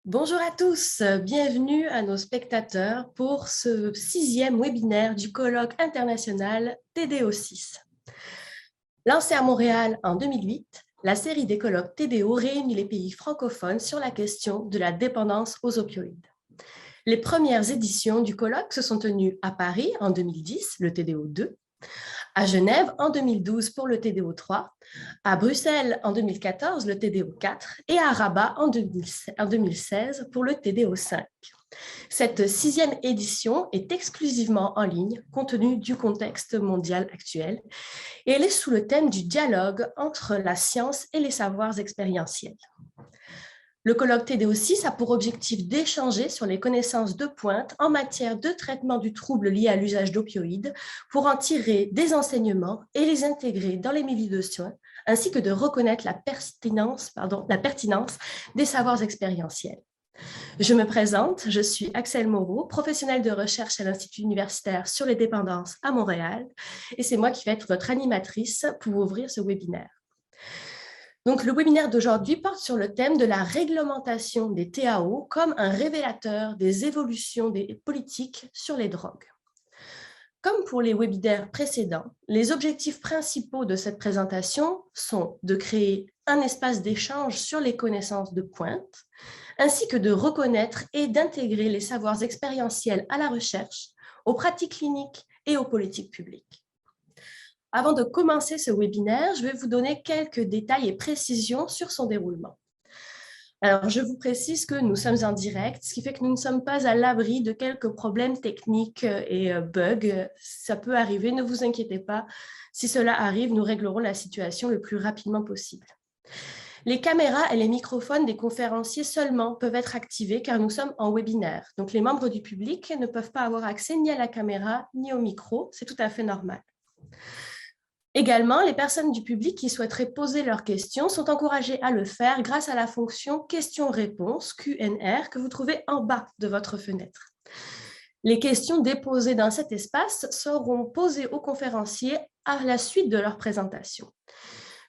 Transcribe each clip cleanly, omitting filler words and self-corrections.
Bonjour à tous, bienvenue à nos spectateurs pour ce 6e webinaire du colloque international TDO6. Lancé à Montréal en 2008, la série des colloques TDO réunit les pays francophones sur la question de la dépendance aux opioïdes. Les premières éditions du colloque se sont tenues à Paris en 2010, le TDO2, à Genève en 2012 pour le TDO3, à Bruxelles en 2014 le TDO4 et à Rabat en 2016 pour le TDO5. Cette 6e édition est exclusivement en ligne compte tenu du contexte mondial actuel et elle est sous le thème du dialogue entre la science et les savoirs expérientiels. Le colloque TDO6 a pour objectif d'échanger sur les connaissances de pointe en matière de traitement du trouble lié à l'usage d'opioïdes pour en tirer des enseignements et les intégrer dans les milieux de soins, ainsi que de reconnaître la pertinence des savoirs expérientiels. Je me présente, je suis Axelle Moreau, professionnelle de recherche à l'Institut universitaire sur les dépendances à Montréal, et c'est moi qui vais être votre animatrice pour ouvrir ce webinaire. Donc, le webinaire d'aujourd'hui porte sur le thème de la réglementation des TAO comme un révélateur des évolutions des politiques sur les drogues. Comme pour les webinaires précédents, les objectifs principaux de cette présentation sont de créer un espace d'échange sur les connaissances de pointe, ainsi que de reconnaître et d'intégrer les savoirs expérientiels à la recherche, aux pratiques cliniques et aux politiques publiques. Avant de commencer ce webinaire, je vais vous donner quelques détails et précisions sur son déroulement. Alors, je vous précise que nous sommes en direct, ce qui fait que nous ne sommes pas à l'abri de quelques problèmes techniques et bugs. Ça peut arriver, ne vous inquiétez pas. Si cela arrive, nous réglerons la situation le plus rapidement possible. Les caméras et les microphones des conférenciers seulement peuvent être activés car nous sommes en webinaire. Donc, les membres du public ne peuvent pas avoir accès ni à la caméra ni au micro. C'est tout à fait normal. Également, les personnes du public qui souhaiteraient poser leurs questions sont encouragées à le faire grâce à la fonction questions-réponses, Q&R, que vous trouvez en bas de votre fenêtre. Les questions déposées dans cet espace seront posées aux conférenciers à la suite de leur présentation.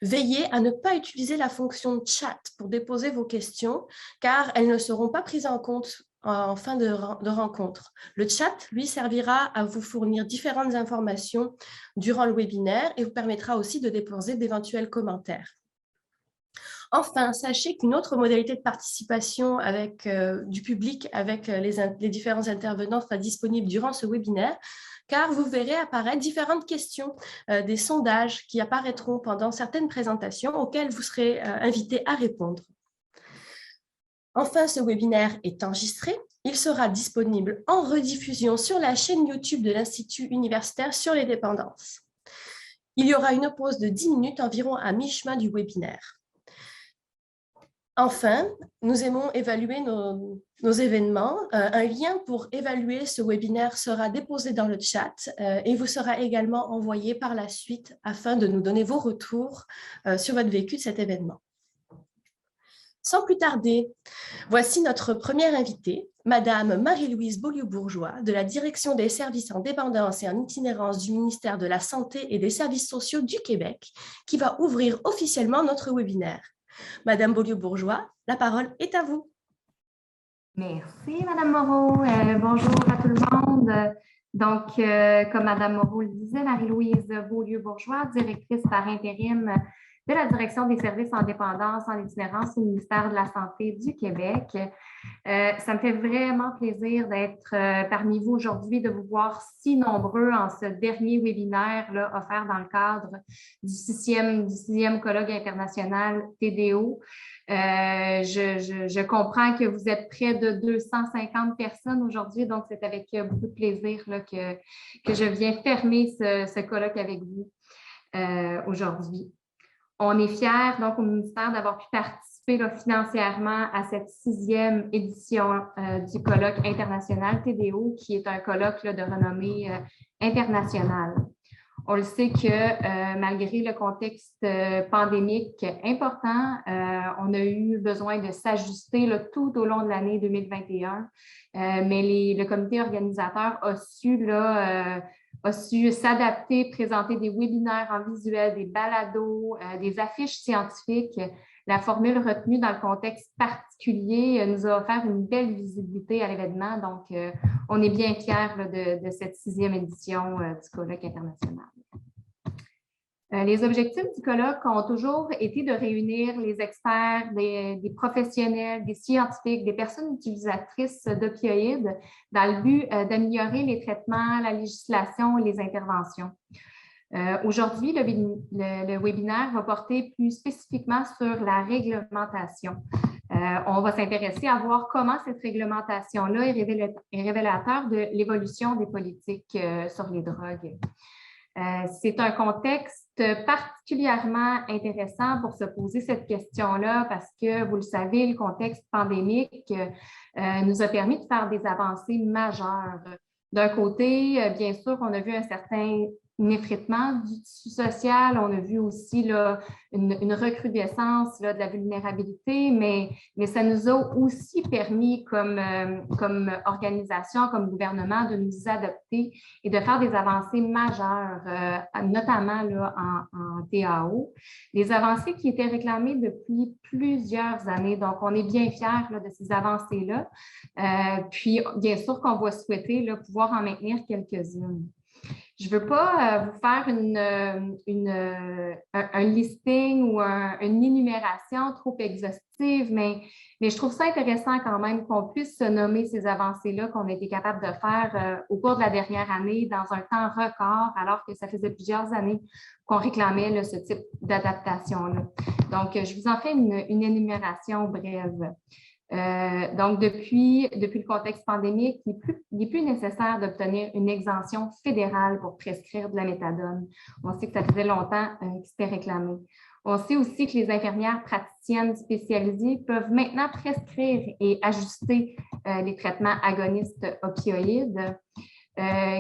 Veillez à ne pas utiliser la fonction chat pour déposer vos questions, car elles ne seront pas prises en compte en fin de rencontre. Le chat, lui, servira à vous fournir différentes informations durant le webinaire et vous permettra aussi de déposer d'éventuels commentaires. Enfin, sachez qu'une autre modalité de participation du public avec les différents intervenants sera disponible durant ce webinaire, car vous verrez apparaître différentes questions, des sondages qui apparaîtront pendant certaines présentations auxquelles vous serez invités à répondre. Enfin, ce webinaire est enregistré. Il sera disponible en rediffusion sur la chaîne YouTube de l'Institut universitaire sur les dépendances. Il y aura une pause de 10 minutes environ à mi-chemin du webinaire. Enfin, nous aimons évaluer nos événements. Un lien pour évaluer ce webinaire sera déposé dans le chat et vous sera également envoyé par la suite afin de nous donner vos retours sur votre vécu de cet événement. Sans plus tarder, voici notre première invitée, Madame Marie-Louise Beaulieu-Bourgeois, de la Direction des services en dépendance et en itinérance du ministère de la Santé et des Services sociaux du Québec, qui va ouvrir officiellement notre webinaire. Madame Beaulieu-Bourgeois, la parole est à vous. Merci, Madame Moreau. Bonjour à tout le monde. Donc, comme Madame Moreau le disait, Marie-Louise Beaulieu-Bourgeois, directrice par intérim de la Direction des services en dépendance, en itinérance au ministère de la Santé du Québec. Ça me fait vraiment plaisir d'être parmi vous aujourd'hui, de vous voir si nombreux en ce dernier webinaire là, offert dans le cadre du 6e colloque international TDO. Je comprends que vous êtes près de 250 personnes aujourd'hui, donc c'est avec beaucoup de plaisir là, que je viens fermer ce colloque avec vous aujourd'hui. On est fiers, donc, au ministère d'avoir pu participer là, financièrement à cette 6e édition du colloque international TDO, qui est un colloque là, de renommée internationale. On le sait que malgré le contexte pandémique important, on a eu besoin de s'ajuster tout au long de l'année 2021, mais le comité organisateur a su là, a su s'adapter, présenter des webinaires en visuel, des balados, des affiches scientifiques. La formule retenue dans le contexte particulier nous a offert une belle visibilité à l'événement. Donc, on est bien fiers de cette 6e édition du colloque international. Les objectifs du colloque ont toujours été de réunir les experts, des professionnels, des scientifiques, des personnes utilisatrices d'opioïdes dans le but d'améliorer les traitements, la législation et les interventions. Aujourd'hui, le webinaire va porter plus spécifiquement sur la réglementation. On va s'intéresser à voir comment cette réglementation-là est révélateur de l'évolution des politiques sur les drogues. C'est un contexte particulièrement intéressant pour se poser cette question-là parce que, vous le savez, le contexte pandémique nous a permis de faire des avancées majeures. D'un côté, bien sûr, on a vu un certain effritement du tissu social, on a vu aussi là, une recrudescence là, de la vulnérabilité, mais ça nous a aussi permis comme organisation, comme gouvernement, de nous adapter et de faire des avancées majeures, notamment là, en TAO, des avancées qui étaient réclamées depuis plusieurs années. Donc, on est bien fiers là, de ces avancées-là. Puis, bien sûr qu'on va souhaiter là, pouvoir en maintenir quelques-unes. Je ne veux pas vous faire un listing ou une énumération trop exhaustive, mais je trouve ça intéressant quand même qu'on puisse nommer ces avancées-là qu'on a été capable de faire au cours de la dernière année dans un temps record, alors que ça faisait plusieurs années qu'on réclamait là, ce type d'adaptation-là. Donc, je vous en fais une énumération brève. Donc, depuis le contexte pandémique, il n'est plus nécessaire d'obtenir une exemption fédérale pour prescrire de la méthadone. On sait que ça faisait longtemps que c'était réclamé. On sait aussi que les infirmières praticiennes spécialisées peuvent maintenant prescrire et ajuster les traitements agonistes opioïdes.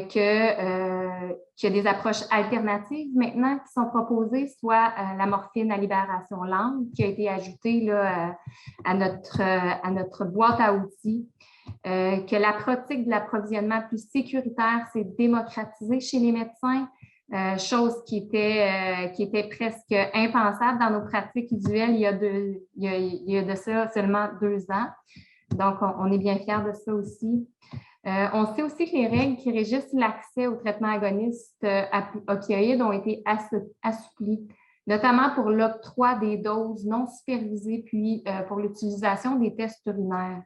Qu'il y a des approches alternatives maintenant qui sont proposées, soit la morphine à libération lente qui a été ajoutée là, à notre boîte à outils, que la pratique de l'approvisionnement plus sécuritaire s'est démocratisée chez les médecins, chose qui était presque impensable dans nos pratiques usuelles il y a de ça seulement 2 ans. Donc, on est bien fiers de ça aussi. On sait aussi que les règles qui régissent l'accès aux traitements agonistes opioïdes ont été assouplies, notamment pour l'octroi des doses non supervisées, puis pour l'utilisation des tests urinaires.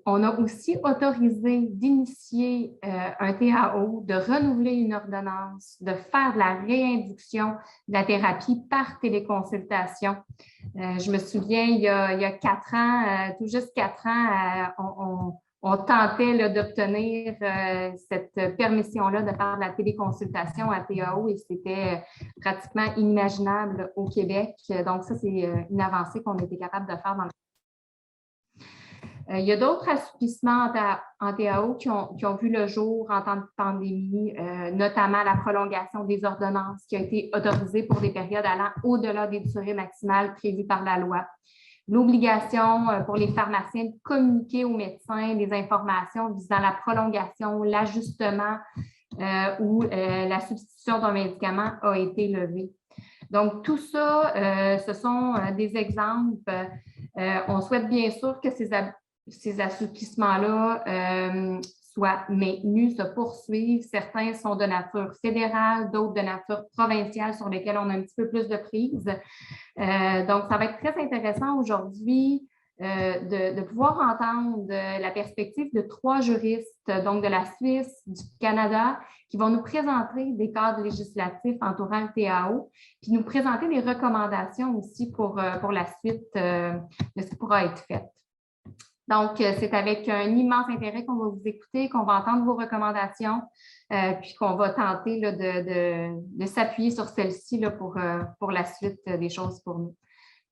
On a aussi autorisé d'initier un TAO, de renouveler une ordonnance, de faire de la réinduction de la thérapie par téléconsultation. Je me souviens, il y a 4 ans, tout juste 4 ans, on tentait d'obtenir cette permission-là de faire de la téléconsultation à TAO et c'était pratiquement inimaginable au Québec. Donc, ça, c'est une avancée qu'on a été capable de faire dans le il y a d'autres assouplissements en TAO qui ont vu le jour en temps de pandémie, notamment la prolongation des ordonnances qui a été autorisée pour des périodes allant au-delà des durées maximales prévues par la loi. L'obligation pour les pharmaciens de communiquer aux médecins des informations visant la prolongation, l'ajustement ou la substitution d'un médicament a été levée. Donc, tout ça, ce sont des exemples. On souhaite bien sûr que ces assouplissements-là soient maintenus, se poursuivent. Certains sont de nature fédérale, d'autres de nature provinciale sur lesquels on a un petit peu plus de prise. Donc, ça va être très intéressant aujourd'hui de pouvoir entendre la perspective de 3 juristes, donc de la Suisse, du Canada, qui vont nous présenter des cadres législatifs entourant le TAO, puis nous présenter des recommandations aussi pour la suite de ce qui pourra être fait. Donc, c'est avec un immense intérêt qu'on va vous écouter, qu'on va entendre vos recommandations, puis qu'on va tenter là, de s'appuyer sur celles-ci pour la suite des choses pour nous.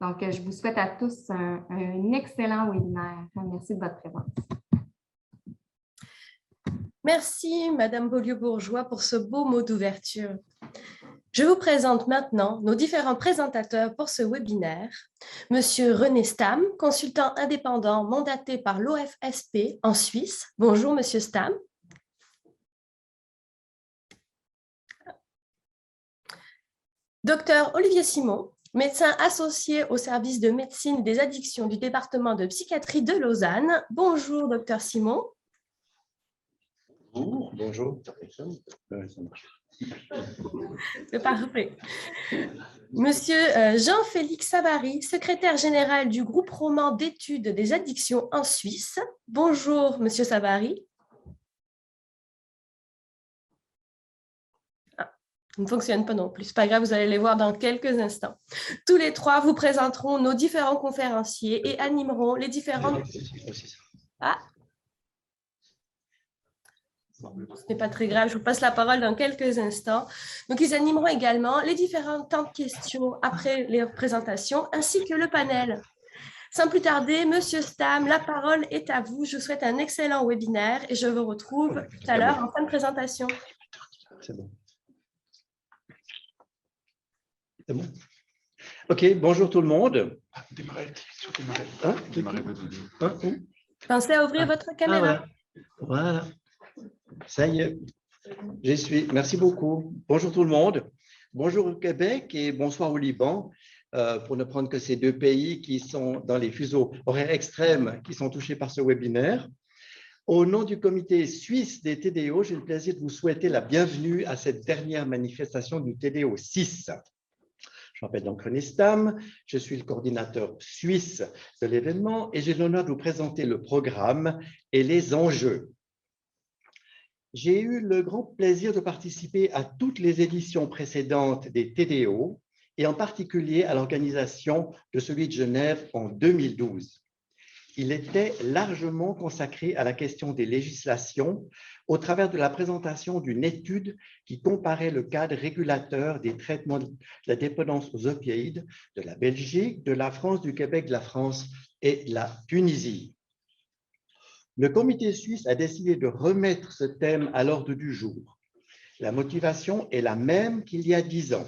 Donc, je vous souhaite à tous un excellent webinaire. Merci de votre présence. Merci, Madame Beaulieu-Bourgeois, pour ce beau mot d'ouverture. Je vous présente maintenant nos différents présentateurs pour ce webinaire. Monsieur René Stam, consultant indépendant mandaté par l'OFSP en Suisse. Bonjour, Monsieur Stam. Docteur Olivier Simon, médecin associé au service de médecine des addictions du département de psychiatrie de Lausanne. Bonjour, docteur Simon. Bonjour. C'est parfait. Monsieur Jean-Félix Savary, secrétaire général du groupe roman d'études des addictions en Suisse. Bonjour, monsieur Savary. Ça ne fonctionne pas non plus. Ce n'est pas grave, vous allez les voir dans quelques instants. Tous les trois vous présenteront nos différents conférenciers et animeront les différentes... Ah, ce n'est pas très grave, je vous passe la parole dans quelques instants. Donc, ils animeront également les différentes temps de questions après les présentations, ainsi que le panel. Sans plus tarder, Monsieur Stam, la parole est à vous. Je vous souhaite un excellent webinaire et je vous retrouve tout à l'heure en fin de présentation. C'est bon. C'est bon. OK, bonjour tout le monde. Pensez à ouvrir votre caméra. Voilà. Ça y est, j'y suis. Merci beaucoup. Bonjour tout le monde. Bonjour au Québec et bonsoir au Liban, pour ne prendre que ces deux pays qui sont dans les fuseaux horaires extrêmes qui sont touchés par ce webinaire. Au nom du comité suisse des TDO, j'ai le plaisir de vous souhaiter la bienvenue à cette dernière manifestation du TDO 6. Je m'appelle donc René Stam, je suis le coordinateur suisse de l'événement et j'ai l'honneur de vous présenter le programme et les enjeux. J'ai eu le grand plaisir de participer à toutes les éditions précédentes des TDO et en particulier à l'organisation de celui de Genève en 2012. Il était largement consacré à la question des législations au travers de la présentation d'une étude qui comparait le cadre régulateur des traitements de la dépendance aux opioïdes de la Belgique, de la France, du Québec, de la France et de la Tunisie. Le comité suisse a décidé de remettre ce thème à l'ordre du jour. La motivation est la même qu'il y a 10 ans.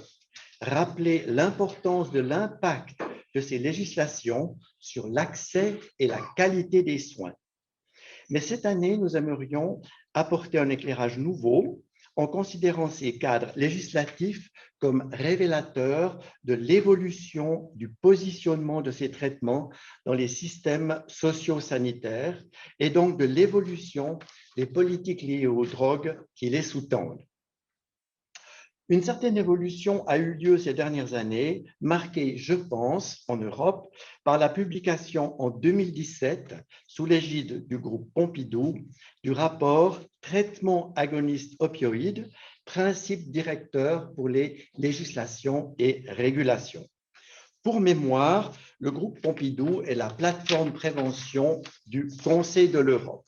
Rappeler l'importance de l'impact de ces législations sur l'accès et la qualité des soins. Mais cette année, nous aimerions apporter un éclairage nouveau en considérant ces cadres législatifs comme révélateurs de l'évolution du positionnement de ces traitements dans les systèmes socio-sanitaires et donc de l'évolution des politiques liées aux drogues qui les sous-tendent. Une certaine évolution a eu lieu ces dernières années, marquée, je pense, en Europe, par la publication en 2017, sous l'égide du groupe Pompidou, du rapport « Traitement agoniste opioïdes, principes directeurs pour les législations et régulations ». Pour mémoire, le groupe Pompidou est la plateforme prévention du Conseil de l'Europe.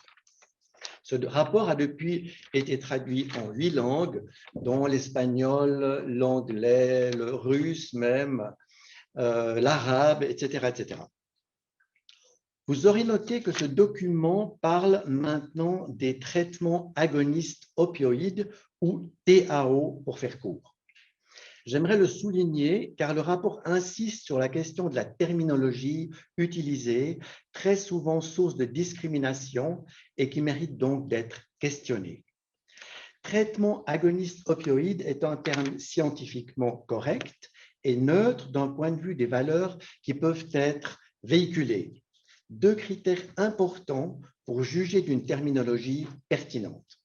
Ce rapport a depuis été traduit en 8 langues, dont l'espagnol, l'anglais, le russe même, l'arabe, etc., etc. Vous aurez noté que ce document parle maintenant des traitements agonistes opioïdes ou TAO pour faire court. J'aimerais le souligner car le rapport insiste sur la question de la terminologie utilisée, très souvent source de discrimination et qui mérite donc d'être questionnée. Traitement agoniste opioïde est un terme scientifiquement correct et neutre d'un point de vue des valeurs qui peuvent être véhiculées. 2 critères importants pour juger d'une terminologie pertinente.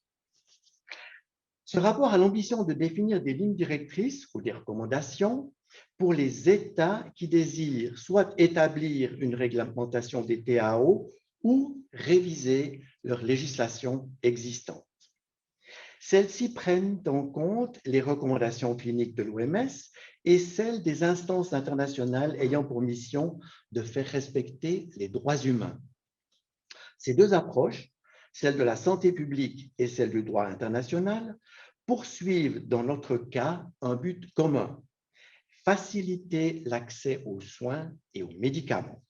Ce rapport a l'ambition de définir des lignes directrices ou des recommandations pour les États qui désirent soit établir une réglementation des TAO ou réviser leur législation existante. Celles-ci prennent en compte les recommandations cliniques de l'OMS et celles des instances internationales ayant pour mission de faire respecter les droits humains. Ces 2 approches, celle de la santé publique et celle du droit international, poursuivent dans notre cas un but commun, faciliter l'accès aux soins et aux médicaments.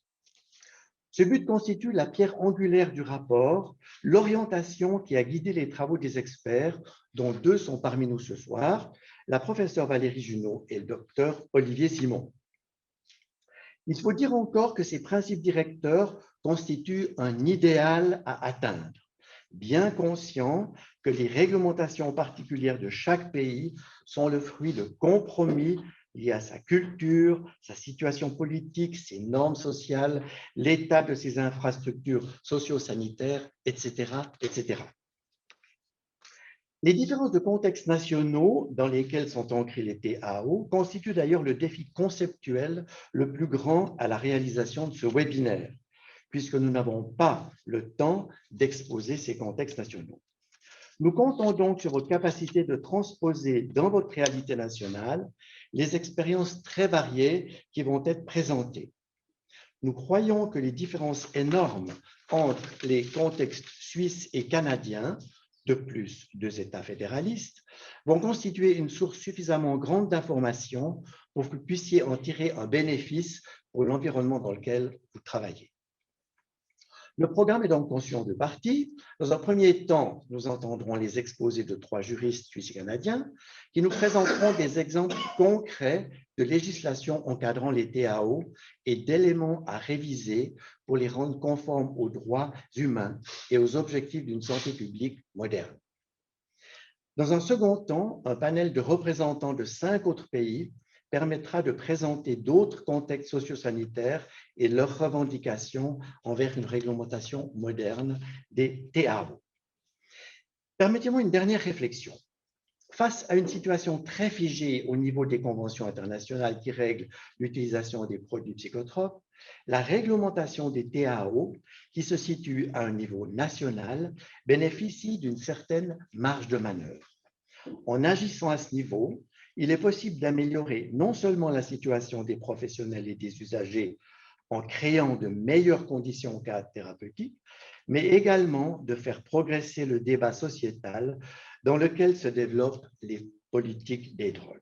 Ce but constitue la pierre angulaire du rapport, l'orientation qui a guidé les travaux des experts, dont 2 sont parmi nous ce soir, la professeure Valérie Junot et le docteur Olivier Simon. Il faut dire encore que ces principes directeurs constituent un idéal à atteindre, bien conscient que les réglementations particulières de chaque pays sont le fruit de compromis liées à sa culture, sa situation politique, ses normes sociales, l'état de ses infrastructures socio-sanitaires, etc., etc. Les différences de contextes nationaux dans lesquels sont ancrés les TAO constituent d'ailleurs le défi conceptuel le plus grand à la réalisation de ce webinaire, puisque nous n'avons pas le temps d'exposer ces contextes nationaux. Nous comptons donc sur votre capacité de transposer dans votre réalité nationale les expériences très variées qui vont être présentées. Nous croyons que les différences énormes entre les contextes suisses et canadiens, de plus 2 États fédéralistes, vont constituer une source suffisamment grande d'informations pour que vous puissiez en tirer un bénéfice pour l'environnement dans lequel vous travaillez. Le programme est donc conçu en 2 parties. Dans un premier temps, nous entendrons les exposés de 3 juristes suisses et canadiens qui nous présenteront des exemples concrets de législation encadrant les TAO et d'éléments à réviser pour les rendre conformes aux droits humains et aux objectifs d'une santé publique moderne. Dans un second temps, un panel de représentants de 5 autres pays permettra de présenter d'autres contextes sociosanitaires et leurs revendications envers une réglementation moderne des TAO. Permettez-moi une dernière réflexion. Face à une situation très figée au niveau des conventions internationales qui règlent l'utilisation des produits psychotropes, la réglementation des TAO, qui se situe à un niveau national, bénéficie d'une certaine marge de manœuvre. En agissant à ce niveau, il est possible d'améliorer non seulement la situation des professionnels et des usagers en créant de meilleures conditions au cadre thérapeutique, mais également de faire progresser le débat sociétal dans lequel se développent les politiques des drogues.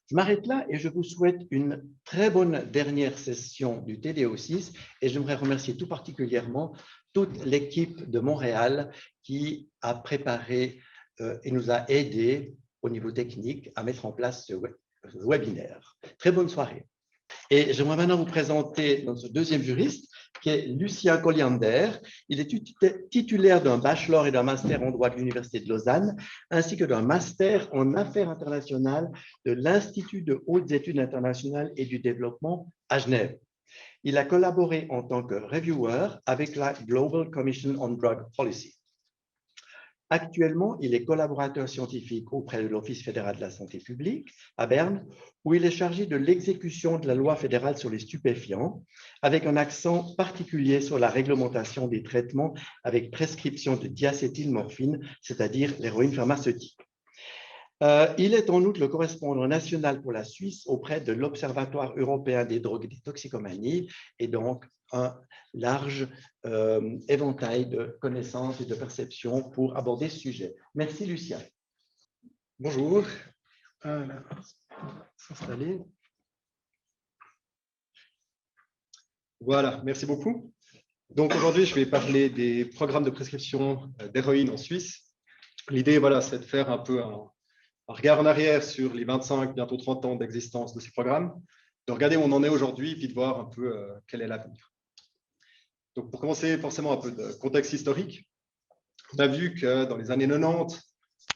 Je m'arrête là et je vous souhaite une très bonne dernière session du TDO6 et j'aimerais remercier tout particulièrement toute l'équipe de Montréal qui a préparé et nous a aidés au niveau technique à mettre en place ce webinaire. Très bonne soirée. Et j'aimerais maintenant vous présenter notre deuxième juriste, qui est Lucien Colliander. Il est titulaire d'un bachelor et d'un master en droit de l'Université de Lausanne, ainsi que d'un master en affaires internationales de l'Institut de hautes études internationales et du développement à Genève. Il a collaboré en tant que reviewer avec la Global Commission on Drug Policy. Actuellement, il est collaborateur scientifique auprès de l'Office fédéral de la santé publique à Berne, où il est chargé de l'exécution de la loi fédérale sur les stupéfiants, avec un accent particulier sur la réglementation des traitements avec prescription de diacétylmorphine, c'est-à-dire l'héroïne pharmaceutique. Il est en outre le correspondant national pour la Suisse auprès de l'Observatoire européen des drogues et des toxicomanies, et donc un large éventail de connaissances et de perceptions pour aborder ce sujet. Merci, Lucien. Bonjour. S'installer. Voilà, merci beaucoup. Donc aujourd'hui, je vais parler des programmes de prescription d'héroïne en Suisse. L'idée, voilà, c'est de faire un peu un regard en arrière sur les 25, bientôt 30 ans d'existence de ces programmes, de regarder où on en est aujourd'hui, puis de voir un peu quel est l'avenir. Donc, pour commencer, forcément, un peu de contexte historique. On a vu que dans les années 90,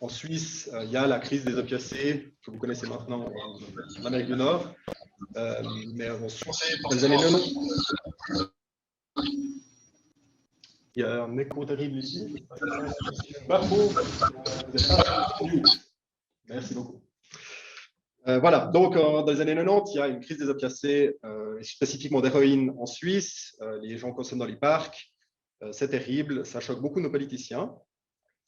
en Suisse, il y a la crise des opiacés, que vous connaissez maintenant en Amérique du Nord. Mais dans les années 90, il y a un écho terrible ici. Pas trop. Merci beaucoup. Voilà, donc dans les années 90, il y a une crise des opiacés, spécifiquement d'héroïne en Suisse. Les gens consomment dans les parcs. C'est terrible, ça choque beaucoup nos politiciens.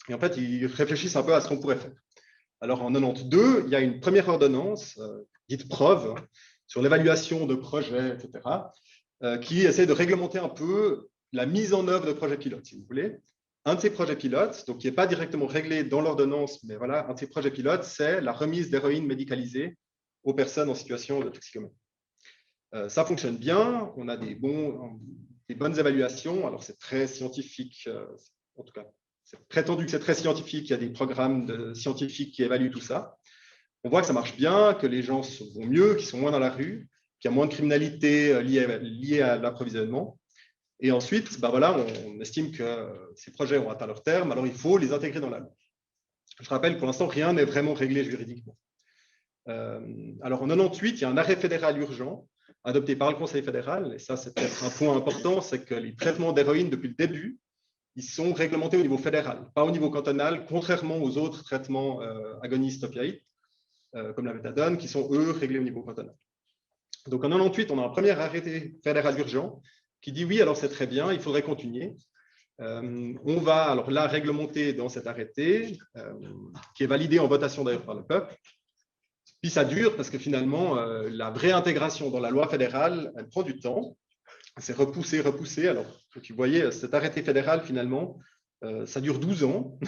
Et en fait, ils réfléchissent un peu à ce qu'on pourrait faire. Alors en 92, il y a une première ordonnance, dite preuve, sur l'évaluation de projets, etc., qui essaie de réglementer un peu la mise en œuvre de projets pilotes, si vous voulez. Un de ces projets pilotes, donc qui n'est pas directement réglé dans l'ordonnance, mais voilà, un de ces projets pilotes, c'est la remise d'héroïne médicalisée aux personnes en situation de toxicomanie. Ça fonctionne bien, on a des bonnes évaluations, alors c'est très scientifique, en tout cas, c'est prétendu que c'est très scientifique, il y a des programmes scientifiques qui évaluent tout ça. On voit que ça marche bien, que les gens vont mieux, qu'ils sont moins dans la rue, qu'il y a moins de criminalité liée à l'approvisionnement. Et ensuite, ben voilà, on estime que ces projets ont atteint leur terme, alors il faut les intégrer dans la loi. Je rappelle, pour l'instant, rien n'est vraiment réglé juridiquement. Alors, en 98, il y a un arrêt fédéral urgent adopté par le Conseil fédéral, et ça, c'est peut-être un point important, c'est que les traitements d'héroïne, depuis le début, ils sont réglementés au niveau fédéral, pas au niveau cantonal, contrairement aux autres traitements agonistes opioïdes, comme la méthadone, qui sont, eux, réglés au niveau cantonal. Donc, en 98, on a un premier arrêté fédéral urgent qui dit oui, alors c'est très bien, il faudrait continuer. On va alors là réglementer dans cet arrêté, qui est validé en votation d'ailleurs par le peuple. Puis ça dure parce que finalement, la vraie intégration dans la loi fédérale, elle prend du temps. C'est repoussé, repoussé. Alors, vous voyez, cet arrêté fédéral, finalement, ça dure 12 ans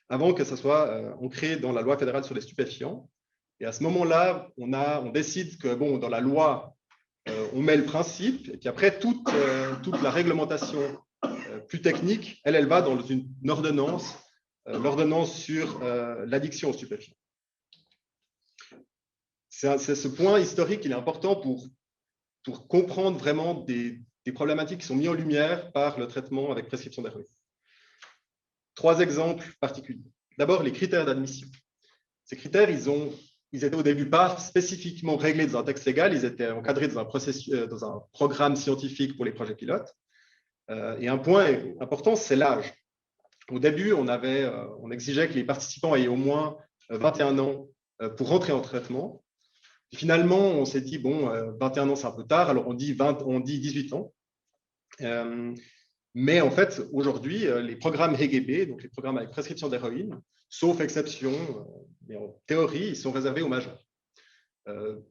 avant que ça soit ancré dans la loi fédérale sur les stupéfiants. Et à ce moment-là, on décide que, bon, dans la loi, on met le principe, et puis après, toute la réglementation plus technique, elle va dans une ordonnance, l'ordonnance sur l'addiction aux stupéfiants. C'est ce point historique, il est important pour comprendre vraiment des problématiques qui sont mises en lumière par le traitement avec prescription d'héroïne. 3 exemples particuliers. D'abord, les critères d'admission. Ces critères, ils étaient au début pas spécifiquement réglés dans un texte légal, ils étaient encadrés dans un programme scientifique pour les projets pilotes. Et un point important, c'est l'âge. Au début, on exigeait que les participants aient au moins 21 ans pour rentrer en traitement. Et finalement, on s'est dit, bon, 21 ans, c'est un peu tard, alors on dit 18 ans. Mais en fait, aujourd'hui, les programmes HGB, donc les programmes avec prescription d'héroïne, sauf exception, mais en théorie, ils sont réservés aux majeurs.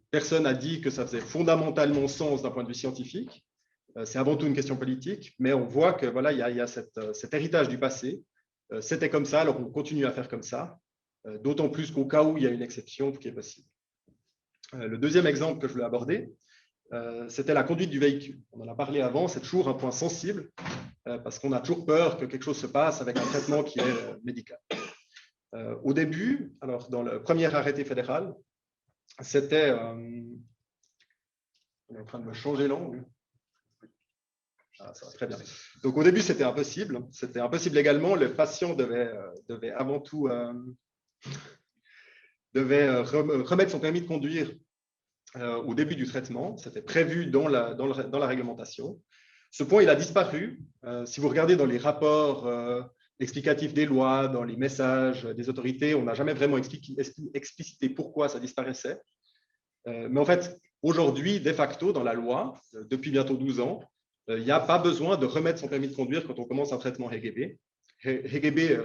Personne n'a dit que ça faisait fondamentalement sens d'un point de vue scientifique. C'est avant tout une question politique, mais on voit que voilà, il y a cet héritage du passé. C'était comme ça, alors on continue à faire comme ça, d'autant plus qu'au cas où il y a une exception qui est possible. Le deuxième exemple que je voulais aborder, c'était la conduite du véhicule. On en a parlé avant, c'est toujours un point sensible, parce qu'on a toujours peur que quelque chose se passe avec un traitement qui est médical. Au début, alors dans le premier arrêté fédéral, c'était... on est en train de me changer l'angle. Ah, ça va très bien. Donc au début, c'était impossible. C'était impossible également. Le patient devait avant tout remettre son permis de conduire au début du traitement. C'était prévu dans la réglementation. Ce point, il a disparu. Si vous regardez dans les rapports explicatifs des lois, dans les messages des autorités, on n'a jamais vraiment explicité pourquoi ça disparaissait. Mais en fait, aujourd'hui, de facto, dans la loi, depuis bientôt 12 ans, il n'y a pas besoin de remettre son permis de conduire quand on commence un traitement HGB. HGB,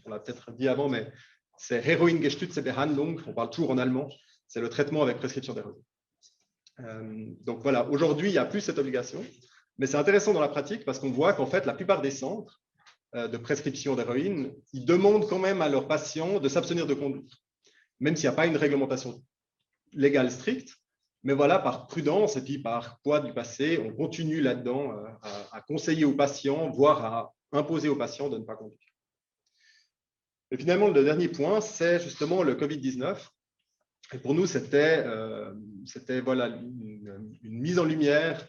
on l'a peut-être dit avant, mais c'est Heroin-gestützte Behandlung, on parle toujours en allemand, c'est le traitement avec prescription d'héroïne. Donc voilà, aujourd'hui, il n'y a plus cette obligation, mais c'est intéressant dans la pratique parce qu'on voit qu'en fait, la plupart des centres de prescription d'héroïne, ils demandent quand même à leurs patients de s'abstenir de conduire, même s'il n'y a pas une réglementation légale stricte. Mais voilà, par prudence et puis par poids du passé, on continue là-dedans à conseiller aux patients, voire à imposer aux patients de ne pas conduire. Et finalement, le dernier point, c'est justement le Covid-19. Et pour nous, c'était voilà, une mise en lumière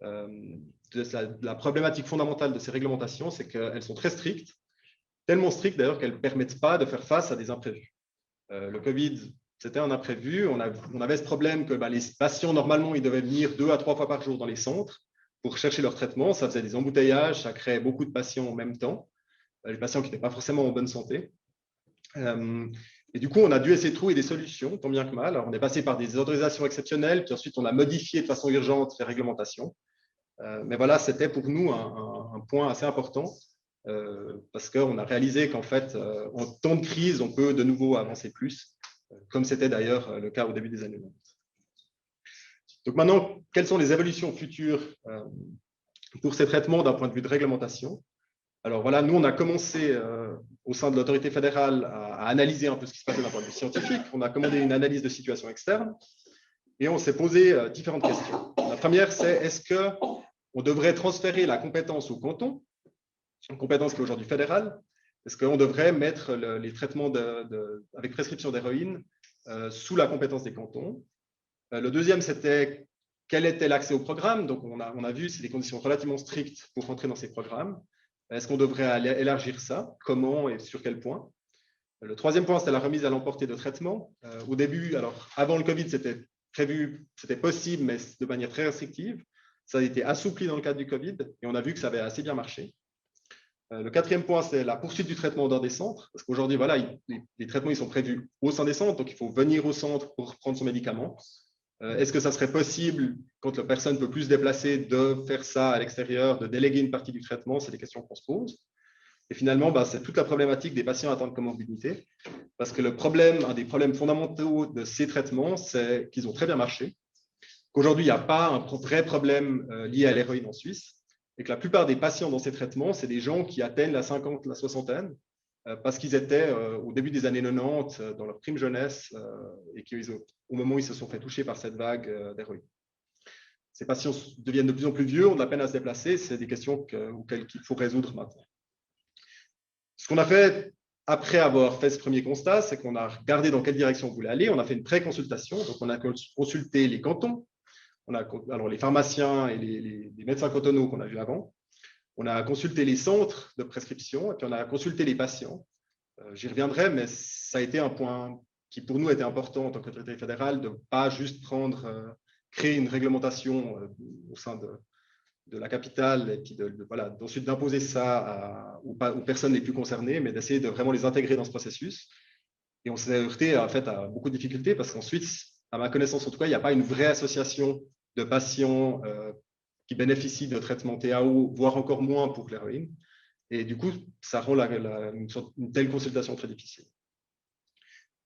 de la problématique fondamentale de ces réglementations, c'est qu'elles sont très strictes, tellement strictes d'ailleurs qu'elles ne permettent pas de faire face à des imprévus. Le Covid, c'était un imprévu. On avait ce problème que les patients, normalement, ils devaient venir 2 à 3 fois par jour dans les centres pour chercher leur traitement. Ça faisait des embouteillages, ça créait beaucoup de patients en même temps, les patients qui n'étaient pas forcément en bonne santé. Et du coup, on a dû essayer de trouver des solutions, tant bien que mal. Alors, on est passé par des autorisations exceptionnelles, puis ensuite, on a modifié de façon urgente les réglementations. Mais voilà, c'était pour nous un point assez important, parce qu'on a réalisé qu'en fait, en temps de crise, on peut de nouveau avancer plus, comme c'était d'ailleurs le cas au début des années 90. Donc maintenant, quelles sont les évolutions futures pour ces traitements d'un point de vue de réglementation? Alors voilà, nous, on a commencé au sein de l'autorité fédérale à analyser un peu ce qui se passait d'un point de vue scientifique. On a commandé une analyse de situation externe et on s'est posé différentes questions. La première, c'est est-ce qu'on devrait transférer la compétence au canton, une compétence qui est aujourd'hui fédérale? Est-ce qu'on devrait mettre les traitements avec prescription d'héroïne sous la compétence des cantons? Le deuxième, c'était quel était l'accès au programme? Donc, on a vu, c'est des conditions relativement strictes pour rentrer dans ces programmes. Est-ce qu'on devrait élargir ça? Comment et sur quel point? Le troisième point, c'était la remise à l'emporter de traitement. Au début, alors avant le Covid, c'était prévu, c'était possible, mais de manière très restrictive. Ça a été assoupli dans le cadre du Covid et on a vu que ça avait assez bien marché. Le quatrième point, c'est la poursuite du traitement dans des centres, parce qu'aujourd'hui, voilà, les traitements ils sont prévus au sein des centres, donc il faut venir au centre pour prendre son médicament. Est-ce que ça serait possible, quand la personne ne peut plus se déplacer, de faire ça à l'extérieur, de déléguer une partie du traitement? C'est des questions qu'on se pose. Et finalement, c'est toute la problématique des patients atteints de comorbidité, parce que un des problèmes fondamentaux de ces traitements, c'est qu'ils ont très bien marché, qu'aujourd'hui, il n'y a pas un vrai problème lié à l'héroïne en Suisse, et que la plupart des patients dans ces traitements, c'est des gens qui atteignent la 50, la soixantaine, parce qu'ils étaient au début des années 90, dans leur prime jeunesse, et qu'au moment où ils se sont fait toucher par cette vague d'héroïne. Ces patients deviennent de plus en plus vieux, ont de la peine à se déplacer, c'est des questions qu'il faut résoudre maintenant. Ce qu'on a fait après avoir fait ce premier constat, c'est qu'on a regardé dans quelle direction on voulait aller, on a fait une pré-consultation, donc on a consulté les cantons, alors les pharmaciens et les médecins cantonaux qu'on a vus avant. On a consulté les centres de prescription et puis on a consulté les patients. J'y reviendrai, mais ça a été un point qui pour nous était important en tant qu'autorité fédérale, de ne pas juste créer une réglementation au sein de la capitale et puis ensuite d'imposer ça aux personnes les plus concernées, mais d'essayer de vraiment les intégrer dans ce processus. Et on s'est heurté en fait, à beaucoup de difficultés parce qu'ensuite, à ma connaissance en tout cas, il n'y a pas une vraie association de patients qui bénéficient de traitements TAO, voire encore moins pour l'héroïne. Et du coup, ça rend une telle consultation très difficile.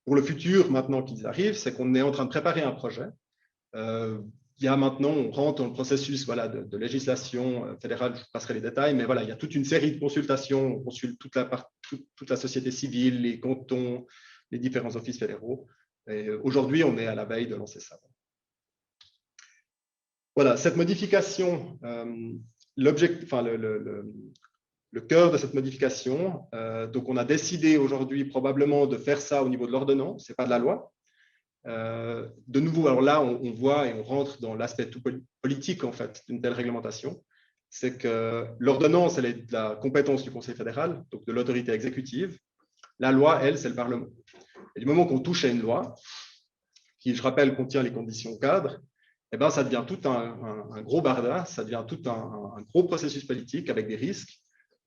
Pour le futur, maintenant qu'ils arrivent, c'est qu'on est en train de préparer un projet. Il y a maintenant, on rentre dans le processus de législation fédérale, je passerai les détails, mais voilà, il y a toute une série de consultations. On consulte toute la société civile, les cantons, les différents offices fédéraux. Et aujourd'hui, on est à la veille de lancer ça. Voilà, cette modification, le cœur de cette modification, donc on a décidé aujourd'hui probablement de faire ça au niveau de l'ordonnance, ce n'est pas de la loi. De nouveau, alors là, on voit et on rentre dans l'aspect tout politique en fait d'une telle réglementation. C'est que l'ordonnance, elle est de la compétence du Conseil fédéral, donc de l'autorité exécutive. La loi, elle, c'est le Parlement. Et du moment qu'on touche à une loi, qui, je rappelle, contient les conditions cadres, eh ben, ça devient tout un gros barda, ça devient tout un gros processus politique avec des risques.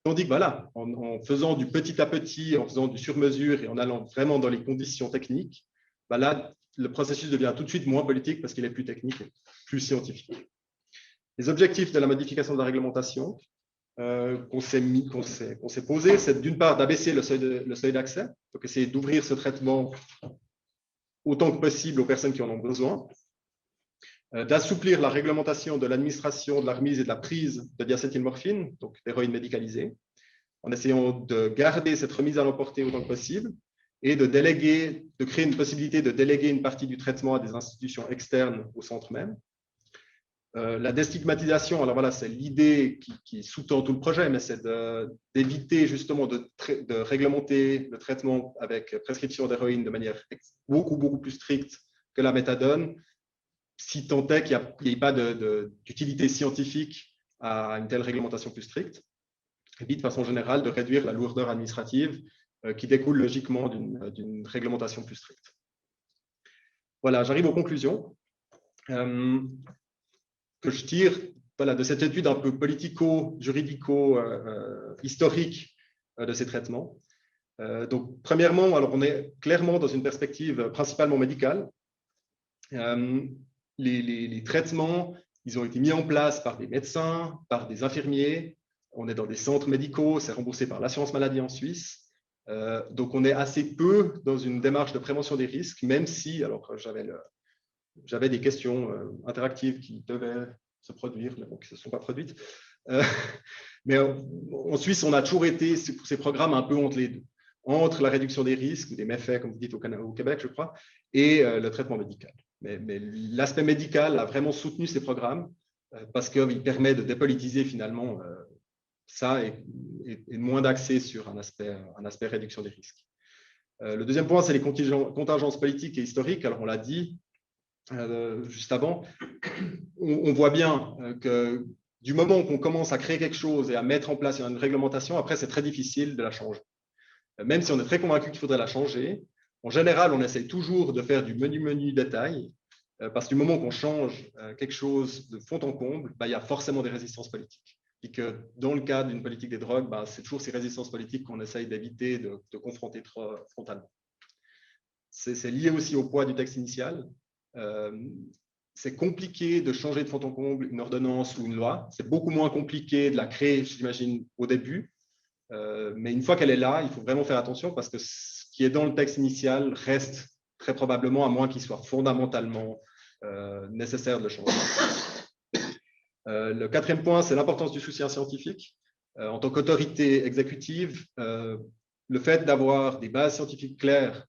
Tandis que voilà, en faisant du petit à petit, en faisant du sur-mesure et en allant vraiment dans les conditions techniques, là, le processus devient tout de suite moins politique parce qu'il est plus technique et plus scientifique. Les objectifs de la modification de la réglementation qu'on s'est posé, c'est d'une part d'abaisser le seuil d'accès, donc essayer d'ouvrir ce traitement autant que possible aux personnes qui en ont besoin, d'assouplir la réglementation de l'administration, de la remise et de la prise de diacétylmorphine, donc d'héroïne médicalisée, en essayant de garder cette remise à l'emporter autant que possible et de créer une possibilité de déléguer une partie du traitement à des institutions externes au centre même. La déstigmatisation, alors voilà, c'est l'idée qui sous-tend tout le projet, mais c'est d'éviter justement de réglementer le traitement avec prescription d'héroïne de manière beaucoup plus stricte que la méthadone, si tant est qu'il n'y ait pas d'utilité scientifique à une telle réglementation plus stricte, et puis de façon générale de réduire la lourdeur administrative qui découle logiquement d'une réglementation plus stricte. Voilà, j'arrive aux conclusions que je tire de cette étude un peu politico-juridico-historique de ces traitements. Donc, premièrement, alors on est clairement dans une perspective principalement médicale. Les traitements, ils ont été mis en place par des médecins, par des infirmiers. On est dans des centres médicaux, c'est remboursé par l'assurance maladie en Suisse. Donc, on est assez peu dans une démarche de prévention des risques, même si, alors j'avais des questions interactives qui devaient se produire, mais bon, qui ne se sont pas produites. Mais en Suisse, on a toujours été, pour ces programmes, un peu entre les deux, entre la réduction des risques, des méfaits, comme vous dites au Québec, je crois, et le traitement médical. Mais l'aspect médical a vraiment soutenu ces programmes parce qu'il permet de dépolitiser finalement ça et moins d'accès sur un aspect réduction des risques. Le deuxième point, c'est les contingences politiques et historiques. Alors, on l'a dit juste avant, on voit bien que du moment qu'on commence à créer quelque chose et à mettre en place une réglementation, après, c'est très difficile de la changer. même si on est très convaincu qu'il faudrait la changer, en général, on essaie toujours de faire du menu détail, parce que du moment qu'on change quelque chose de fond en comble, il y a forcément des résistances politiques. Et que dans le cadre d'une politique des drogues, c'est toujours ces résistances politiques qu'on essaye d'éviter de confronter trop frontalement. C'est lié aussi au poids du texte initial. C'est compliqué de changer de fond en comble une ordonnance ou une loi. C'est beaucoup moins compliqué de la créer, j'imagine, au début. Mais une fois qu'elle est là, il faut vraiment faire attention parce que ce qui est dans le texte initial reste très probablement, à moins qu'il soit fondamentalement nécessaire de le changer. Le quatrième point, c'est l'importance du soutien scientifique. En tant qu'autorité exécutive, le fait d'avoir des bases scientifiques claires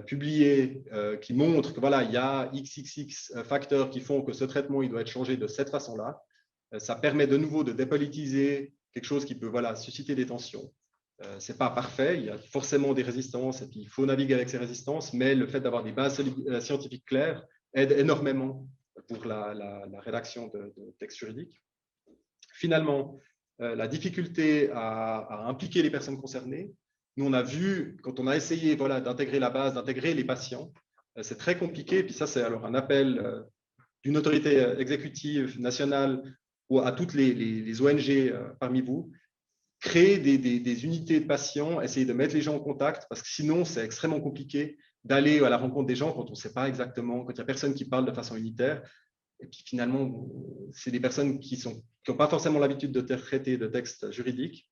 publiées qui montrent que voilà, il y a XXX facteurs qui font que ce traitement il doit être changé de cette façon-là, ça permet de nouveau de dépolitiser quelque chose qui peut susciter des tensions. Ce n'est pas parfait, il y a forcément des résistances et puis il faut naviguer avec ces résistances, mais le fait d'avoir des bases scientifiques claires aide énormément pour la rédaction de textes juridiques. Finalement, la difficulté à impliquer les personnes concernées. Nous, on a vu, quand on a essayé d'intégrer la base, d'intégrer les patients, c'est très compliqué. Et puis ça, c'est alors un appel d'une autorité exécutive nationale ou à toutes les ONG parmi vous. Créer des unités de patients, essayer de mettre les gens en contact, parce que sinon, c'est extrêmement compliqué d'aller à la rencontre des gens quand on ne sait pas exactement, quand il n'y a personne qui parle de façon unitaire. Et puis finalement, c'est des personnes qui n'ont pas forcément l'habitude de traiter de textes juridiques.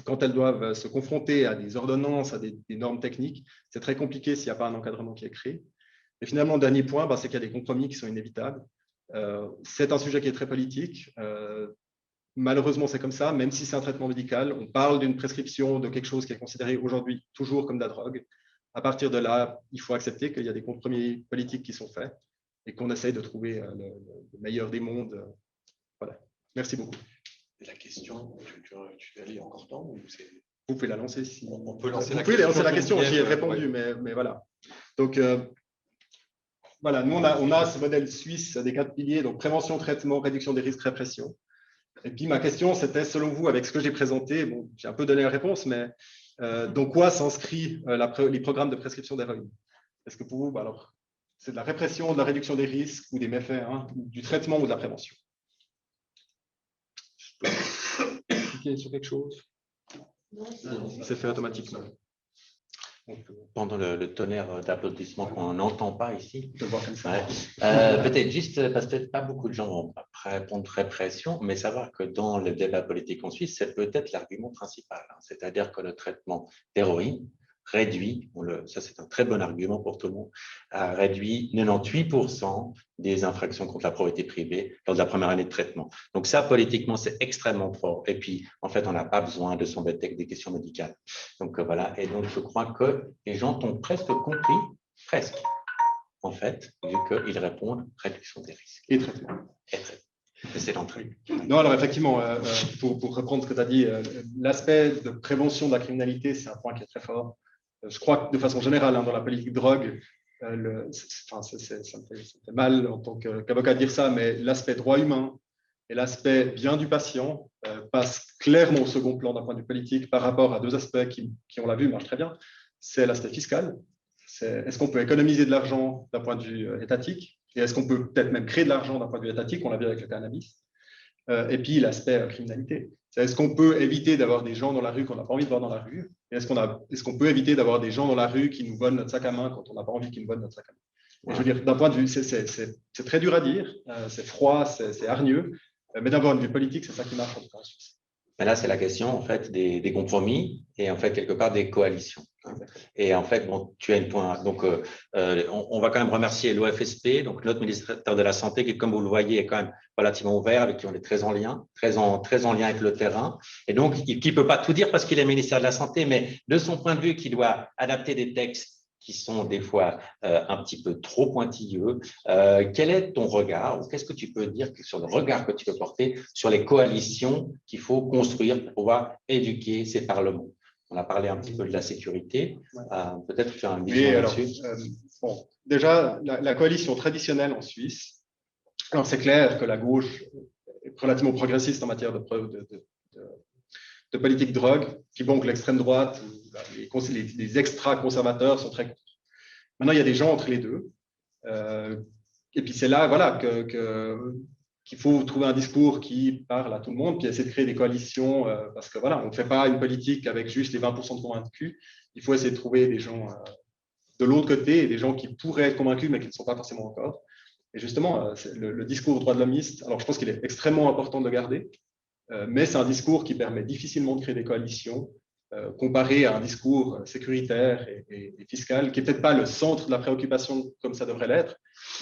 Quand elles doivent se confronter à des ordonnances, à des normes techniques, c'est très compliqué s'il n'y a pas un encadrement qui est créé. Et finalement, le dernier point, c'est qu'il y a des compromis qui sont inévitables. C'est un sujet qui est très politique. Malheureusement, c'est comme ça, même si c'est un traitement médical, on parle d'une prescription de quelque chose qui est considéré aujourd'hui toujours comme de la drogue. À partir de là, il faut accepter qu'il y a des compromis politiques qui sont faits et qu'on essaye de trouver le meilleur des mondes. Voilà. Merci beaucoup. La question, tu vas aller encore temps ou vous pouvez la lancer si on peut lancer vous pouvez lancer la question. J'y ai répondu, ouais. mais voilà. Donc voilà, nous on a ce modèle suisse des 4 piliers, donc prévention, traitement, réduction des risques, répression. Et puis ma question, c'était selon vous, avec ce que j'ai présenté, bon, j'ai un peu donné la réponse, mais dans quoi s'inscrit les programmes de prescription d'héroïne? Est-ce que pour vous, alors, c'est de la répression, de la réduction des risques ou des méfaits, du traitement ou de la prévention? Je peux cliquer sur quelque chose? C'est fait automatiquement. Pendant le tonnerre d'applaudissements qu'on n'entend pas ici. Ouais. Peut-être juste, parce que pas beaucoup de gens vont répondre répression, mais savoir que dans le débat politique en Suisse, c'est peut-être l'argument principal. C'est-à-dire que le traitement d'héroïne réduit, ça c'est un très bon argument pour tout le monde, réduit 98% des infractions contre la propriété privée lors de la première année de traitement. Donc ça, politiquement, c'est extrêmement fort. Et puis, en fait, on n'a pas besoin de s'embêter avec des questions médicales. Donc voilà, et donc je crois que les gens ont presque compris, presque, en fait, vu qu'ils répondent réduction des risques. Et traitement. C'est l'entrée. Non, alors effectivement, pour reprendre ce que tu as dit, l'aspect de prévention de la criminalité, c'est un point qui est très fort. Je crois que de façon générale, dans la politique drogue, ça me fait mal en tant qu'avocat de dire ça, mais l'aspect droit humain et l'aspect bien du patient passent clairement au second plan d'un point de vue politique par rapport à 2 aspects qui on l'a vu, marchent très bien. C'est l'aspect fiscal. Est-ce qu'on peut économiser de l'argent d'un point de vue étatique? Et est-ce qu'on peut peut-être même créer de l'argent d'un point de vue étatique? On l'a vu avec le cannabis. Et puis l'aspect criminalité. Est-ce qu'on peut éviter d'avoir des gens dans la rue qu'on n'a pas envie de voir dans la rue? Et est-ce qu'on peut éviter d'avoir des gens dans la rue qui nous volent notre sac à main quand on n'a pas envie qu'ils nous volent notre sac à main? Et je veux dire, d'un point de vue, c'est très dur à dire, c'est froid, c'est hargneux, mais d'un point de vue politique, c'est ça qui marche en tout cas en Suisse. Mais là, c'est la question en fait des compromis et en fait quelque part des coalitions. Et en fait, bon, tu as une point. Donc, on va quand même remercier l'OFSP, donc notre ministère de la Santé, qui, comme vous le voyez, est quand même relativement ouvert, avec qui on est très en lien avec le terrain. Et donc, qui ne peut pas tout dire parce qu'il est ministère de la Santé, mais de son point de vue, qui doit adapter des textes qui sont des fois un petit peu trop pointilleux. Quel est ton regard, ou qu'est-ce que tu peux dire sur le regard que tu peux porter sur les coalitions qu'il faut construire pour pouvoir éduquer ces parlements? On a parlé un petit peu de la sécurité, peut-être faire un vision là-dessus. Bon, déjà, la coalition traditionnelle en Suisse, alors c'est clair que la gauche est relativement progressiste en matière de de politique drogue, qui bon que l'extrême droite, les extra-conservateurs sont très contre. Maintenant, il y a des gens entre les deux. Et puis c'est là voilà, qu'il faut trouver un discours qui parle à tout le monde, puis essayer de créer des coalitions, parce que voilà, on ne fait pas une politique avec juste les 20% de convaincus. Il faut essayer de trouver des gens de l'autre côté, et des gens qui pourraient être convaincus, mais qui ne sont pas forcément encore. Et justement, le discours droit de l'hommiste, alors je pense qu'il est extrêmement important de le garder, mais c'est un discours qui permet difficilement de créer des coalitions, comparé à un discours sécuritaire et fiscal, qui n'est peut-être pas le centre de la préoccupation comme ça devrait l'être,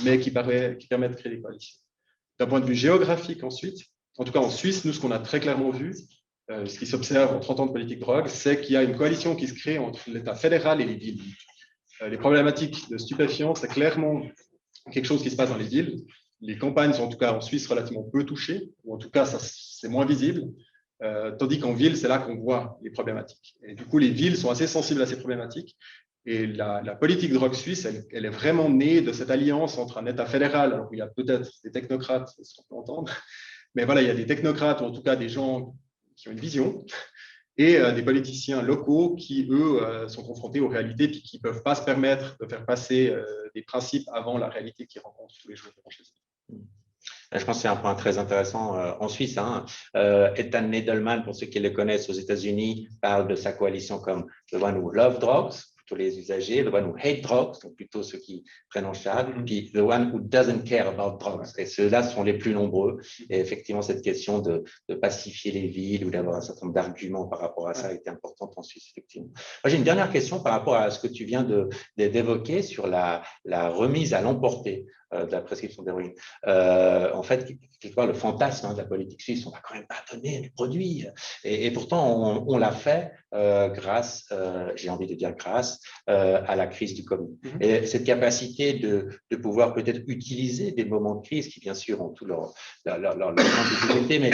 mais qui permet de créer des coalitions. D'un point de vue géographique ensuite, en tout cas en Suisse, nous, ce qu'on a très clairement vu, ce qui s'observe en 30 ans de politique drogue, c'est qu'il y a une coalition qui se crée entre l'État fédéral et les villes. Les problématiques de stupéfiants, c'est clairement quelque chose qui se passe dans les villes. Les campagnes sont en tout cas en Suisse relativement peu touchées, ou en tout cas c'est moins visible, tandis qu'en ville, c'est là qu'on voit les problématiques. Et du coup, les villes sont assez sensibles à ces problématiques. Et la politique drogue suisse, elle est vraiment née de cette alliance entre un État fédéral, alors il y a peut-être des technocrates, c'est ce qu'on peut entendre, mais voilà, il y a des technocrates, ou en tout cas des gens qui ont une vision, et des politiciens locaux qui, eux, sont confrontés aux réalités, puis qui ne peuvent pas se permettre de faire passer des principes avant la réalité qu'ils rencontrent tous les jours chez eux. Je pense que c'est un point très intéressant en Suisse. Ethan Nadelmann, pour ceux qui le connaissent aux États-Unis, parle de sa coalition comme The One Who Love Drugs, plutôt les usagers, The One Who Hate Drugs, donc plutôt ceux qui prennent en charge, puis The One Who Doesn't Care About Drugs. Et ceux-là sont les plus nombreux. Et effectivement, cette question de pacifier les villes ou d'avoir un certain nombre d'arguments par rapport à ça a été importante en Suisse, effectivement. Moi, j'ai une dernière question par rapport à ce que tu viens d'évoquer sur la remise à l'emporter de la prescription d'héroïne. En fait, quelque part, le fantasme de la politique suisse, on ne va quand même pas donner les produits. Et pourtant, on l'a fait grâce, j'ai envie de dire grâce, à la crise du Covid. Et cette capacité de pouvoir peut-être utiliser des moments de crise qui, bien sûr, ont tout leur difficulté, mais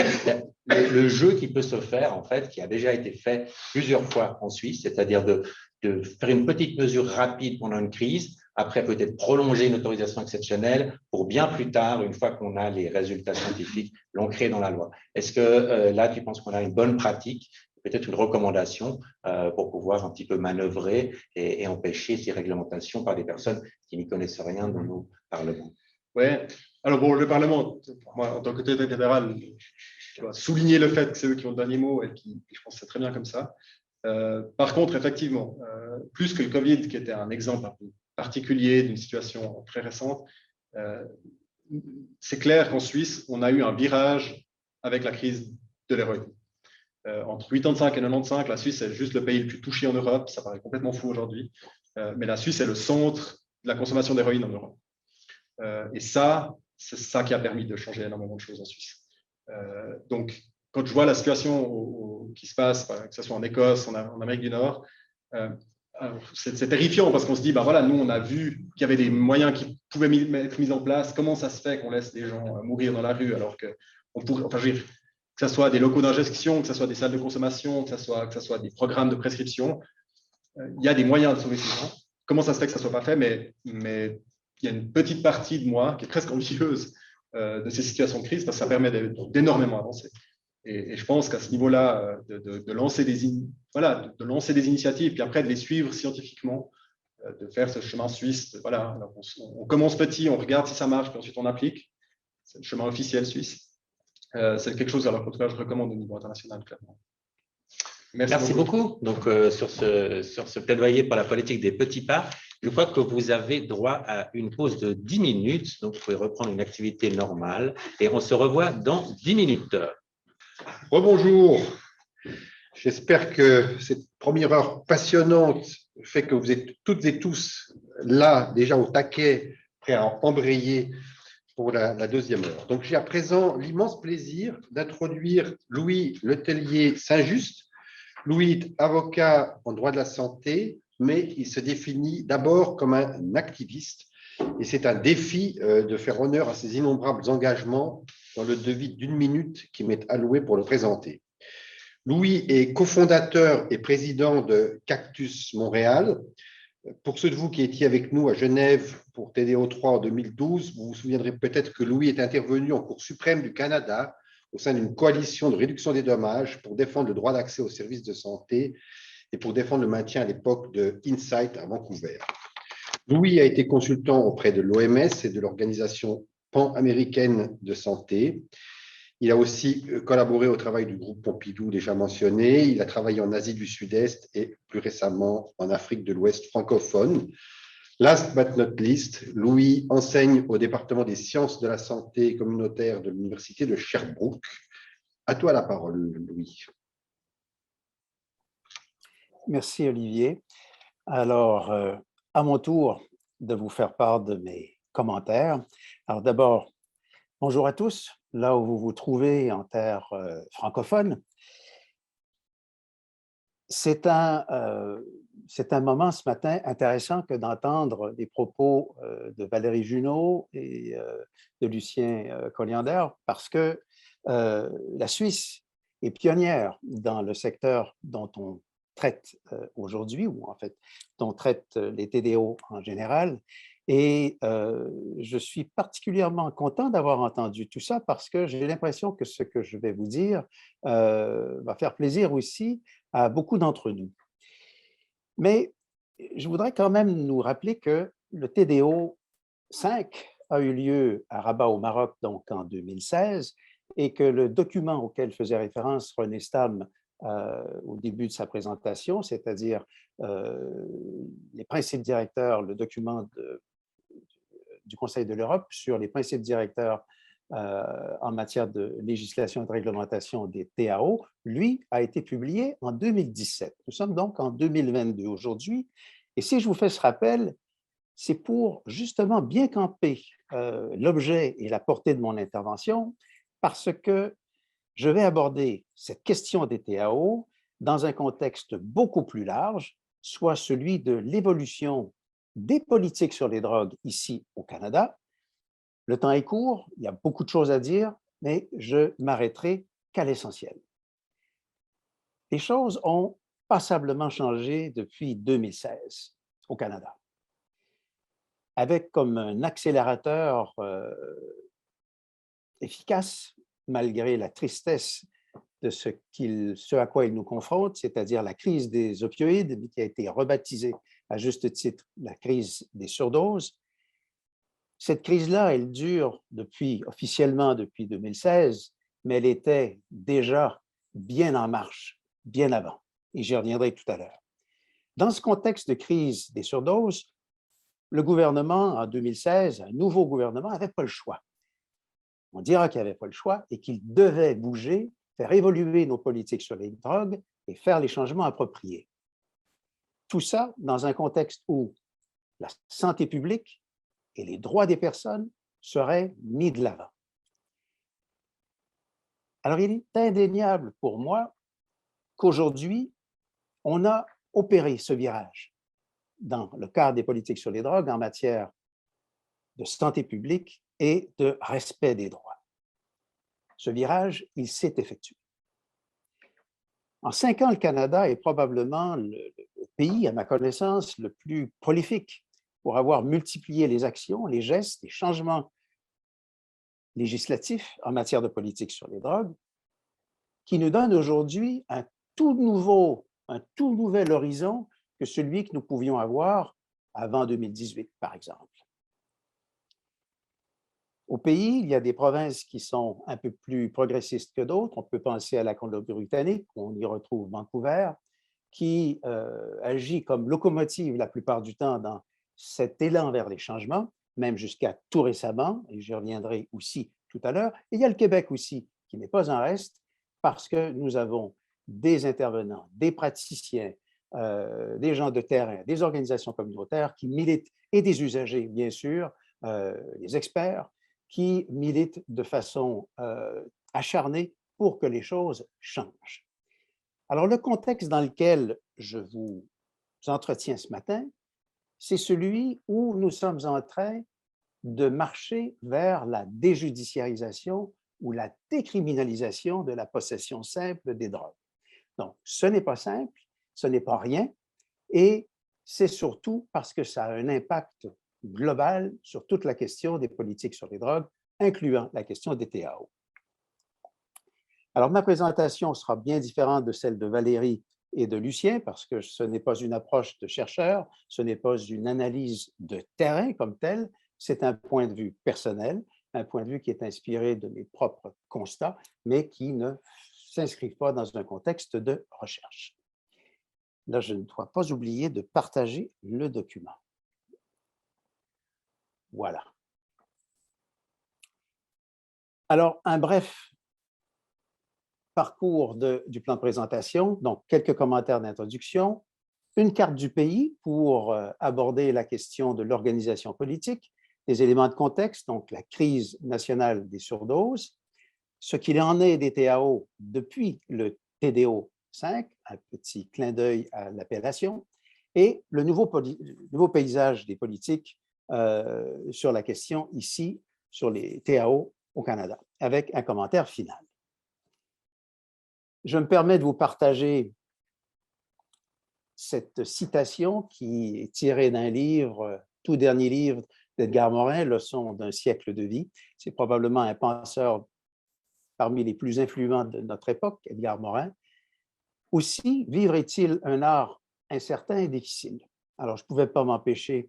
le jeu qui peut se faire, en fait, qui a déjà été fait plusieurs fois en Suisse, c'est-à-dire de faire une petite mesure rapide pendant une crise, après peut-être prolonger une autorisation exceptionnelle pour bien plus tard, une fois qu'on a les résultats scientifiques, l'ancrer dans la loi. Est-ce que là, tu penses qu'on a une bonne pratique, peut-être une recommandation pour pouvoir un petit peu manœuvrer et empêcher ces réglementations par des personnes qui n'y connaissent rien dans nos parlements? Oui. Alors bon, le Parlement, pour moi, en tant qu'autorité fédérale, je dois souligner le fait que c'est eux qui ont le dernier mot, et puis je pense que c'est très bien comme ça. Par contre, effectivement, plus que le Covid, qui était un exemple un peu particulier d'une situation très récente, c'est clair qu'en Suisse, on a eu un virage avec la crise de l'héroïne. Entre 85 et 95, la Suisse est juste le pays le plus touché en Europe. Ça paraît complètement fou aujourd'hui, mais la Suisse est le centre de la consommation d'héroïne en Europe. Et ça, c'est ça qui a permis de changer énormément de choses en Suisse. Donc, quand je vois la situation qui se passe, que ce soit en Écosse, en Amérique du Nord, c'est terrifiant parce qu'on se dit, ben voilà, nous, on a vu qu'il y avait des moyens qui pouvaient être mis en place. Comment ça se fait qu'on laisse des gens mourir dans la rue alors qu'on pourrait, enfin, je veux dire, que ce soit des locaux d'ingestion, que ce soit des salles de consommation, que ce soit des programmes de prescription, il y a des moyens de sauver ces gens. Comment ça se fait que ça ne soit pas fait, mais il y a une petite partie de moi qui est presque envieuse de ces situations de crise parce que ça permet d'énormément avancer. Et je pense qu'à ce niveau-là, de lancer de lancer des initiatives, puis après de les suivre scientifiquement, de faire ce chemin suisse. Voilà, alors on commence petit, on regarde si ça marche, puis ensuite on applique. C'est le chemin officiel suisse. C'est quelque chose alors, en tout cas, je recommande au niveau international, clairement. Merci beaucoup. Donc, sur ce plaidoyer pour la politique des petits pas, je crois que vous avez droit à une pause de 10 minutes. Donc, vous pouvez reprendre une activité normale et on se revoit dans 10 minutes. Rebonjour. J'espère que cette première heure passionnante fait que vous êtes toutes et tous là, déjà au taquet, prêts à embrayer pour la deuxième heure. Donc, j'ai à présent l'immense plaisir d'introduire Louis Letellier Saint-Just. Louis est avocat en droit de la santé, mais il se définit d'abord comme un activiste. Et c'est un défi de faire honneur à ses innombrables engagements dans le devis d'1 minute qui m'est alloué pour le présenter. Louis est cofondateur et président de Cactus Montréal. Pour ceux de vous qui étiez avec nous à Genève pour TDO3 en 2012, vous vous souviendrez peut-être que Louis est intervenu en Cour suprême du Canada au sein d'une coalition de réduction des dommages pour défendre le droit d'accès aux services de santé et pour défendre le maintien à l'époque de Insight à Vancouver. Louis a été consultant auprès de l'OMS et de l'Organisation pan-américaine de santé. Il a aussi collaboré au travail du groupe Pompidou déjà mentionné. Il a travaillé en Asie du Sud-Est et plus récemment en Afrique de l'Ouest francophone. Last but not least, Louis enseigne au département des sciences de la santé communautaire de l'Université de Sherbrooke. À toi la parole, Louis. Merci, Olivier. Alors, à mon tour de vous faire part de mes commentaires. Alors d'abord, bonjour à tous, là où vous vous trouvez en terre francophone. C'est un moment ce matin intéressant que d'entendre les propos de Valérie Junot et de Lucien Colliander, parce que la Suisse est pionnière dans le secteur dont on traite aujourd'hui, ou en fait, dont traite les TDO en général. Et je suis particulièrement content d'avoir entendu tout ça parce que j'ai l'impression que ce que je vais vous dire va faire plaisir aussi à beaucoup d'entre nous. Mais je voudrais quand même nous rappeler que le TDO 5 a eu lieu à Rabat au Maroc donc en 2016 et que le document auquel faisait référence René Stam au début de sa présentation, c'est-à-dire les principes directeurs, le document du Conseil de l'Europe sur les principes directeurs en matière de législation et de réglementation des TAO, lui, a été publié en 2017. Nous sommes donc en 2022 aujourd'hui. Et si je vous fais ce rappel, c'est pour justement bien camper l'objet et la portée de mon intervention, parce que je vais aborder cette question des TAO dans un contexte beaucoup plus large, soit celui de l'évolution des politiques sur les drogues ici au Canada. Le temps est court, il y a beaucoup de choses à dire, mais je m'arrêterai qu'à l'essentiel. Les choses ont passablement changé depuis 2016 au Canada, avec comme un accélérateur efficace, malgré la tristesse de ce à quoi il nous confronte, c'est-à-dire la crise des opioïdes, qui a été rebaptisée à juste titre la crise des surdoses. Cette crise-là, elle dure officiellement depuis 2016, mais elle était déjà bien en marche, bien avant, et j'y reviendrai tout à l'heure. Dans ce contexte de crise des surdoses, le gouvernement, en 2016, un nouveau gouvernement, n'avait pas le choix. On dira qu'il n'avait pas le choix et qu'il devait bouger, faire évoluer nos politiques sur les drogues et faire les changements appropriés. Tout ça dans un contexte où la santé publique et les droits des personnes seraient mis de l'avant. Alors, il est indéniable pour moi qu'aujourd'hui, on a opéré ce virage dans le cadre des politiques sur les drogues en matière de santé publique et de respect des droits. Ce virage, il s'est effectué. En 5 ans, le Canada est probablement le pays, à ma connaissance, le plus prolifique pour avoir multiplié les actions, les gestes, les changements législatifs en matière de politique sur les drogues, qui nous donne aujourd'hui un tout nouvel horizon que celui que nous pouvions avoir avant 2018, par exemple. Au pays, il y a des provinces qui sont un peu plus progressistes que d'autres. On peut penser à la Colombie-Britannique, on y retrouve Vancouver, qui agit comme locomotive la plupart du temps dans cet élan vers les changements, même jusqu'à tout récemment, et j'y reviendrai aussi tout à l'heure. Et il y a le Québec aussi, qui n'est pas en reste, parce que nous avons des intervenants, des praticiens, des gens de terrain, des organisations communautaires qui militent, et des usagers, bien sûr, les experts, qui militent de façon acharnée pour que les choses changent. Alors, le contexte dans lequel je vous entretiens ce matin, c'est celui où nous sommes en train de marcher vers la déjudiciarisation ou la décriminalisation de la possession simple des drogues. Donc, ce n'est pas simple, ce n'est pas rien, et c'est surtout parce que ça a un impact global sur toute la question des politiques sur les drogues, incluant la question des TAO. Alors, ma présentation sera bien différente de celle de Valérie et de Lucien parce que ce n'est pas une approche de chercheur, ce n'est pas une analyse de terrain comme telle, c'est un point de vue personnel, un point de vue qui est inspiré de mes propres constats, mais qui ne s'inscrit pas dans un contexte de recherche. Là, je ne dois pas oublier de partager le document. Voilà. Alors, un bref parcours du plan de présentation, donc quelques commentaires d'introduction, une carte du pays pour aborder la question de l'organisation politique, des éléments de contexte, donc la crise nationale des surdoses, ce qu'il en est des TAO depuis le TDO 5, un petit clin d'œil à l'appellation, et le nouveau paysage des politiques sur la question ici, sur les TAO au Canada, avec un commentaire final. Je me permets de vous partager cette citation qui est tirée d'un livre, tout dernier livre d'Edgar Morin, Leçons d'un siècle de vie. C'est probablement un penseur parmi les plus influents de notre époque, Edgar Morin. Aussi, vivre est-il un art incertain et difficile? Alors, je ne pouvais pas m'empêcher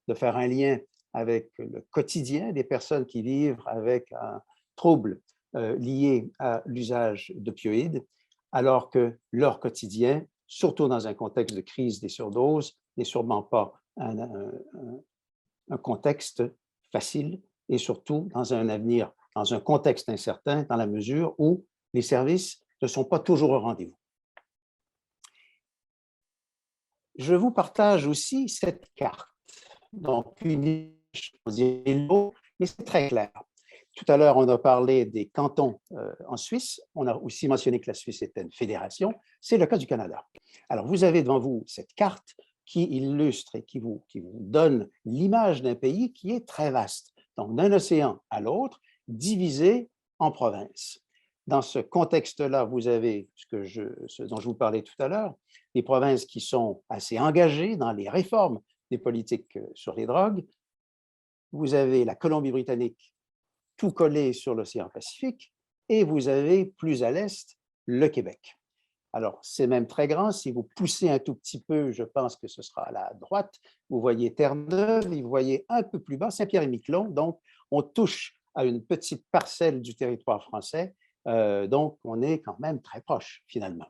de faire un lien avec le quotidien des personnes qui vivent avec un trouble lié à l'usage d'opioïdes, alors que leur quotidien, surtout dans un contexte de crise des surdoses, n'est sûrement pas un contexte facile et surtout dans un avenir, dans un contexte incertain, dans la mesure où les services ne sont pas toujours au rendez-vous. Je vous partage aussi cette carte. Donc, une image, mais c'est très clair. Tout à l'heure, on a parlé des cantons en Suisse. On a aussi mentionné que la Suisse était une fédération. C'est le cas du Canada. Alors, vous avez devant vous cette carte qui illustre et qui vous donne l'image d'un pays qui est très vaste. Donc, d'un océan à l'autre, divisé en provinces. Dans ce contexte-là, vous avez ce dont je vous parlais tout à l'heure, des provinces qui sont assez engagées dans les réformes des politiques sur les drogues. Vous avez la Colombie-Britannique tout collé sur l'océan Pacifique, et vous avez plus à l'est le Québec. Alors, c'est même très grand. Si vous poussez un tout petit peu, je pense que ce sera à la droite, vous voyez Terre-Neuve, et vous voyez un peu plus bas Saint-Pierre-et-Miquelon. Donc, on touche à une petite parcelle du territoire français. Donc, on est quand même très proche, finalement.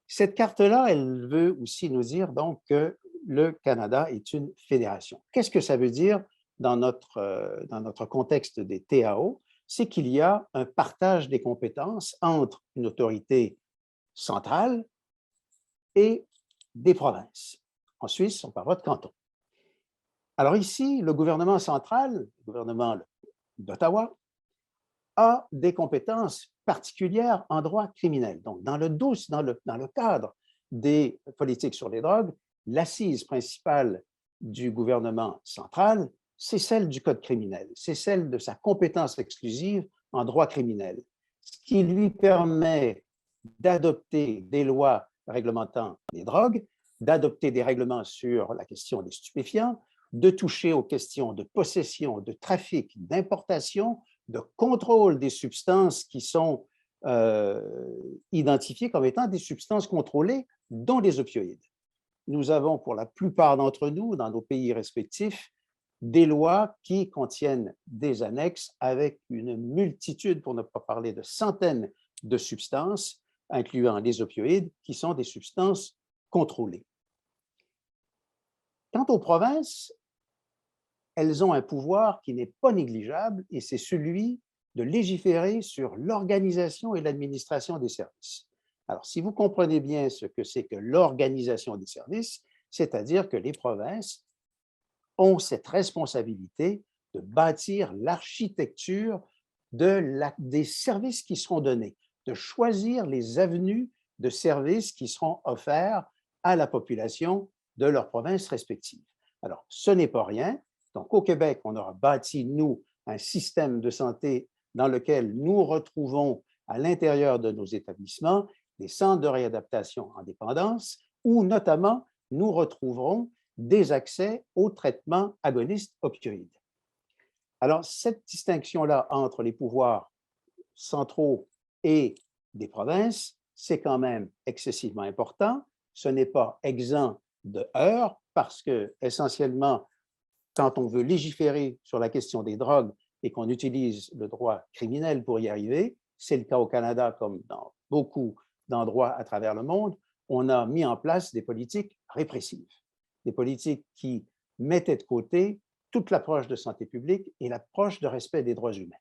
Cette carte-là, elle veut aussi nous dire donc que le Canada est une fédération. Qu'est-ce que ça veut dire dans notre contexte des TAO? C'est qu'il y a un partage des compétences entre une autorité centrale et des provinces. En Suisse, on parlera de canton. Alors ici, le gouvernement central, le gouvernement d'Ottawa, a des compétences particulières en droit criminel. Donc, dans le cadre des politiques sur les drogues, l'assise principale du gouvernement central, c'est celle du code criminel, c'est celle de sa compétence exclusive en droit criminel, ce qui lui permet d'adopter des lois réglementant les drogues, d'adopter des règlements sur la question des stupéfiants, de toucher aux questions de possession, de trafic, d'importation, de contrôle des substances qui sont identifiées comme étant des substances contrôlées, dont les opioïdes. Nous avons pour la plupart d'entre nous, dans nos pays respectifs, des lois qui contiennent des annexes avec une multitude, pour ne pas parler de centaines de substances, incluant les opioïdes, qui sont des substances contrôlées. Quant aux provinces, elles ont un pouvoir qui n'est pas négligeable et c'est celui de légiférer sur l'organisation et l'administration des services. Alors, si vous comprenez bien ce que c'est que l'organisation des services, c'est-à-dire que les provinces ont cette responsabilité de bâtir l'architecture des services qui seront donnés, de choisir les avenues de services qui seront offerts à la population de leurs provinces respectives. Alors, ce n'est pas rien. Donc, au Québec, on aura bâti, nous, un système de santé dans lequel nous retrouvons à l'intérieur de nos établissements des centres de réadaptation en dépendance où, notamment, nous retrouverons des accès aux traitements agonistes opioïdes. Alors, cette distinction-là entre les pouvoirs centraux et des provinces, c'est quand même excessivement important. Ce n'est pas exempt de heurts parce que, essentiellement, quand on veut légiférer sur la question des drogues et qu'on utilise le droit criminel pour y arriver, c'est le cas au Canada comme dans beaucoup d'endroits à travers le monde, on a mis en place des politiques répressives, des politiques qui mettaient de côté toute l'approche de santé publique et l'approche de respect des droits humains.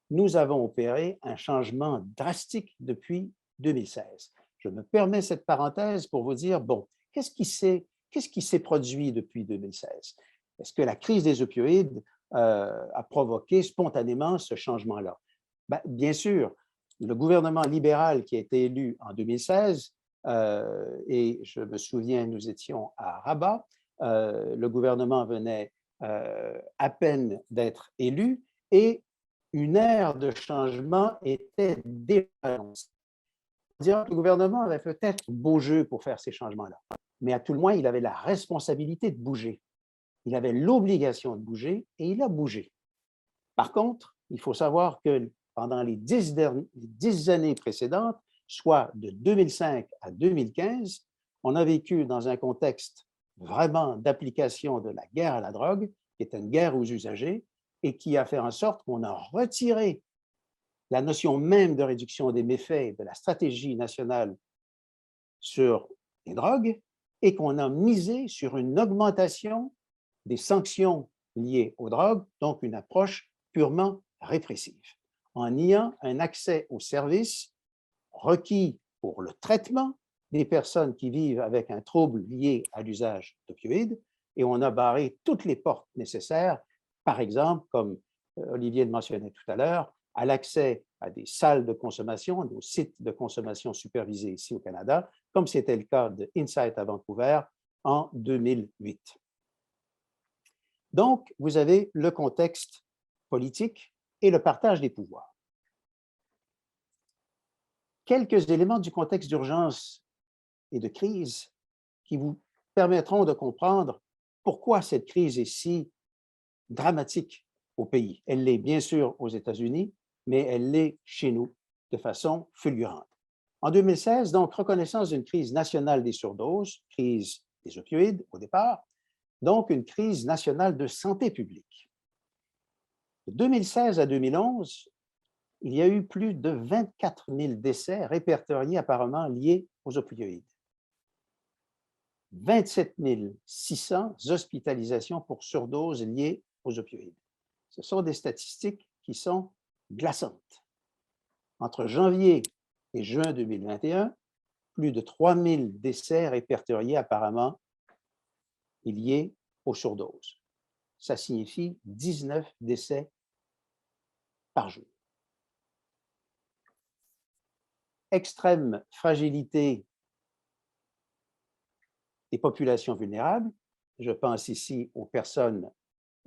Nous avons opéré un changement drastique depuis 2016. Je me permets cette parenthèse pour vous dire, bon, qu'est-ce qui s'est produit depuis 2016? Est-ce que la crise des opioïdes a provoqué spontanément ce changement-là? Bien sûr, le gouvernement libéral qui a été élu en 2016, et je me souviens, nous étions à Rabat, le gouvernement venait à peine d'être élu et une ère de changement était déjà annoncée. Le gouvernement avait peut-être beau jeu pour faire ces changements-là, mais à tout le moins, il avait la responsabilité de bouger. Il avait l'obligation de bouger et il a bougé. Par contre, il faut savoir que pendant les 10 années précédentes, soit de 2005 à 2015, on a vécu dans un contexte vraiment d'application de la guerre à la drogue, qui est une guerre aux usagers, et qui a fait en sorte qu'on a retiré la notion même de réduction des méfaits de la stratégie nationale sur les drogues et qu'on a misé sur une augmentation des sanctions liées aux drogues, donc une approche purement répressive, en niant un accès aux services requis pour le traitement des personnes qui vivent avec un trouble lié à l'usage d'opioïdes, et on a barré toutes les portes nécessaires, par exemple, comme Olivier le mentionnait tout à l'heure, à l'accès à des salles de consommation, aux sites de consommation supervisés ici au Canada, comme c'était le cas de Insight à Vancouver en 2008. Donc, vous avez le contexte politique et le partage des pouvoirs. Quelques éléments du contexte d'urgence et de crise qui vous permettront de comprendre pourquoi cette crise est si dramatique au pays. Elle l'est bien sûr aux États-Unis, mais elle l'est chez nous de façon fulgurante. En 2016, donc, reconnaissance d'une crise nationale des surdoses, crise des opioïdes au départ, donc une crise nationale de santé publique. De 2016 à 2011, il y a eu plus de 24 000 décès répertoriés apparemment liés aux opioïdes. 27 600 hospitalisations pour surdose liées aux opioïdes. Ce sont des statistiques qui sont glaçantes. Entre janvier et juin 2021, plus de 3 000 décès répertoriés apparemment liés aux surdoses. Ça signifie 19 décès par jour. Extrême fragilité des populations vulnérables. Je pense ici aux personnes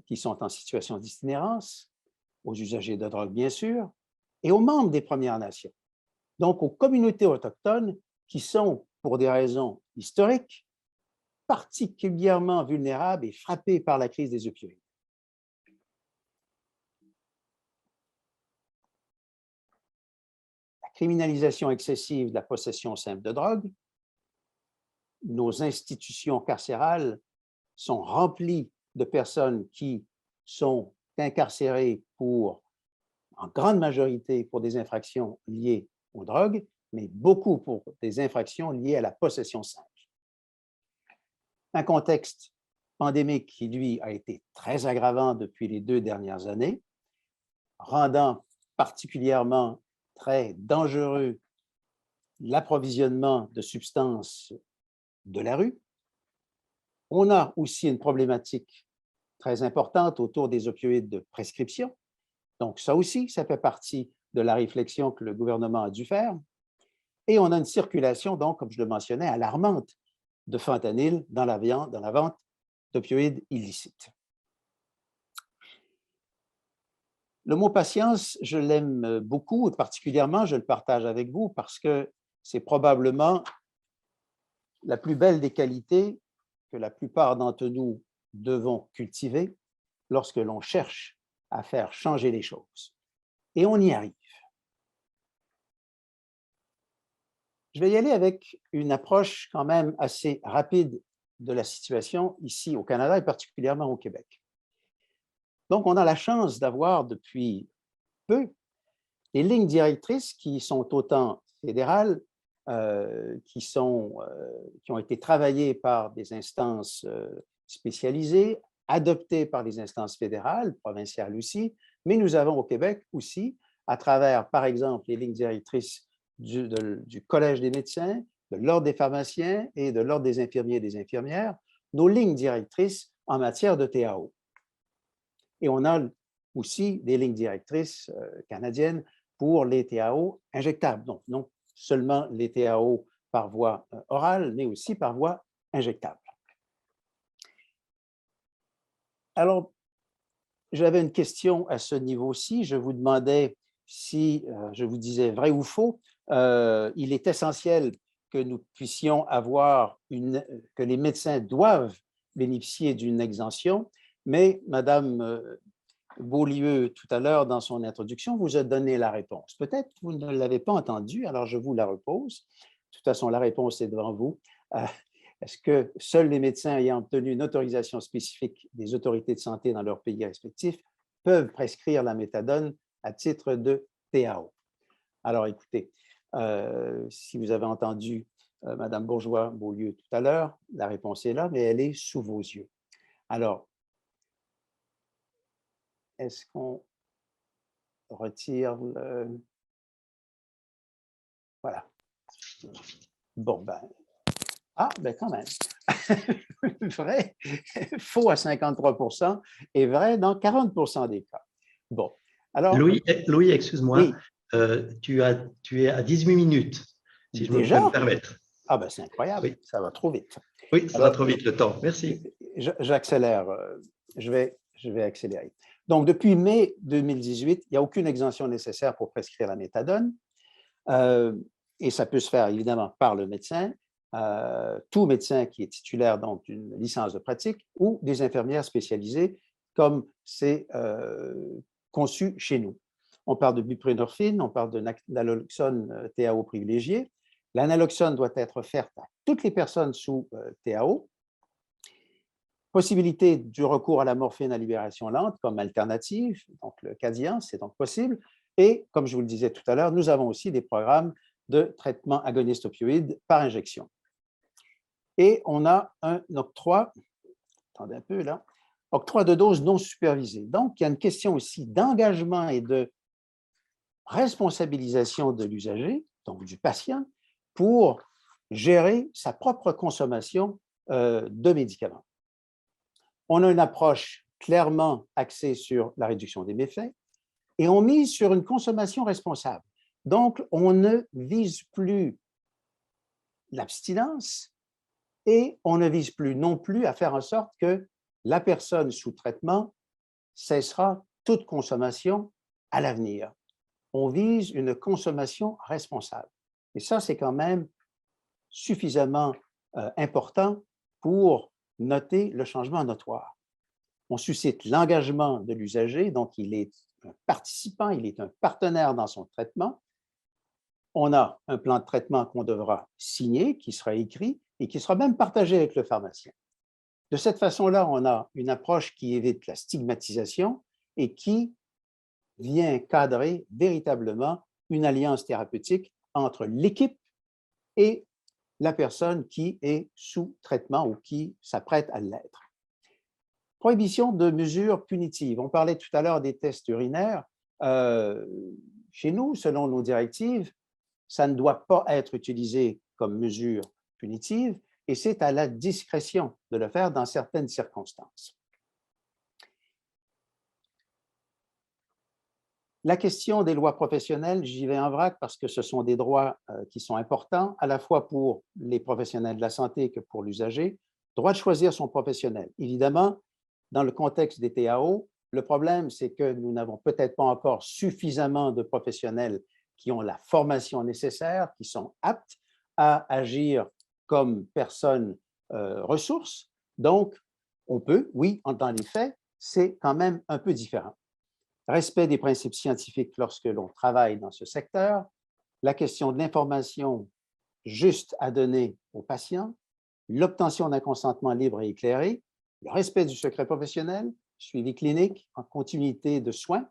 qui sont en situation d'itinérance, aux usagers de drogue, bien sûr, et aux membres des Premières Nations, donc aux communautés autochtones qui sont, pour des raisons historiques, particulièrement vulnérables et frappées par la crise des opioïdes. La criminalisation excessive de la possession simple de drogue, nos institutions carcérales sont remplies de personnes qui sont incarcérées pour, en grande majorité, pour des infractions liées aux drogues, mais beaucoup pour des infractions liées à la possession simple. Un contexte pandémique qui, lui, a été très aggravant depuis les 2 dernières années, rendant particulièrement très dangereux l'approvisionnement de substances de la rue. On a aussi une problématique très importante autour des opioïdes de prescription. Donc, ça aussi, ça fait partie de la réflexion que le gouvernement a dû faire. Et on a une circulation, donc, comme je le mentionnais, alarmante de fentanyl dans la vente d'opioïdes illicites. Le mot patience, je l'aime beaucoup, et particulièrement, je le partage avec vous parce que c'est probablement la plus belle des qualités que la plupart d'entre nous devons cultiver lorsque l'on cherche à faire changer les choses. Et on y arrive. Je vais y aller avec une approche quand même assez rapide de la situation ici au Canada et particulièrement au Québec. Donc, on a la chance d'avoir depuis peu les lignes directrices qui sont autant fédérales, qui ont été travaillées par des instances spécialisées, adoptées par les instances fédérales, provinciales aussi, mais nous avons au Québec aussi, à travers, par exemple, les lignes directrices du Collège des médecins, de l'Ordre des pharmaciens et de l'Ordre des infirmiers et des infirmières, nos lignes directrices en matière de TAO. Et on a aussi des lignes directrices canadiennes pour les TAO injectables. Donc, non seulement les TAO par voie orale, mais aussi par voie injectable. Alors, j'avais une question à ce niveau-ci. Je vous demandais si je vous disais vrai ou faux. Il est essentiel que nous puissions avoir que les médecins doivent bénéficier d'une exemption, mais Madame Beaulieu, tout à l'heure, dans son introduction, vous a donné la réponse. Peut-être que vous ne l'avez pas entendue, alors je vous la repose. De toute façon, la réponse est devant vous. Est-ce que seuls les médecins ayant obtenu une autorisation spécifique des autorités de santé dans leur pays respectif peuvent prescrire la méthadone à titre de TAO? Alors, écoutez, si vous avez entendu Mme Bourgeois-Beaulieu tout à l'heure, la réponse est là, mais elle est sous vos yeux. Alors, est-ce qu'on retire le... Voilà. Bon, ben... Ah, ben quand même. Vrai, faux à 53 et vrai dans 40 des cas. Bon, alors... Louis, excuse-moi, oui. Tu es à 18 minutes, si je Déjà? peux me permettre. Ah ben c'est incroyable, oui. Ça va trop vite. Oui, ça va trop vite le temps, merci. J'accélère, je vais accélérer. Donc, depuis mai 2018, il n'y a aucune exemption nécessaire pour prescrire la méthadone. Et ça peut se faire évidemment par le médecin, tout médecin qui est titulaire donc d'une licence de pratique ou des infirmières spécialisées comme c'est conçu chez nous. On parle de buprenorphine, on parle de naloxone TAO privilégié. L'analoxone doit être offerte à toutes les personnes sous TAO. Possibilité du recours à la morphine à libération lente comme alternative, donc le Cadian, c'est donc possible. Et comme je vous le disais tout à l'heure, nous avons aussi des programmes de traitement agoniste opioïde par injection. Et on a un octroi, attendez un peu là, octroi de doses non supervisées. Donc, il y a une question aussi d'engagement et de responsabilisation de l'usager, donc du patient, pour gérer sa propre consommation de médicaments. On a une approche clairement axée sur la réduction des méfaits et on mise sur une consommation responsable. Donc, on ne vise plus l'abstinence et on ne vise plus non plus à faire en sorte que la personne sous traitement cessera toute consommation à l'avenir. On vise une consommation responsable. Et ça, c'est quand même suffisamment important pour noter le changement notoire. On suscite l'engagement de l'usager, donc il est un participant, il est un partenaire dans son traitement. On a un plan de traitement qu'on devra signer, qui sera écrit et qui sera même partagé avec le pharmacien. De cette façon-là, on a une approche qui évite la stigmatisation et qui vient cadrer véritablement une alliance thérapeutique entre l'équipe et la personne qui est sous traitement ou qui s'apprête à l'être. Prohibition de mesures punitives. On parlait tout à l'heure des tests urinaires. Chez nous, selon nos directives, ça ne doit pas être utilisé comme mesure punitive et c'est à la discrétion de le faire dans certaines circonstances. La question des lois professionnelles, j'y vais en vrac parce que ce sont des droits qui sont importants, à la fois pour les professionnels de la santé que pour l'usager. Droit de choisir son professionnel. Évidemment, dans le contexte des TAO, le problème, c'est que nous n'avons peut-être pas encore suffisamment de professionnels qui ont la formation nécessaire, qui sont aptes à agir comme personnes ressources. Donc, on peut, oui, dans les faits, c'est quand même un peu différent. Respect des principes scientifiques lorsque l'on travaille dans ce secteur, la question de l'information juste à donner aux patients, l'obtention d'un consentement libre et éclairé, le respect du secret professionnel, suivi clinique en continuité de soins,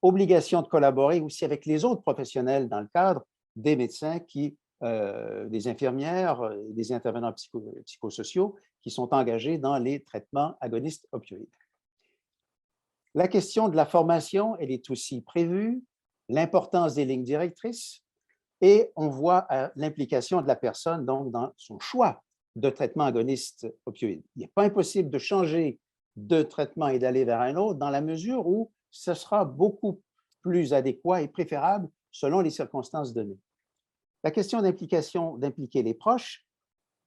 obligation de collaborer aussi avec les autres professionnels dans le cadre des médecins, des infirmières, des intervenants psychosociaux qui sont engagés dans les traitements agonistes opioïdes. La question de la formation, elle est aussi prévue, l'importance des lignes directrices, et on voit l'implication de la personne donc, dans son choix de traitement agoniste opioïde. Il n'est pas impossible de changer de traitement et d'aller vers un autre dans la mesure où ce sera beaucoup plus adéquat et préférable selon les circonstances données. La question d'impliquer les proches,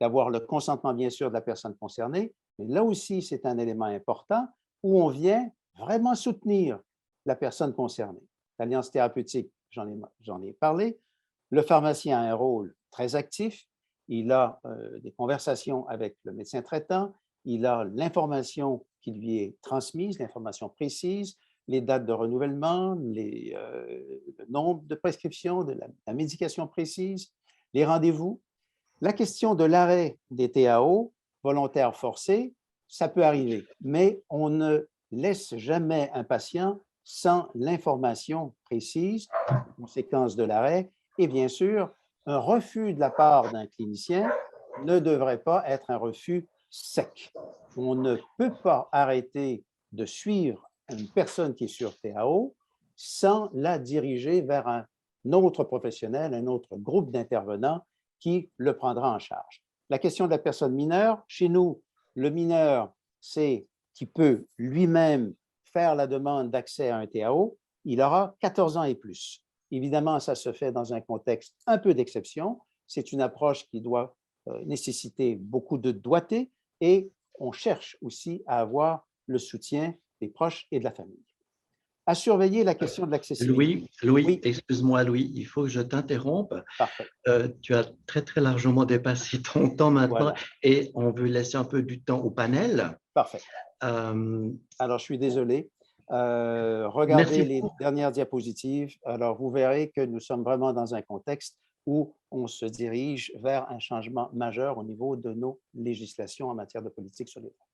d'avoir le consentement bien sûr de la personne concernée, mais là aussi c'est un élément important où on vient vraiment soutenir la personne concernée. L'Alliance thérapeutique, j'en ai parlé. Le pharmacien a un rôle très actif. Il a des conversations avec le médecin traitant. Il a l'information qui lui est transmise, l'information précise, les dates de renouvellement, le nombre de prescriptions, de la médication précise, les rendez-vous. La question de l'arrêt des TAO, volontaires forcés, ça peut arriver, mais on ne laisse jamais un patient sans l'information précise, conséquence de l'arrêt, et bien sûr, un refus de la part d'un clinicien ne devrait pas être un refus sec. On ne peut pas arrêter de suivre une personne qui est sur TAO sans la diriger vers un autre professionnel, un autre groupe d'intervenants qui le prendra en charge. La question de la personne mineure, chez nous, le mineur, c'est qui peut lui-même faire la demande d'accès à un TAO, il aura 14 ans et plus. Évidemment, ça se fait dans un contexte un peu d'exception. C'est une approche qui doit nécessiter beaucoup de doigté et on cherche aussi à avoir le soutien des proches et de la famille. À surveiller la question de l'accessibilité. Louis, Oui. Excuse-moi, Louis, il faut que je t'interrompe. Parfait. Tu as très, très largement dépassé ton temps maintenant Voilà. et on veut laisser un peu du temps au panel. Parfait. Alors, je suis désolé. Regardez les dernières diapositives. Alors, vous verrez que nous sommes vraiment dans un contexte où on se dirige vers un changement majeur au niveau de nos législations en matière de politique sur les droits.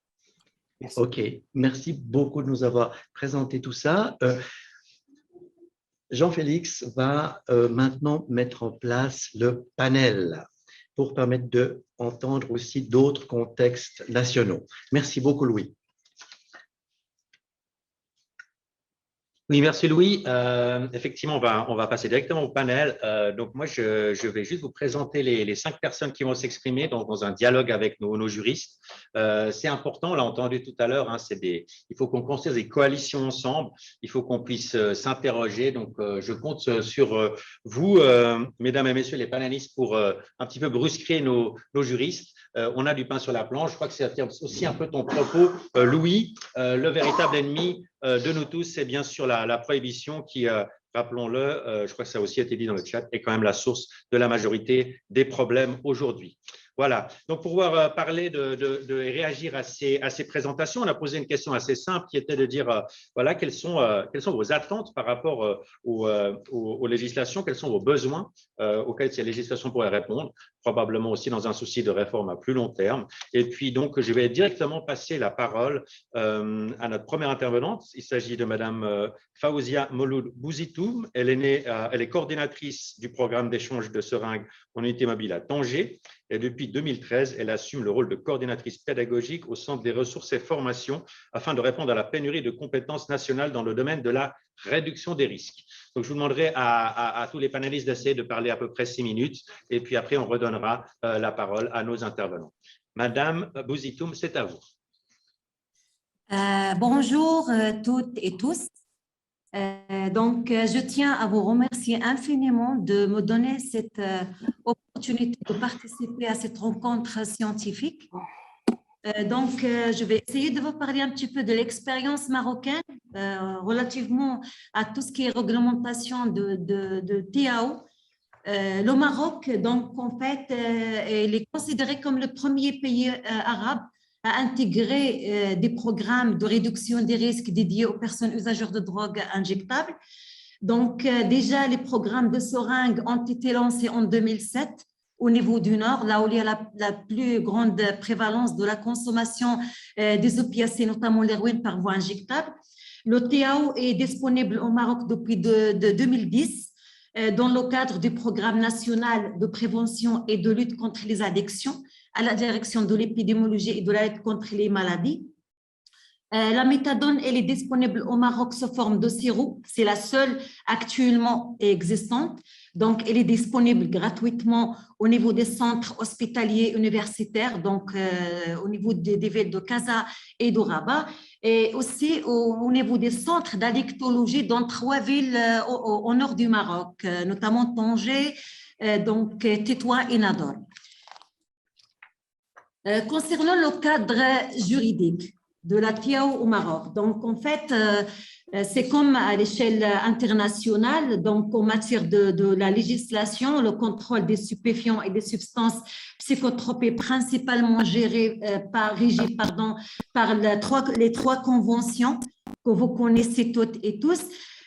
Merci. OK. Merci beaucoup de nous avoir présenté tout ça. Jean-Félix va maintenant mettre en place le panel pour permettre d'entendre aussi d'autres contextes nationaux. Merci beaucoup, Louis. Oui, merci Louis. Effectivement, on va passer directement au panel. Donc moi, je vais juste vous présenter les 5 personnes qui vont s'exprimer dans un dialogue avec nos juristes. C'est important, on l'a entendu tout à l'heure, il faut qu'on construise des coalitions ensemble, il faut qu'on puisse s'interroger. Donc, je compte sur vous, mesdames et messieurs les panélistes, pour un petit peu brusquer nos juristes. On a du pain sur la planche. Je crois que c'est aussi un peu ton propos, Louis. Le véritable ennemi de nous tous, c'est bien sûr la prohibition qui, rappelons-le, je crois que ça a aussi été dit dans le chat, est quand même la source de la majorité des problèmes aujourd'hui. Voilà, donc pour pouvoir parler et réagir à ces présentations, on a posé une question assez simple qui était de dire, voilà, quelles sont vos attentes par rapport aux législations, quels sont vos besoins auxquels ces législations pourraient répondre, probablement aussi dans un souci de réforme à plus long terme. Et puis donc, je vais directement passer la parole à notre première intervenante. Il s'agit de Madame Faouzia Mouloud Bouzitoum. Elle est coordinatrice du programme d'échange de seringues en unité mobile à Tanger. Et depuis 2013, elle assume le rôle de coordinatrice pédagogique au Centre des ressources et formations afin de répondre à la pénurie de compétences nationales dans le domaine de la réduction des risques. Donc, je vous demanderai à tous les panélistes d'essayer de parler à peu près 6 minutes et puis après, on redonnera la parole à nos intervenants. Madame Bouzitoum, c'est à vous. Bonjour toutes et tous. Je tiens à vous remercier infiniment de me donner cette opportunité de participer à cette rencontre scientifique. Je vais essayer de vous parler un petit peu de l'expérience marocaine relativement à tout ce qui est réglementation de TAO. Le Maroc, donc, en fait, il est considéré comme le premier pays arabe à intégrer des programmes de réduction des risques dédiés aux personnes usagères de drogues injectables. Donc, déjà, les programmes de seringues ont été lancés en 2007 au niveau du nord, là où il y a la plus grande prévalence de la consommation des opiacés, notamment l'héroïne par voie injectable. Le TAO est disponible au Maroc depuis 2010 dans le cadre du programme national de prévention et de lutte contre les addictions à la direction de l'épidémiologie et de la lutte contre les maladies. La méthadone, elle est disponible au Maroc sous forme de sirop. C'est la seule actuellement existante. Donc, elle est disponible gratuitement au niveau des centres hospitaliers universitaires, donc au niveau des villes de Casa et de Rabat, et aussi au niveau des centres d'addictologie dans 3 villes au nord du Maroc, notamment Tanger, donc Tétouan et Nador. Concernant le cadre juridique de la TAO au Maroc. Donc, en fait, c'est comme à l'échelle internationale, donc en matière de la législation, le contrôle des stupéfiants et des substances psychotropes est principalement régi par les 3 conventions que vous connaissez toutes et tous.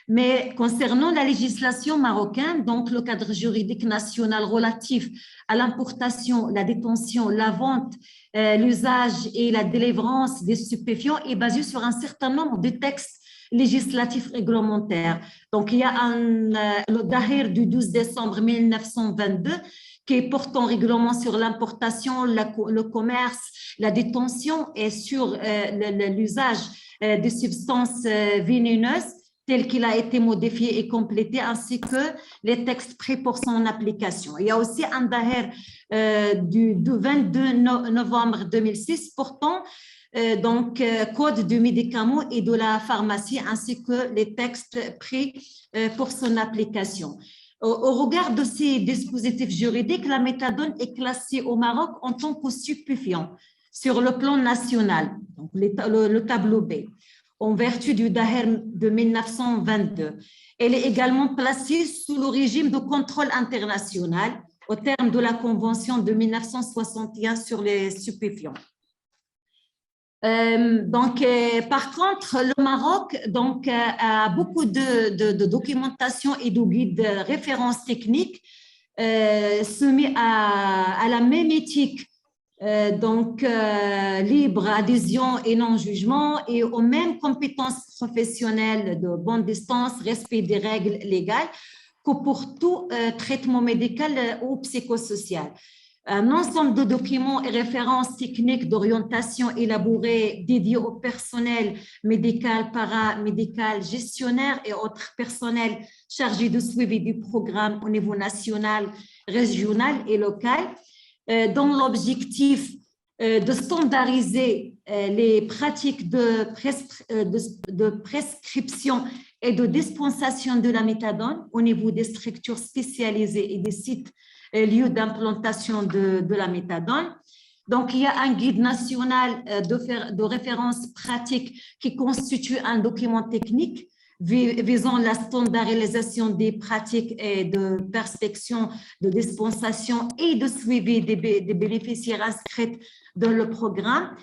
Mais concernant la législation marocaine, donc le cadre juridique national relatif à l'importation, la détention, la vente, l'usage et la délivrance des stupéfiants est basé sur un certain nombre de textes législatifs réglementaires. Donc, il y a le Dahir du 12 décembre 1922 qui est portant règlement sur l'importation, le commerce, la détention et sur l'usage des substances vénéneuses tel qu'il a été modifié et complété, ainsi que les textes pris pour son application. Il y a aussi un Daher du 22 novembre 2006 portant code du médicament et de la pharmacie, ainsi que les textes pris pour son application. Au regard de ces dispositifs juridiques, la méthadone est classée au Maroc en tant que stupéfiant sur le plan national, donc le tableau B, en vertu du Daher de 1922. Elle est également placée sous le régime de contrôle international au terme de la Convention de 1961 sur les stupéfiants. Par contre, le Maroc a beaucoup de documentation et de guides de références techniques soumis à la même éthique, libre adhésion et non-jugement, et aux mêmes compétences professionnelles de bonne distance, respect des règles légales que pour tout traitement médical ou psychosocial. Un ensemble de documents et références techniques d'orientation élaborés dédiés au personnel médical, paramédical, gestionnaire et autres personnels chargés de suivi du programme au niveau national, régional et local, dont l'objectif de standardiser les pratiques de prescription et de dispensation de la méthadone au niveau des structures spécialisées et des sites lieux d'implantation de la méthadone. Donc, il y a un guide national de référence pratique qui constitue un document technique visant la standardisation des pratiques et de prospection, de dispensation et de suivi des bénéficiaires inscrits dans le programme,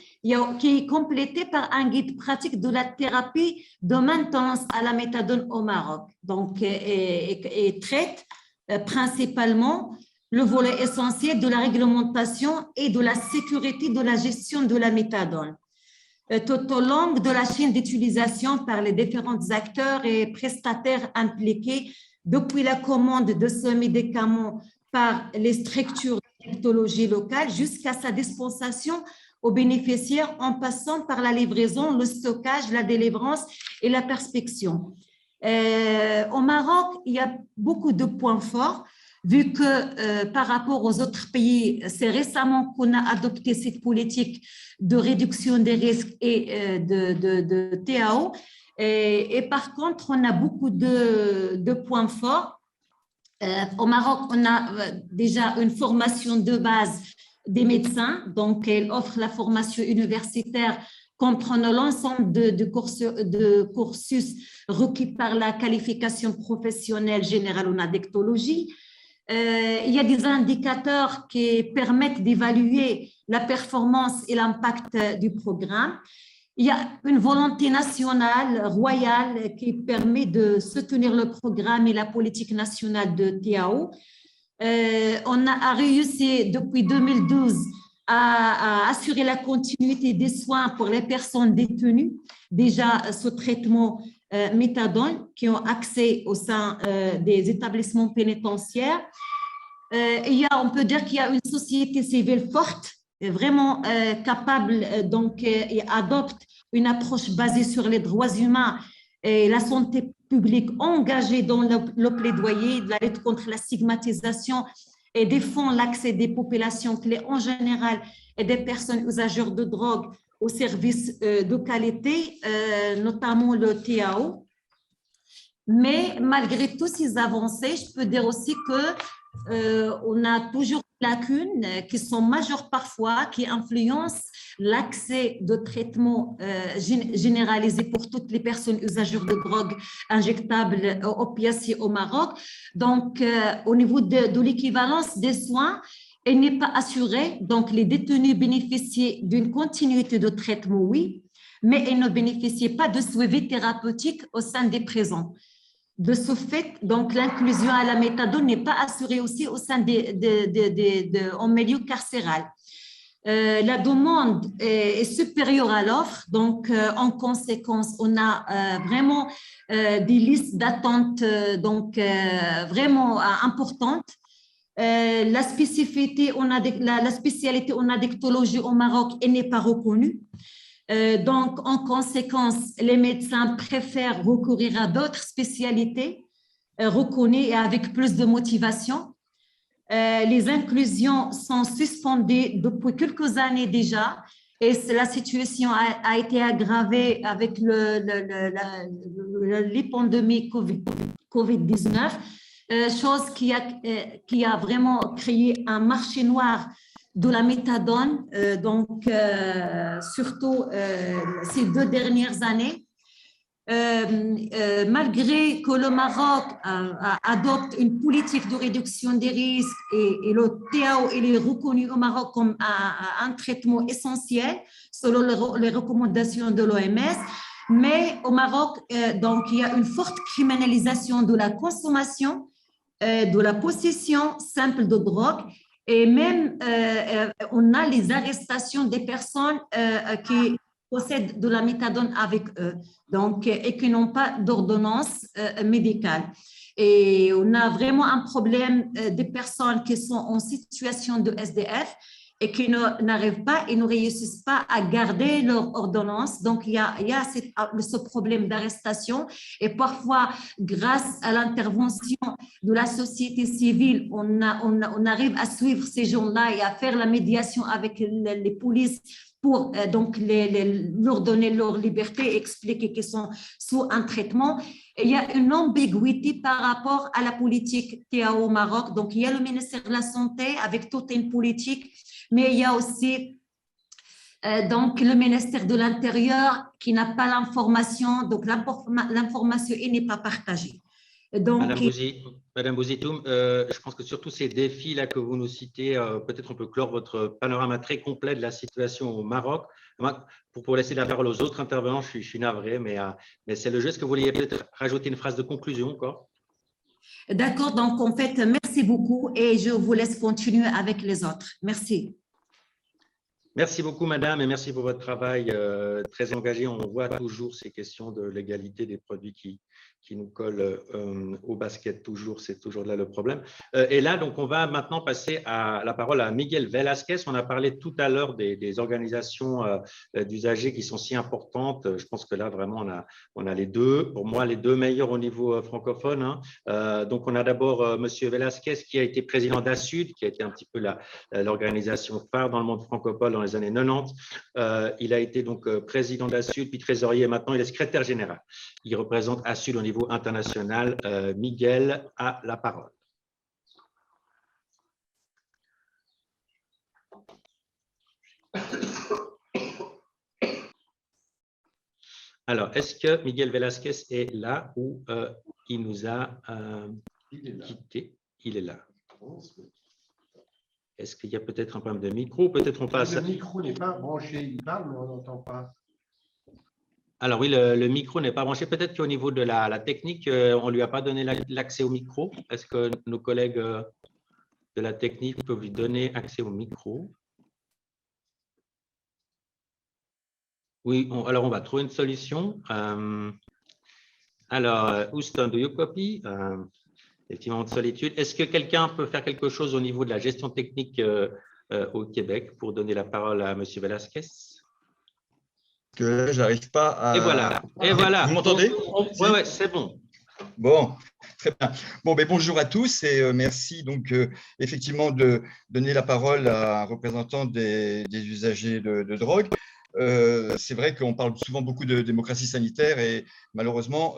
qui est complété par un guide pratique de la thérapie de maintenance à la méthadone au Maroc. Donc, et traite principalement le volet essentiel de la réglementation et de la sécurité de la gestion de la méthadone, tout au long de la chaîne d'utilisation par les différents acteurs et prestataires impliqués depuis la commande de ce médicament par les structures d'addictologie locale jusqu'à sa dispensation aux bénéficiaires en passant par la livraison, le stockage, la délivrance et la prospection. Au Maroc, il y a beaucoup de points forts. Vu que par rapport aux autres pays, c'est récemment qu'on a adopté cette politique de réduction des risques et de TAO. Et par contre, on a beaucoup de points forts. Au Maroc, on a déjà une formation de base des médecins. Donc, elle offre la formation universitaire comprenant l'ensemble de cursus requis par la qualification professionnelle générale en addictologie. Il y a des indicateurs qui permettent d'évaluer la performance et l'impact du programme. Il y a une volonté nationale, royale, qui permet de soutenir le programme et la politique nationale de TAO. On a réussi depuis 2012 à assurer la continuité des soins pour les personnes détenues déjà sous traitement méthadone qui ont accès au sein des établissements pénitentiaires. On peut dire qu'il y a une société civile forte, vraiment capable, donc, et adopte une approche basée sur les droits humains et la santé publique, engagée dans le plaidoyer de la lutte contre la stigmatisation et défend l'accès des populations clés en général et des personnes usagères de drogue aux services de qualité, notamment le TAO. Mais malgré toutes ces avancées, je peux dire aussi qu'on a toujours des lacunes qui sont majeures parfois, qui influencent l'accès de traitements généralisés pour toutes les personnes usagères de drogue injectables opiacées au Maroc. Donc, au niveau de l'équivalence des soins, elle n'est pas assurée. Donc, les détenus bénéficient d'une continuité de traitement, oui, mais ils ne bénéficient pas de suivi thérapeutique au sein des prisons. De ce fait, donc, l'inclusion à la méthadone n'est pas assurée aussi au sein en milieu carcéral. La demande est supérieure à l'offre, donc en conséquence, on a vraiment des listes d'attente vraiment importantes. La spécialité en addictologie au Maroc n'est pas reconnue. Donc, en conséquence, les médecins préfèrent recourir à d'autres spécialités reconnues et avec plus de motivation. Les inclusions sont suspendues depuis quelques années déjà et la situation a été aggravée avec les pandémies COVID-19, chose qui a vraiment créé un marché noir de la méthadone, surtout ces 2 dernières années. Malgré que le Maroc adopte une politique de réduction des risques et le TAO est reconnu au Maroc comme un traitement essentiel selon les recommandations de l'OMS, mais au Maroc, donc, il y a une forte criminalisation de la consommation, de la possession simple de drogue. Et même, on a les arrestations des personnes qui possèdent de la méthadone avec eux, donc, et qui n'ont pas d'ordonnance médicale. Et on a vraiment un problème des personnes qui sont en situation de SDF et qui n'arrivent pas et ne réussissent pas à garder leur ordonnance. Donc, il y a ce problème d'arrestation. Et parfois, grâce à l'intervention de la société civile, on arrive à suivre ces gens-là et à faire la médiation avec les polices pour donc leur donner leur liberté et expliquer qu'ils sont sous un traitement. Et il y a une ambiguïté par rapport à la politique TAO au Maroc. Donc, il y a le ministère de la Santé avec toute une politique, mais il y a aussi donc le ministère de l'Intérieur qui n'a pas l'information, donc l'information n'est pas partagée. Donc, Madame Bouzitoum, je pense que sur tous ces défis-là que vous nous citez, peut-être on peut clore votre panorama très complet de la situation au Maroc. Pour laisser la parole aux autres intervenants, je suis navré, mais c'est le jeu. Est-ce que vous vouliez peut-être rajouter une phrase de conclusion encore? D'accord, donc en fait, merci beaucoup et je vous laisse continuer avec les autres. Merci. Merci beaucoup, madame, et merci pour votre travail très engagé. On voit toujours ces questions de l'égalité des produits qui nous collent au basket toujours, c'est toujours là le problème. Et là, donc, on va maintenant passer la parole à Miguel Velasquez. On a parlé tout à l'heure des organisations d'usagers qui sont si importantes. Je pense que là, vraiment, on a les deux, pour moi, les deux meilleurs au niveau francophone. Hein. Donc, on a d'abord monsieur Velasquez qui a été président d'ASUD, qui a été un petit peu l'organisation phare dans le monde francophone dans les années 90. Il a été donc président d'ASUD, puis trésorier, et maintenant il est secrétaire général. Il représente ASUD au niveau international. Miguel a la parole. Alors, est-ce que Miguel Velasquez est là ou il nous a quitté? Il est là. Est-ce qu'il y a peut-être un problème de micro? Peut-être on passe. Le micro n'est pas branché, il parle, mais on n'entend pas. Alors oui, le micro n'est pas branché. Peut-être qu'au niveau de la technique, on ne lui a pas donné l'accès au micro. Est-ce que nos collègues de la technique peut lui donner accès au micro. Oui, alors on va trouver une solution. Alors, Houston, do you copy? Effectivement, de solitude. Est-ce que quelqu'un peut faire quelque chose au niveau de la gestion technique au Québec pour donner la parole à M. Velasquez? Que là, je n'arrive pas à… Et voilà. Et voilà. Vous m'entendez? Oui, ouais, c'est bon. Bon, très bien. Bon, ben, bonjour à tous et merci donc effectivement de donner la parole à un représentant des usagers de drogue. C'est vrai qu'on parle souvent beaucoup de démocratie sanitaire et malheureusement,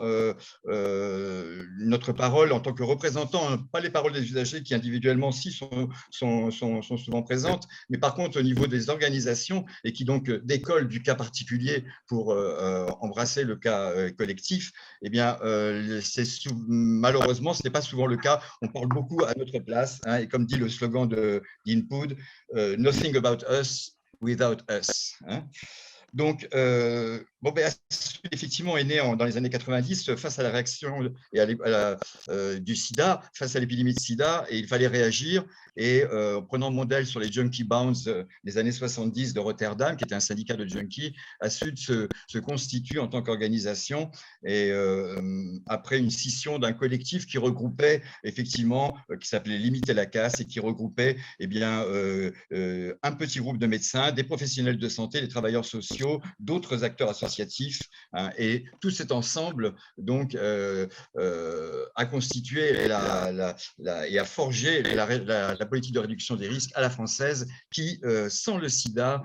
notre parole en tant que représentant, pas les paroles des usagers qui individuellement si sont souvent présentes, mais par contre au niveau des organisations et qui donc décollent du cas particulier pour embrasser le cas collectif, eh bien, malheureusement, ce n'est pas souvent le cas. On parle beaucoup à notre place hein, et comme dit le slogan d'Input, Nothing about us without us. Hein. Donc, effectivement, est né dans les années 90 face à la réaction du sida, face à l'épidémie de sida, et il fallait réagir. Et en prenant modèle sur les Junkie Bounds des années 70 de Rotterdam, qui était un syndicat de junkies, ASUD se constitue en tant qu'organisation et après une scission d'un collectif qui regroupait effectivement, qui s'appelait Limiter la casse et qui regroupait eh bien, un petit groupe de médecins, des professionnels de santé, des travailleurs sociaux, d'autres acteurs associatifs, hein, et tout cet ensemble donc a constitué et a forgé la politique de réduction des risques à la française qui, sans le sida,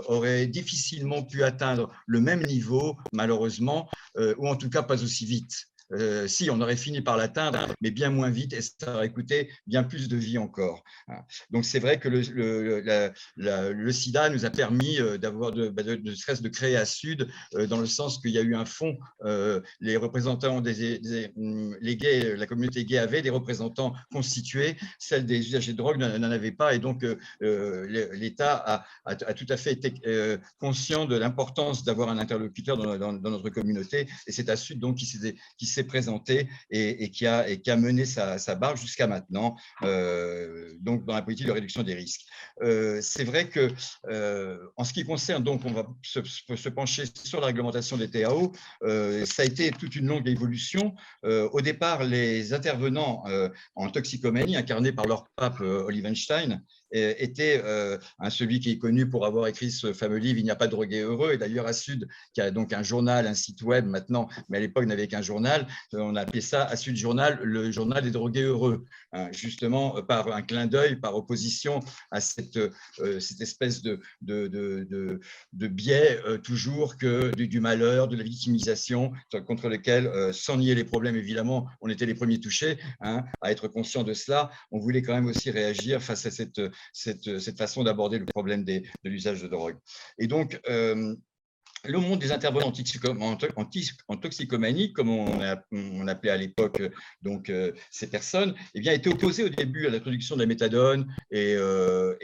aurait difficilement pu atteindre le même niveau, malheureusement, ou en tout cas pas aussi vite. Si, on aurait fini par l'atteindre, mais bien moins vite, et ça aurait coûté bien plus de vie encore. Donc, c'est vrai que le sida nous a permis d'avoir de stress de créer ASUD, dans le sens qu'il y a eu un fonds, les représentants les gays, la communauté gay avait des représentants constitués, celle des usagers de drogue n'en avait pas, et donc l'État a tout à fait été conscient de l'importance d'avoir un interlocuteur dans notre communauté, et c'est ASUD donc qui s'est présenté et qui a mené sa barre jusqu'à maintenant, donc dans la politique de réduction des risques. C'est vrai que en ce qui concerne, donc on va se pencher sur la réglementation des TAO, ça a été toute une longue évolution. Au départ, les intervenants en toxicomanie, incarnés par leur pape Olivenstein, était celui qui est connu pour avoir écrit ce fameux livre « Il n'y a pas de drogué heureux », et d'ailleurs ASUD, qui a donc un journal, un site web maintenant, mais à l'époque n'avait qu'un journal, on a appelé ça ASUD Journal, le journal des drogués heureux, hein, justement par un clin d'œil, par opposition à cette espèce de biais toujours du malheur, de la victimisation, contre lequel, sans nier les problèmes évidemment, on était les premiers touchés, hein, à être conscient de cela. On voulait quand même aussi réagir face à cette façon d'aborder le problème de l'usage de drogue. Et donc, le monde des intervenants en toxicomanie, comme on appelait à l'époque donc ces personnes, eh bien, était opposé au début à l'introduction de la méthadone et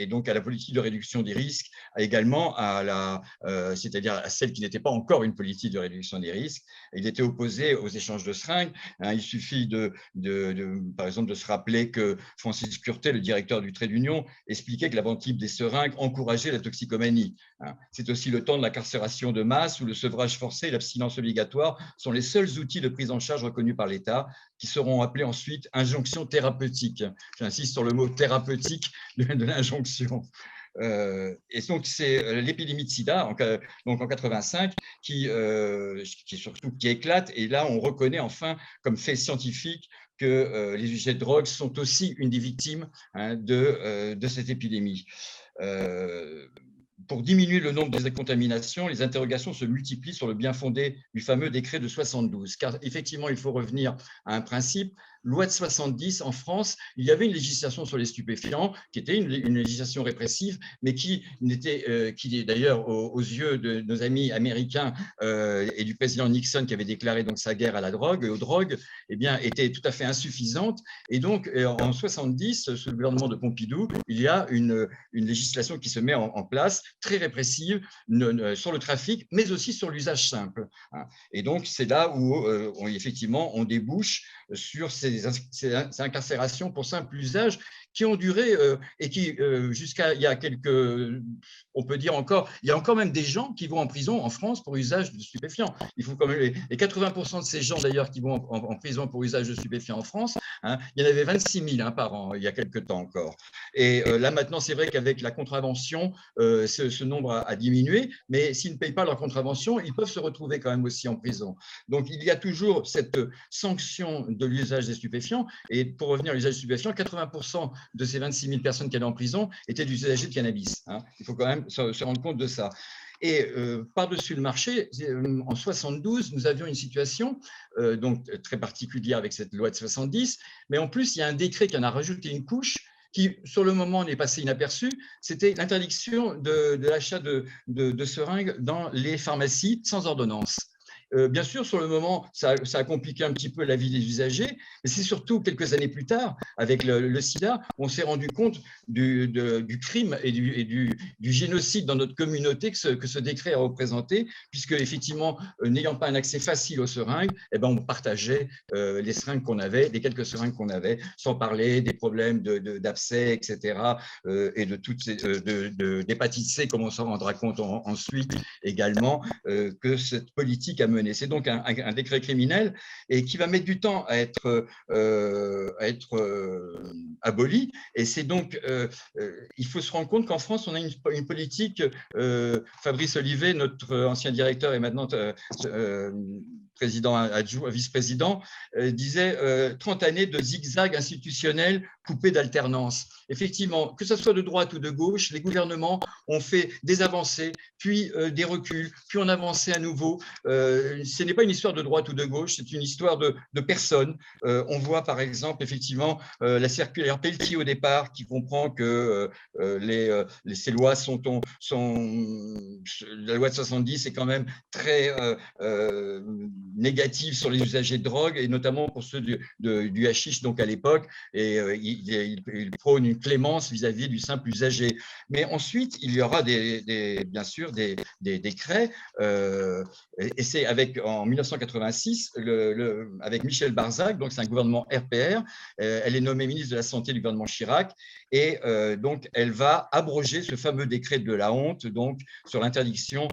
donc à la politique de réduction des risques, également c'est-à-dire à celle qui n'était pas encore une politique de réduction des risques. Il était opposé aux échanges de seringues. Hein, il suffit par exemple de se rappeler que Francis Curtet, le directeur du Trait d'Union, expliquait que la vente libre des seringues encourageait la toxicomanie. Hein. C'est aussi le temps de l'incarcération de masse où le sevrage forcé et l'abstinence obligatoire sont les seuls outils de prise en charge reconnus par l'État, qui seront appelés ensuite injonctions thérapeutiques. J'insiste sur le mot thérapeutique de l'injonction. Et donc, c'est l'épidémie de sida, donc en 85, qui éclate. Et là, on reconnaît enfin, comme fait scientifique, que les usagers de drogue sont aussi une des victimes, hein, de cette épidémie. Pour diminuer le nombre des contaminations, les interrogations se multiplient sur le bien fondé du fameux décret de 72. Car effectivement, il faut revenir à un principe. Loi de 70, en France, il y avait une législation sur les stupéfiants qui était une législation répressive, mais qui d'ailleurs, aux yeux de nos amis américains et du président Nixon qui avait déclaré donc sa guerre à la drogue et aux drogues, eh bien, était tout à fait insuffisante. Et donc, en 70, sous le gouvernement de Pompidou, il y a une législation qui se met en place très répressive sur le trafic, mais aussi sur l'usage simple. Et donc, c'est là où, effectivement, on débouche sur ces incarcérations pour simple usage qui ont duré et qui, jusqu'à il y a on peut dire encore, il y a encore même des gens qui vont en prison en France pour usage de stupéfiants. Il faut quand même, et 80% de ces gens d'ailleurs qui vont en prison pour usage de stupéfiants en France, il y en avait 26 000 par an il y a quelques temps encore. Et là maintenant, c'est vrai qu'avec la contravention, ce nombre a diminué, mais s'ils ne payent pas leur contravention, ils peuvent se retrouver quand même aussi en prison. Donc il y a toujours cette sanction de l'usage des stupéfiants. Et pour revenir à l'usage des stupéfiants, 80% de ces 26 000 personnes qui allaient en prison étaient des usagers de cannabis. Il faut quand même se rendre compte de ça. Et par-dessus le marché, en 72, nous avions une situation donc très particulière avec cette loi de 70, mais en plus, il y a un décret qui en a rajouté une couche qui, sur le moment, est passé inaperçu. C'était l'interdiction de l'achat de seringues dans les pharmacies sans ordonnance. Bien sûr, sur le moment, ça a compliqué un petit peu la vie des usagers, mais c'est surtout quelques années plus tard, avec le sida, on s'est rendu compte du crime et du génocide dans notre communauté que ce décret a représenté, puisque effectivement, n'ayant pas un accès facile aux seringues, on partageait les seringues qu'on avait, les quelques seringues qu'on avait, sans parler des problèmes d'abcès, etc., et de toutes d'hépatite C, comme on s'en rendra compte ensuite également, que cette politique a mené. C'est donc un décret criminel et qui va mettre du temps à être aboli. Et c'est donc, il faut se rendre compte qu'en France, on a une politique, Fabrice Olivet, notre ancien directeur et maintenant président adjoint, vice-président, disait 30 années de zigzag institutionnel coupé d'alternance. Effectivement, que ce soit de droite ou de gauche, les gouvernements ont fait des avancées, puis des reculs, puis on avançait à nouveau. Ce n'est pas une histoire de droite ou de gauche, c'est une histoire de personnes. On voit par exemple effectivement la circulaire Pelletier au départ qui comprend que ces lois la loi de 70 est quand même très négative sur les usagers de drogue et notamment pour ceux du hashish donc à l'époque, et il prône une clémence vis-à-vis du simple usager. Mais ensuite, il y aura bien sûr des décrets, et c'est en 1986, avec Michel Barzac, donc c'est un gouvernement RPR, elle est nommée ministre de la Santé du gouvernement Chirac, et donc elle va abroger ce fameux décret de la honte, donc sur l'interdiction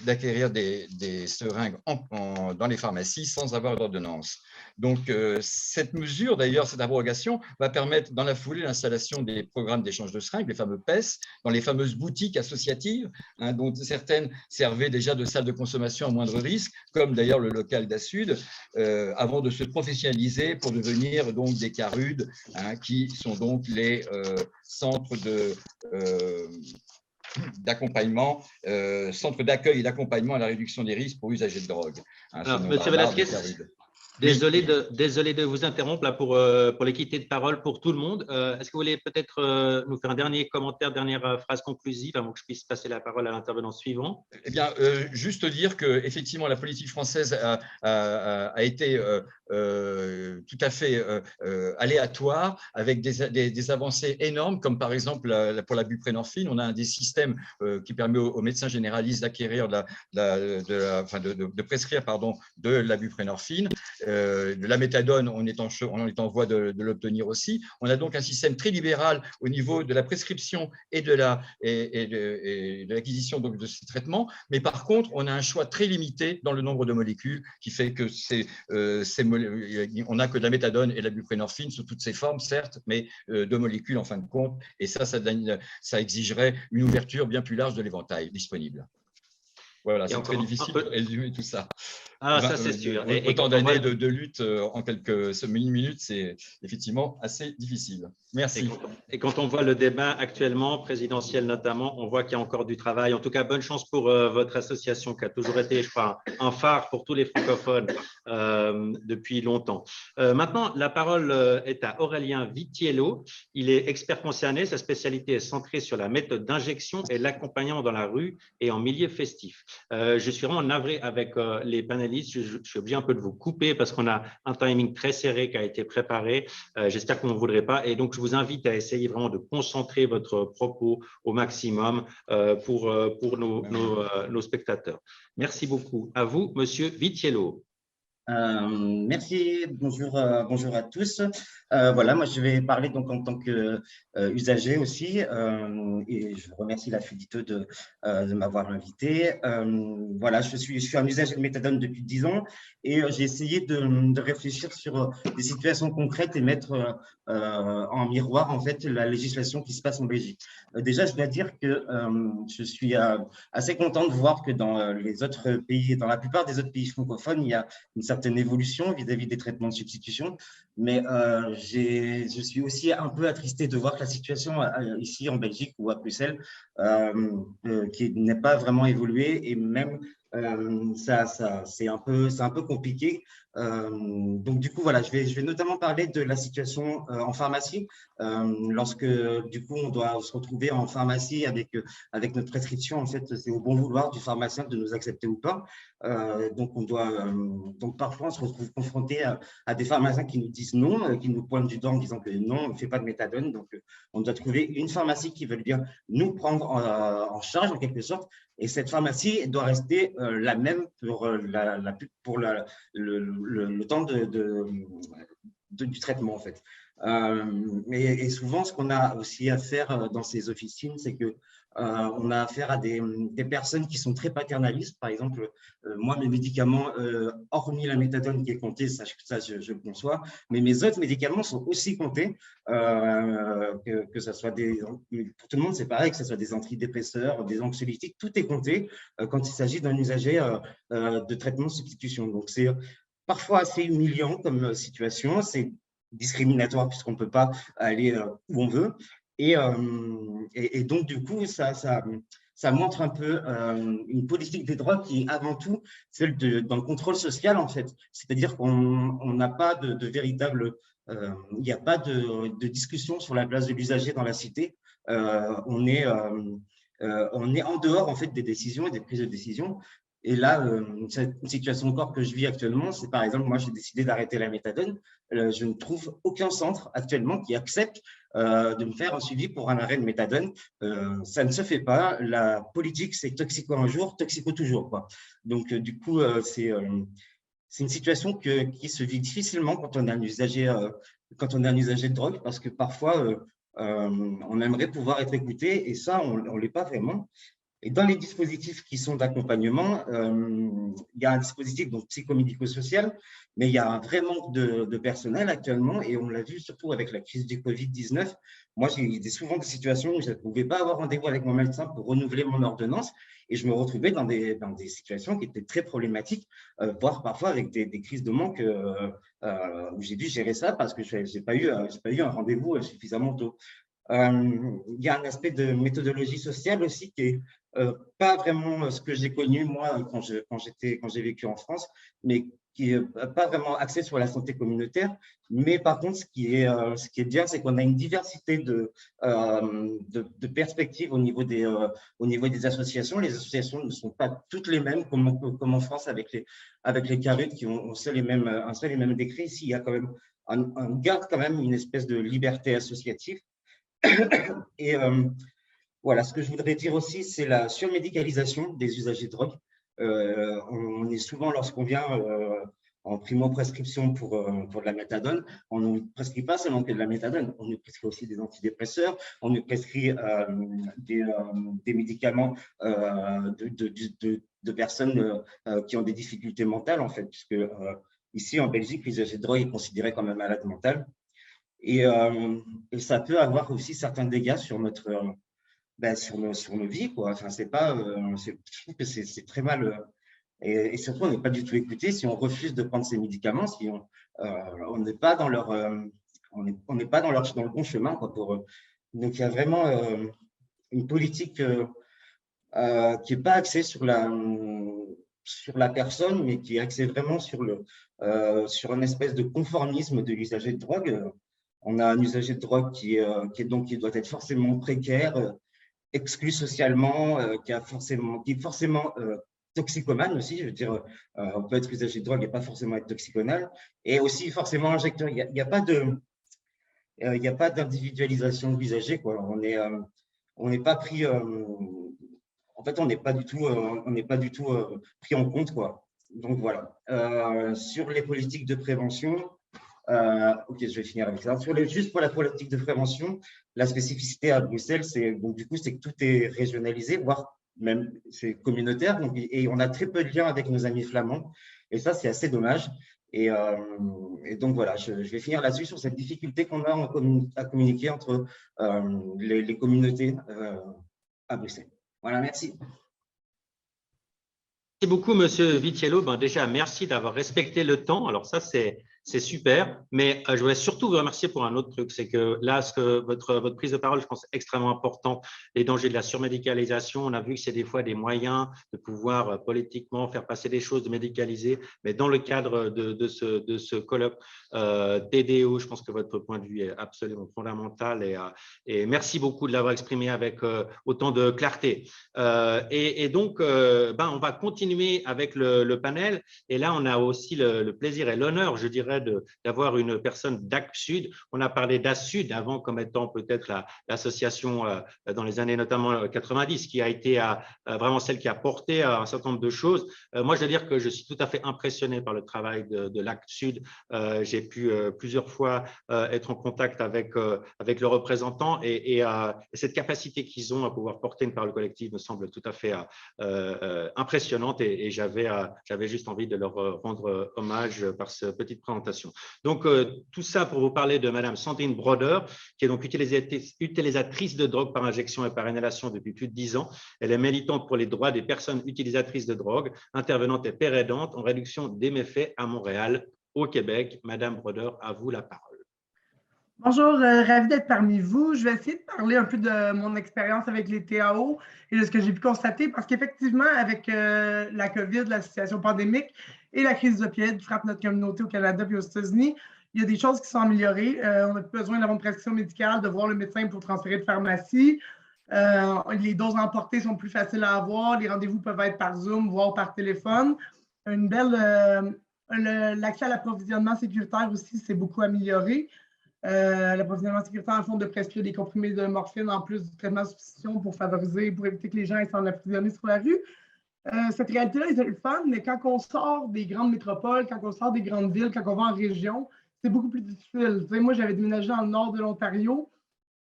d'acquérir des seringues dans les pharmacies sans avoir d'ordonnance. Donc, cette mesure, d'ailleurs, cette abrogation, va permettre dans la foulée l'installation des programmes d'échange de seringues, les fameux PES, dans les fameuses boutiques associatives, dont certaines servaient déjà de salles de consommation à moindre risque, comme d'ailleurs le local d'Assud, avant de se professionnaliser pour devenir donc des CARUD, qui sont donc les centres d'accompagnement, centre d'accueil et d'accompagnement à la réduction des risques pour usagers de drogue. Monsieur Velasquez, désolé de vous interrompre là pour l'équité de parole pour tout le monde. Est-ce que vous voulez peut-être nous faire un dernier commentaire, dernière phrase conclusive avant que je puisse passer la parole à l'intervenant suivant? Eh bien, juste dire que effectivement la politique française a été tout à fait aléatoire, avec des avancées énormes, comme par exemple pour la buprenorphine, on a un des systèmes qui permet aux médecins généralistes d'acquérir de prescrire de la buprenorphine. De la méthadone, on est en voie de l'obtenir aussi. On a donc un système très libéral au niveau de la prescription et de l'acquisition de ces traitements, mais par contre, on a un choix très limité dans le nombre de molécules qui fait que on n'a que de la méthadone et de la buprenorphine sous toutes ses formes, certes, mais 2 molécules en fin de compte, et ça exigerait une ouverture bien plus large de l'éventail disponible. Voilà, c'est très difficile de résumer tout ça. Ça, c'est sûr. Autant d'années de lutte en quelques minutes, c'est effectivement assez difficile. Merci. Et quand on voit le débat actuellement, présidentiel notamment, on voit qu'il y a encore du travail. En tout cas, bonne chance pour votre association qui a toujours été, je crois, un phare pour tous les francophones depuis longtemps. Maintenant, la parole est à Aurélien Vitiello. Il est expert concerné. Sa spécialité est centrée sur la méthode d'injection et l'accompagnement dans la rue et en milieu festif. Je suis vraiment navré avec les panélistes panélistes. Je suis obligé un peu de vous couper parce qu'on a un timing très serré qui a été préparé. J'espère qu'on ne voudrait pas. Et donc, je vous invite à essayer vraiment de concentrer votre propos au maximum pour nos spectateurs. Merci beaucoup. À vous, Monsieur Vitiello. Merci, bonjour à tous. Voilà, moi je vais parler donc en tant que usager aussi, et je remercie la FUDITE de m'avoir invité. Voilà, je suis un usager de méthadone depuis 10 ans et j'ai essayé de réfléchir sur des situations concrètes et mettre en miroir en fait la législation qui se passe en Belgique. Déjà, je dois dire que je suis assez content de voir que dans les autres pays, dans la plupart des autres pays francophones, il y a une certaine évolution vis-à-vis des traitements de substitution, mais je suis aussi un peu attristé de voir que la situation ici en Belgique ou à Bruxelles qui n'est pas vraiment évoluée et même c'est un peu compliqué. Donc du coup voilà, je vais notamment parler de la situation en pharmacie lorsque du coup on doit se retrouver en pharmacie avec notre prescription. En fait, c'est au bon vouloir du pharmacien de nous accepter ou pas. Donc parfois on se retrouve confronté à des pharmaciens qui nous disent non, qui nous pointent du doigt en disant que non, on ne fait pas de méthadone. Donc on doit trouver une pharmacie qui veut bien nous prendre en charge en quelque sorte. Et cette pharmacie doit rester la même pour le temps du traitement en fait. Et souvent, ce qu'on a aussi à faire dans ces officines, c'est que on a affaire à des personnes qui sont très paternalistes. Par exemple, moi, mes médicaments, hormis la méthadone qui est comptée, ça je le conçois, mais mes autres médicaments sont aussi comptés, que ça soit pour tout le monde, c'est pareil, que ce soit des antidépresseurs, des anxiolytiques, tout est compté quand il s'agit d'un usager de traitement de substitution. Donc, c'est parfois assez humiliant comme situation, c'est discriminatoire puisqu'on ne peut pas aller où on veut. Et donc, du coup, ça montre un peu une politique des drogues qui est avant tout celle dans le contrôle social, en fait. C'est-à-dire qu'on n'a pas de véritable… il n'y a pas de discussion sur la place de l'usager dans la cité. On est en dehors, en fait, des décisions et des prises de décision. Et là, une situation encore que je vis actuellement, c'est par exemple, moi, j'ai décidé d'arrêter la méthadone. Je ne trouve aucun centre actuellement qui accepte de me faire un suivi pour un arrêt de méthadone. Ça ne se fait pas. La politique, c'est toxico un jour, toxico toujours, quoi. Donc, du coup, c'est une situation qui se vit difficilement quand on est un usager, de drogue, parce que parfois, on aimerait pouvoir être écouté et ça, on ne l'est pas vraiment. Et dans les dispositifs qui sont d'accompagnement, il y a un dispositif donc psychomédico-social, mais il y a un vrai manque de personnel actuellement et on l'a vu surtout avec la crise du Covid-19. Moi, j'ai souvent des situations où je ne pouvais pas avoir rendez-vous avec mon médecin pour renouveler mon ordonnance et je me retrouvais dans des situations qui étaient très problématiques, voire parfois avec des crises de manque où j'ai dû gérer ça parce que je n'ai pas eu un rendez-vous suffisamment tôt. Il y a un aspect de méthodologie sociale aussi qui est pas vraiment ce que j'ai connu moi quand j'ai vécu en France, mais qui est pas vraiment axé sur la santé communautaire. Mais par contre, ce qui est bien, c'est qu'on a une diversité de perspectives au niveau des associations. Les associations ne sont pas toutes les mêmes comme en France avec les CARUT qui ont un seul et même décret. Ici, il y a quand même on garde quand même une espèce de liberté associative. Et voilà, ce que je voudrais dire aussi, c'est la surmédicalisation des usagers de drogue. On est souvent, lorsqu'on vient en primo-prescription pour de la méthadone, on ne nous prescrit pas seulement que de la méthadone, on nous prescrit aussi des antidépresseurs, on nous prescrit des médicaments de personnes qui ont des difficultés mentales, en fait, puisque ici, en Belgique, l'usager de drogue est considéré comme un malade mental. Et ça peut avoir aussi certains dégâts sur sur nos vies, quoi. Enfin, je trouve que c'est très mal. Et surtout, on n'est pas du tout écouté si on refuse de prendre ces médicaments, si on n'est pas dans on n'est pas dans le bon chemin, quoi, pour eux. Donc, il y a vraiment une politique qui n'est pas axée sur la personne, mais qui est axée vraiment sur une espèce de conformisme de l'usager de drogue. On a un usager de drogue qui doit être forcément précaire, exclu socialement, qui est forcément toxicomane aussi, je veux dire, on peut être usager de drogue et pas forcément être toxiconal, et aussi forcément injecteur. Il n'y a pas d'individualisation de l'usager, quoi. On n'est pas pris, en fait, on n'est pas du tout pris en compte, quoi. Donc voilà. Sur les politiques de prévention, ok, je vais finir avec ça. Juste pour la politique de prévention, la spécificité à Bruxelles, c'est que tout est régionalisé, voire même c'est communautaire, donc, et on a très peu de liens avec nos amis flamands, et ça c'est assez dommage. Et donc voilà, je vais finir là-dessus sur cette difficulté qu'on a à communiquer entre les communautés à Bruxelles. Voilà, merci. Merci beaucoup, Monsieur Vitiello. Ben, déjà, merci d'avoir respecté le temps. Alors ça, c'est super. Mais je voulais surtout vous remercier pour un autre truc. C'est que là, votre prise de parole, je pense, est extrêmement importante. Les dangers de la surmédicalisation, on a vu que c'est des fois des moyens de pouvoir politiquement faire passer des choses, de médicaliser. Mais dans le cadre de ce colloque TDO, je pense que votre point de vue est absolument fondamental. Et merci beaucoup de l'avoir exprimé avec autant de clarté. Et donc, on va continuer avec le panel. Et là, on a aussi le plaisir et l'honneur, je dirais, d'avoir une personne d'ACSUD. On a parlé d'ASUD avant comme étant peut-être l'association dans les années notamment 90, qui a été vraiment celle qui a porté un certain nombre de choses. Moi, je dois dire que je suis tout à fait impressionné par le travail de l'ACSUD. J'ai pu plusieurs fois être en contact avec le représentant et cette capacité qu'ils ont à pouvoir porter une parole collective me semble tout à fait impressionnante et j'avais juste envie de leur rendre hommage par cette petite présentation. Donc, tout ça pour vous parler de Madame Sandrine Broder, qui est donc utilisatrice de drogue par injection et par inhalation depuis plus de 10 ans. Elle est militante pour les droits des personnes utilisatrices de drogue, intervenante et père aidante en réduction des méfaits à Montréal, au Québec. Madame Broder, à vous la parole. Bonjour, ravie d'être parmi vous. Je vais essayer de parler un peu de mon expérience avec les TAO et de ce que j'ai pu constater, parce qu'effectivement, avec la COVID, la situation pandémique et la crise opioïde qui frappe notre communauté au Canada et aux États-Unis, il y a des choses qui sont améliorées. On n'a plus besoin d'avoir une prescription médicale, de voir le médecin pour transférer de pharmacie. Les doses emportées sont plus faciles à avoir. Les rendez-vous peuvent être par Zoom, voire par téléphone. L'accès à l'approvisionnement sécuritaire aussi s'est beaucoup amélioré. L'approvisionnement sécuritaire en fond de prescrire des comprimés de morphine en plus du traitement de substitution pour éviter que les gens aient s'en approvisionner sur la rue. Cette réalité-là est le fun, mais quand on sort des grandes métropoles, quand on sort des grandes villes, quand on va en région, c'est beaucoup plus difficile. Tu sais, moi, j'avais déménagé dans le nord de l'Ontario,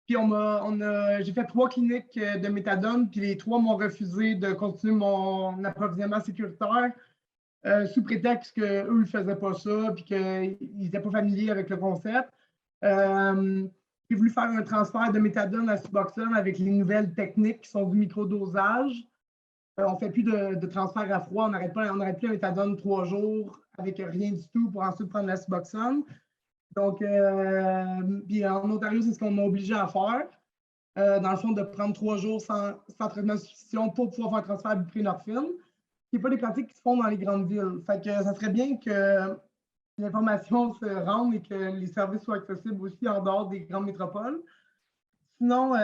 puis j'ai fait 3 cliniques de méthadone, puis les 3 m'ont refusé de continuer mon approvisionnement sécuritaire sous prétexte qu'eux ne faisaient pas ça, puis qu'ils n'étaient pas familiers avec le concept. J'ai voulu faire un transfert de méthadone à Suboxone avec les nouvelles techniques qui sont du microdosage. On ne fait plus de transfert à froid, on n'arrête plus la méthadone 3 jours avec rien du tout pour ensuite prendre la Suboxone. Donc, puis en Ontario, c'est ce qu'on m'a obligé à faire. Dans le fond, de prendre 3 jours sans traitement de substitution pour pouvoir faire un transfert à buprenorphine, qui n'est pas des pratiques qui se font dans les grandes villes. Fait que ça serait bien que l'information se rende et que les services soient accessibles aussi en dehors des grandes métropoles. Sinon,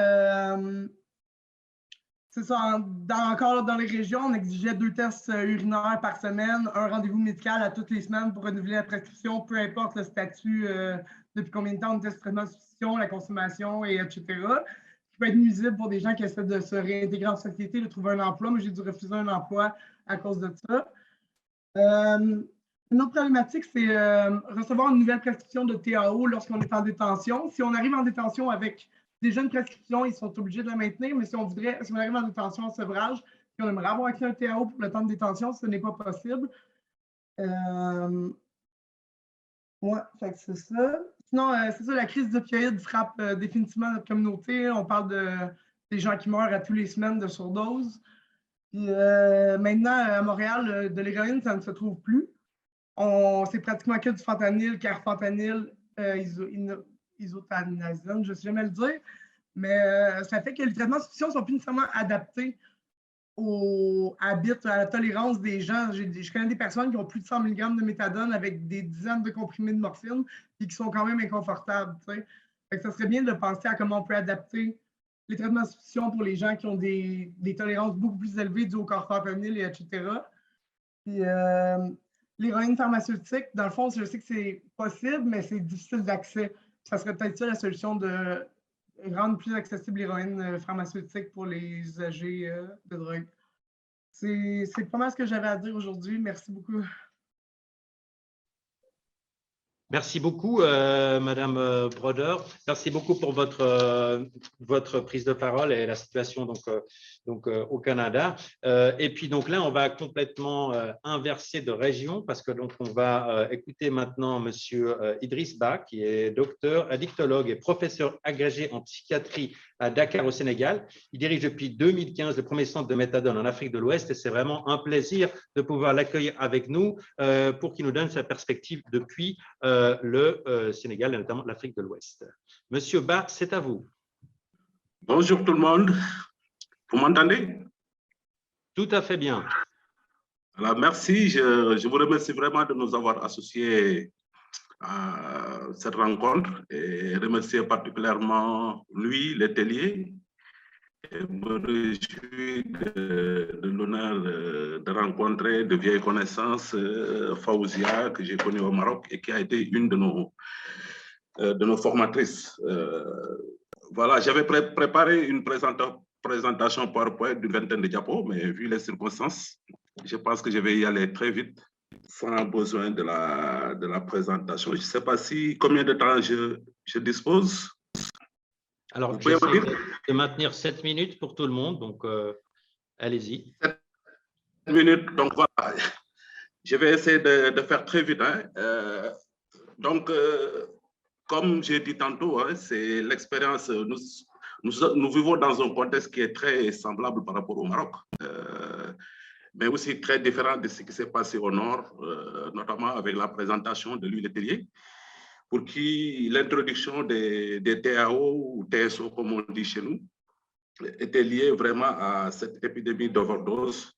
c'est ça, encore dans les régions, on exigeait 2 tests urinaires par semaine, un rendez-vous médical à toutes les semaines pour renouveler la prescription, peu importe le statut, depuis combien de temps on était sur traitement de substitution, la consommation, etc. Qui peut être nuisible pour des gens qui essaient de se réintégrer en société, de trouver un emploi. Moi, j'ai dû refuser un emploi à cause de ça. Une autre problématique, c'est recevoir une nouvelle prescription de TAO lorsqu'on est en détention. Si on arrive en détention avec déjà une prescription, ils sont obligés de la maintenir, mais si on arrive en détention en sevrage, puis on aimerait avoir accès à un TAO pour le temps de détention, ce n'est pas possible. Ouais, fait que c'est ça. Sinon, c'est ça, la crise d'opioïdes frappe définitivement notre communauté. On parle des gens qui meurent à tous les semaines de surdose. Puis, maintenant, à Montréal, de l'héroïne, ça ne se trouve plus. C'est pratiquement que du fentanyl, carfentanyl, isotanazine, je ne sais jamais le dire, mais ça fait que les traitements de substitution ne sont plus nécessairement adaptés à la tolérance des gens. Je connais des personnes qui ont plus de 100 mg de méthadone avec des dizaines de comprimés de morphine et qui sont quand même inconfortables. Fait que ça serait bien de penser à comment on peut adapter les traitements de substitution pour les gens qui ont des tolérances beaucoup plus élevées dues au carfentanyl, etc. Puis l'héroïne pharmaceutique, dans le fond, je sais que c'est possible, mais c'est difficile d'accès. Ça serait peut-être ça la solution de rendre plus accessible l'héroïne pharmaceutique pour les usagers de drogue. C'est pas mal ce que j'avais à dire aujourd'hui. Merci beaucoup. Merci beaucoup, Madame Broder. Merci beaucoup pour votre prise de parole et la situation au Canada. Et puis donc là, on va complètement inverser de région parce que donc on va écouter maintenant Monsieur Idriss Ba, qui est docteur, addictologue et professeur agrégé en psychiatrie à Dakar au Sénégal. Il dirige depuis 2015 le premier centre de méthadone en Afrique de l'Ouest et c'est vraiment un plaisir de pouvoir l'accueillir avec nous pour qu'il nous donne sa perspective depuis le Sénégal et notamment l'Afrique de l'Ouest. Monsieur Ba, c'est à vous. Bonjour tout le monde. Vous m'entendez? Tout à fait bien. Alors, merci. Je vous remercie vraiment de nous avoir associés à cette rencontre et remercier particulièrement lui, Letellier. Et me réjouis de l'honneur de rencontrer de vieilles connaissances, Faouzia, que j'ai connue au Maroc et qui a été une de nos formatrices. Voilà, j'avais préparé une présentation PowerPoint d'une vingtaine de diapos, mais vu les circonstances, je pense que je vais y aller très vite, sans besoin de la présentation. Je ne sais pas combien de temps je dispose. Alors, j'essaie de maintenir 7 minutes pour tout le monde, donc allez-y. 7 minutes, donc voilà. Je vais essayer de faire très vite. Donc, comme j'ai dit tantôt, c'est l'expérience. Nous vivons dans un contexte qui est très semblable par rapport au Maroc, mais aussi très différent de ce qui s'est passé au nord, notamment avec la présentation de Louis Letellier, pour qui l'introduction des TAO ou TSO, comme on dit chez nous, était liée vraiment à cette épidémie d'overdose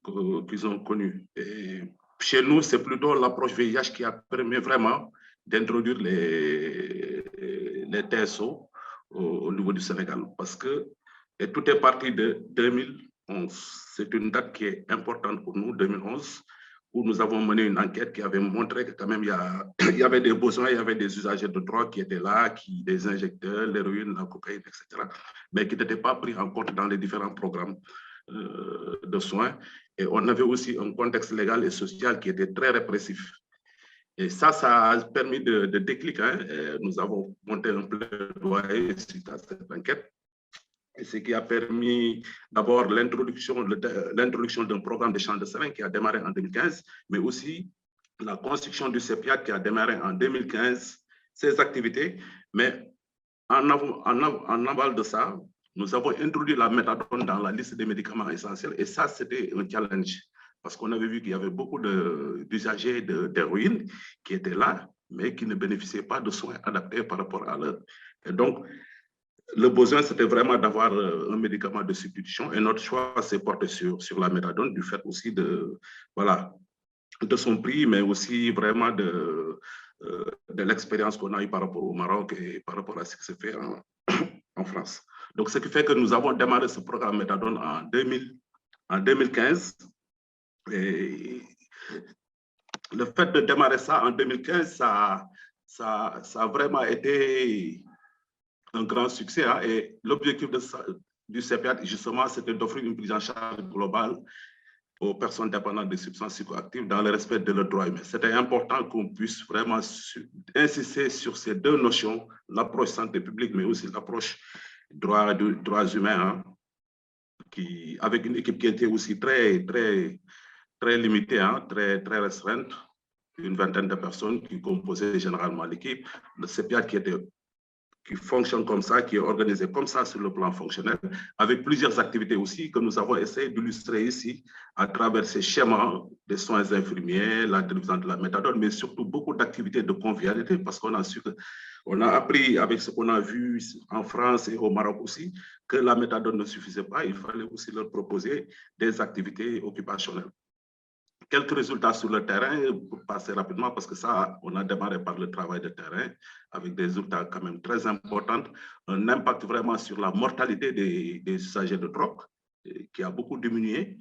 qu'ils ont connue. Et chez nous, c'est plutôt l'approche VIH qui a permis vraiment d'introduire les TSO au niveau du Sénégal, parce que tout est parti de 2011. C'est une date qui est importante pour nous, 2011, où nous avons mené une enquête qui avait montré que quand même il y avait des besoins, il y avait des usagers de drogue qui étaient là, des injecteurs, l'héroïne, la cocaïne, etc., mais qui n'étaient pas pris en compte dans les différents programmes de soins. Et on avait aussi un contexte légal et social qui était très répressif. Et ça a permis de déclic. Nous avons monté un plaidoyer suite à cette enquête. Et ce qui a permis d'abord l'introduction d'un programme d'échange de seringues qui a démarré en 2015, mais aussi la construction du CEPIAT qui a démarré en 2015, ces activités. Mais en aval de ça, nous avons introduit la méthadone dans la liste des médicaments essentiels. Et ça, c'était un challenge. Parce qu'on avait vu qu'il y avait beaucoup d'usagers d'héroïne qui étaient là, mais qui ne bénéficiaient pas de soins adaptés par rapport à l'heure. Et donc, le besoin, c'était vraiment d'avoir un médicament de substitution. Et notre choix s'est porté sur la méthadone, du fait aussi de son prix, mais aussi vraiment de l'expérience qu'on a eue par rapport au Maroc et par rapport à ce qui s'est fait en France. Donc, ce qui fait que nous avons démarré ce programme méthadone en 2015. Et le fait de démarrer ça en 2015, ça a vraiment été un grand succès. Et l'objectif du CEPIAT, justement, c'était d'offrir une prise en charge globale aux personnes dépendantes de substances psychoactives dans le respect de leurs droits humains. C'était important qu'on puisse vraiment insister sur ces deux notions, l'approche santé publique, mais aussi l'approche droits humains, avec une équipe qui était aussi très limitée, très restreinte, une vingtaine de personnes qui composaient généralement l'équipe. Le CEPIAT qui fonctionne comme ça, qui est organisé comme ça sur le plan fonctionnel, avec plusieurs activités aussi que nous avons essayé d'illustrer ici à travers ces schémas des soins infirmiers, la division de la méthadone, mais surtout beaucoup d'activités de convivialité, parce qu'on a appris avec ce qu'on a vu en France et au Maroc aussi, que la méthadone ne suffisait pas, il fallait aussi leur proposer des activités occupationnelles. Quelques résultats sur le terrain, pour passer rapidement, parce que ça, on a démarré par le travail de terrain, avec des résultats quand même très importants, un impact vraiment sur la mortalité des usagers de drogue, qui a beaucoup diminué.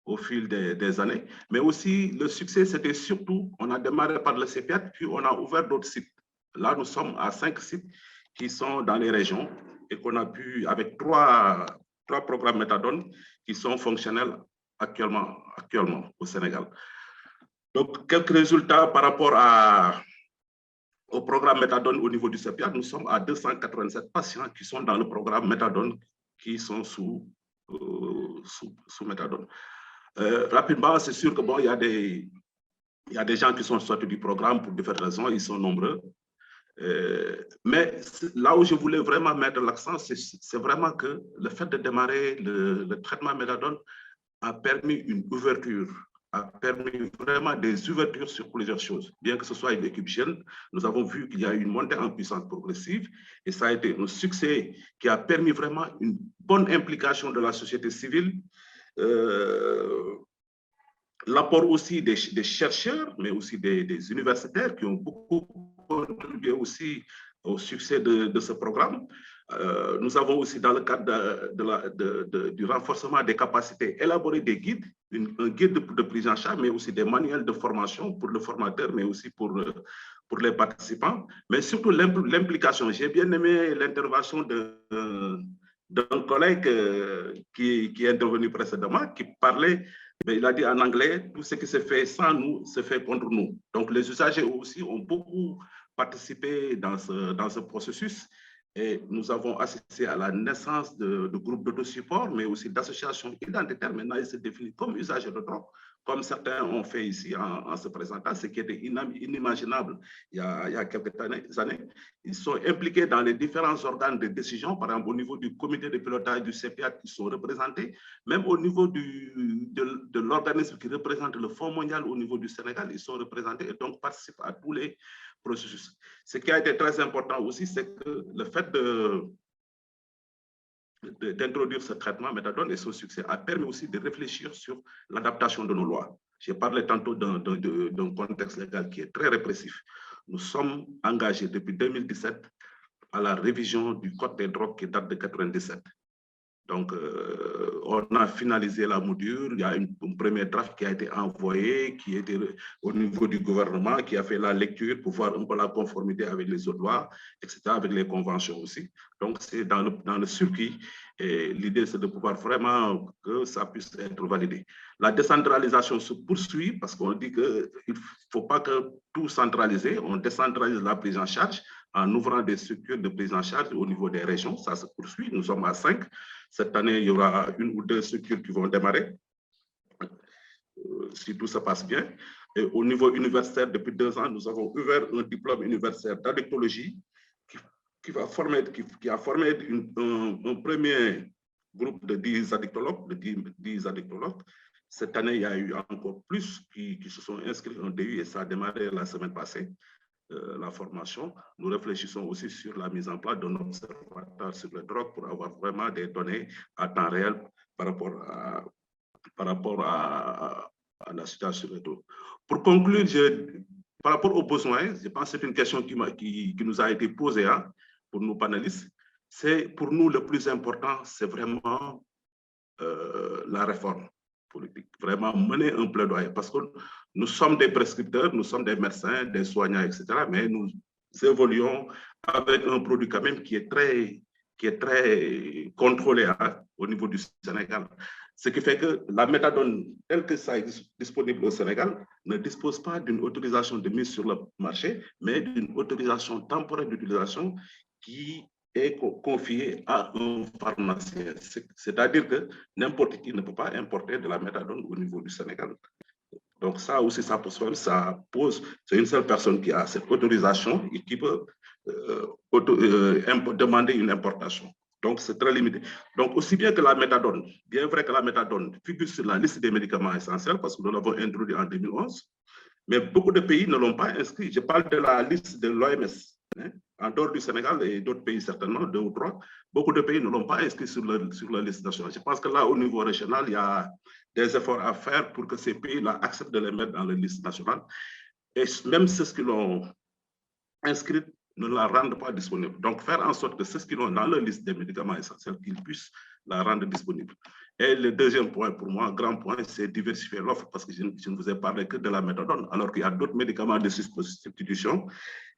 au fil des années. Mais aussi, le succès, c'était surtout, on a démarré par le CEPIAT, puis on a ouvert d'autres sites. Là, nous sommes à 5 sites qui sont dans les régions et qu'on a pu, avec trois programmes méthadone qui sont fonctionnels actuellement au Sénégal. Donc, quelques résultats par rapport au programme méthadone au niveau du CEPIAT. Nous sommes à 287 patients qui sont dans le programme méthadone, qui sont sous méthadone. Rapidement, c'est sûr que bon, il y a des gens qui sont sortis du programme pour différentes raisons, ils sont nombreux. Mais là où je voulais vraiment mettre l'accent, c'est vraiment que le fait de démarrer le traitement méthadone a permis une ouverture, a permis vraiment des ouvertures sur plusieurs choses. Bien que ce soit une équipe jeune, nous avons vu qu'il y a eu une montée en puissance progressive et ça a été un succès qui a permis vraiment une bonne implication de la société civile, l'apport aussi des chercheurs, mais aussi des universitaires qui ont beaucoup contribué aussi au succès de ce programme. Nous avons aussi, dans le cadre du renforcement des capacités, élaboré des guides, un guide de prise en charge, mais aussi des manuels de formation pour le formateur, mais aussi pour les participants, mais surtout l'implication. J'ai bien aimé l'intervention d'un collègue qui est intervenu précédemment, qui parlait, mais il a dit en anglais, tout ce qui se fait sans nous, se fait contre nous. Donc les usagers aussi ont beaucoup participé dans ce processus. Et nous avons assisté à la naissance de groupes d'autosupport, mais aussi d'associations identitaires. Maintenant, ils se définissent comme usagers de drogue, comme certains ont fait ici en se présentant, ce qui était inimaginable il y a quelques années. Ils sont impliqués dans les différents organes de décision, par exemple au niveau du comité de pilotage du CEPIAT, ils sont représentés, même au niveau de l'organisme qui représente le Fonds mondial au niveau du Sénégal, ils sont représentés et donc participent à tous les processus. Ce qui a été très important aussi, c'est que le fait d'introduire ce traitement méthadone et son succès a permis aussi de réfléchir sur l'adaptation de nos lois. J'ai parlé tantôt d'un contexte légal qui est très répressif. Nous sommes engagés depuis 2017 à la révision du Code des drogues qui date de 1997. Donc, on a finalisé la mouture. Il y a un premier draft qui a été envoyé, qui était au niveau du gouvernement, qui a fait la lecture pour voir un peu la conformité avec les autres lois, etc., avec les conventions aussi. Donc, c'est dans le circuit. Et l'idée, c'est de pouvoir vraiment que ça puisse être validé. La décentralisation se poursuit parce qu'on dit qu'il ne faut pas que tout centraliser. On décentralise la prise en charge en ouvrant des structures de prise en charge au niveau des régions. Ça se poursuit. Nous sommes à 5. Cette année, il y aura 1 ou 2 structures qui vont démarrer, si tout se passe bien. Et au niveau universitaire, depuis 2 ans, nous avons ouvert un diplôme universitaire d'addictologie qui a formé un premier groupe de 10 addictologues. Cette année, il y a eu encore plus qui se sont inscrits en DU et ça a démarré la semaine passée. La formation. Nous réfléchissons aussi sur la mise en place d'un observatoire sur les drogues pour avoir vraiment des données à temps réel par rapport à la situation des drogues. Pour conclure, par rapport aux besoins, je pense que c'est une question qui nous a été posée pour nos panélistes. Pour nous, le plus important, c'est vraiment la réforme politique, vraiment mener un plaidoyer, parce que nous sommes des prescripteurs, nous sommes des médecins, des soignants, etc., mais nous évoluons avec un produit quand même qui est très contrôlé au niveau du Sénégal. Ce qui fait que la méthadone, telle que ça est disponible au Sénégal, ne dispose pas d'une autorisation de mise sur le marché, mais d'une autorisation temporaire d'utilisation qui est confié à un pharmacien. C'est-à-dire que n'importe qui ne peut pas importer de la méthadone au niveau du Sénégal. Donc ça aussi, ça pose, c'est une seule personne qui a cette autorisation et qui peut demander une importation. Donc c'est très limité. Donc aussi bien que la méthadone, bien vrai que la méthadone figure sur la liste des médicaments essentiels parce que nous l'avons introduit en 2011, mais beaucoup de pays ne l'ont pas inscrit. Je parle de la liste de l'OMS. En dehors du Sénégal et d'autres pays certainement, 2 ou 3, beaucoup de pays ne l'ont pas inscrit sur la liste nationale. Je pense que là, au niveau régional, il y a des efforts à faire pour que ces pays-là acceptent de les mettre dans la liste nationale. Et même ceux qui l'ont inscrite ne la rendent pas disponible. Donc, faire en sorte que ceux qui l'ont dans la liste des médicaments essentiels, qu'ils puissent la rendre disponible. Et le deuxième point, pour moi, grand point, c'est diversifier l'offre, parce que je ne vous ai parlé que de la méthadone, alors qu'il y a d'autres médicaments de substitution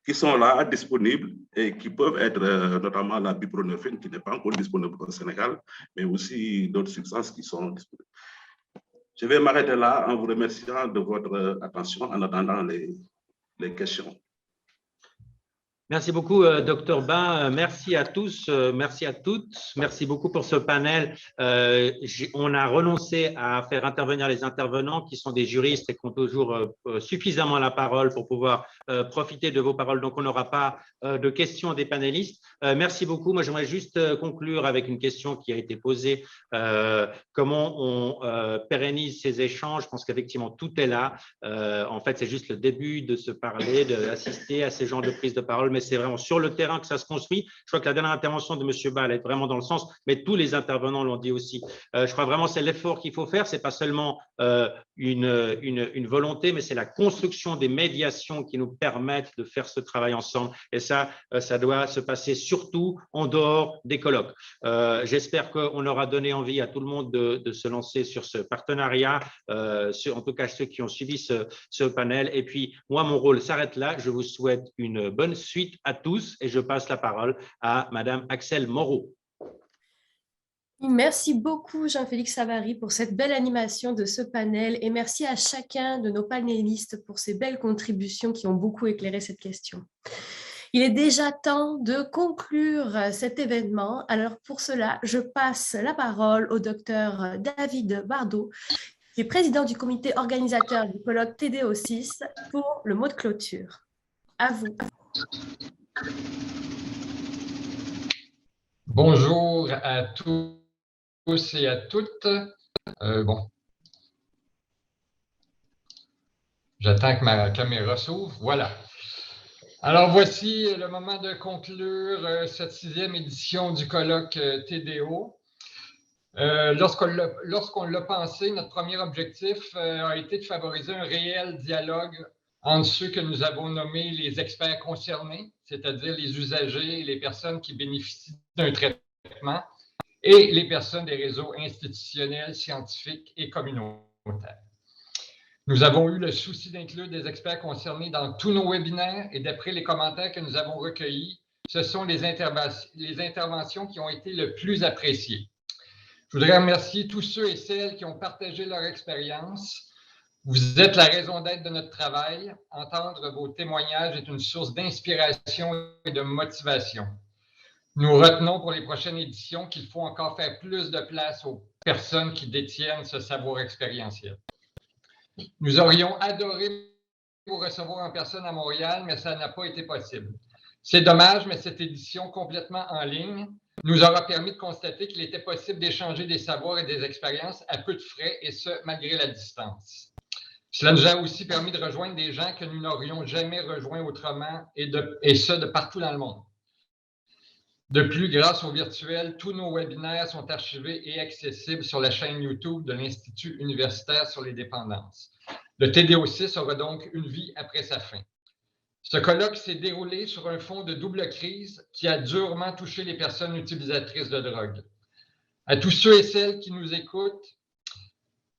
qui sont là, disponibles, et qui peuvent être notamment la buprenorphine, qui n'est pas encore disponible au Sénégal, mais aussi d'autres substances qui sont disponibles. Je vais m'arrêter là en vous remerciant de votre attention en attendant les questions. Merci beaucoup, Dr Bain. Merci à tous, merci à toutes. Merci beaucoup pour ce panel. On a renoncé à faire intervenir les intervenants qui sont des juristes et qui ont toujours suffisamment la parole pour pouvoir profiter de vos paroles. Donc, on n'aura pas de questions des panélistes. Merci beaucoup. Moi, j'aimerais juste conclure avec une question qui a été posée. Comment on pérennise ces échanges? Je pense qu'effectivement, tout est là. En fait, c'est juste le début de se parler, d'assister à ces genres de prise de parole, mais c'est vraiment sur le terrain que ça se construit. Je crois que la dernière intervention de M. Ball est vraiment dans le sens, mais tous les intervenants l'ont dit aussi. Je crois vraiment que c'est l'effort qu'il faut faire. Ce n'est pas seulement une volonté, mais c'est la construction des médiations qui nous permettent de faire ce travail ensemble. Et ça doit se passer surtout en dehors des colloques. J'espère qu'on aura donné envie à tout le monde de se lancer sur ce partenariat, en tout cas ceux qui ont suivi ce panel. Et puis, moi, mon rôle s'arrête là. Je vous souhaite une bonne suite à tous et je passe la parole à Madame Axelle Moreau. Merci beaucoup Jean-Félix Savary pour cette belle animation de ce panel et merci à chacun de nos panélistes pour ces belles contributions qui ont beaucoup éclairé cette question. Il est déjà temps de conclure cet événement. Alors pour cela, je passe la parole au docteur David Bardot, qui est président du comité organisateur du colloque TDO6 pour le mot de clôture. À vous. Bonjour à tous et à toutes. Bon. J'attends que ma caméra s'ouvre. Voilà. Alors, voici le moment de conclure cette 6e édition du colloque TDO. Lorsqu'on l'a pensé, notre premier objectif a été de favoriser un réel dialogue entre ceux que nous avons nommés les experts concernés, c'est-à-dire les usagers et les personnes qui bénéficient d'un traitement, et les personnes des réseaux institutionnels, scientifiques et communautaires. Nous avons eu le souci d'inclure des experts concernés dans tous nos webinaires et d'après les commentaires que nous avons recueillis, ce sont les interventions qui ont été le plus appréciées. Je voudrais remercier tous ceux et celles qui ont partagé leur expérience. Vous êtes la raison d'être de notre travail. Entendre vos témoignages est une source d'inspiration et de motivation. Nous retenons pour les prochaines éditions qu'il faut encore faire plus de place aux personnes qui détiennent ce savoir expérientiel. Nous aurions adoré vous recevoir en personne à Montréal, mais ça n'a pas été possible. C'est dommage, mais cette édition complètement en ligne nous aura permis de constater qu'il était possible d'échanger des savoirs et des expériences à peu de frais, et ce, malgré la distance. Cela nous a aussi permis de rejoindre des gens que nous n'aurions jamais rejoints autrement, et ce, de partout dans le monde. De plus, grâce au virtuel, tous nos webinaires sont archivés et accessibles sur la chaîne YouTube de l'Institut universitaire sur les dépendances. Le TDO6 aura donc une vie après sa fin. Ce colloque s'est déroulé sur un fond de double crise qui a durement touché les personnes utilisatrices de drogue. À tous ceux et celles qui nous écoutent,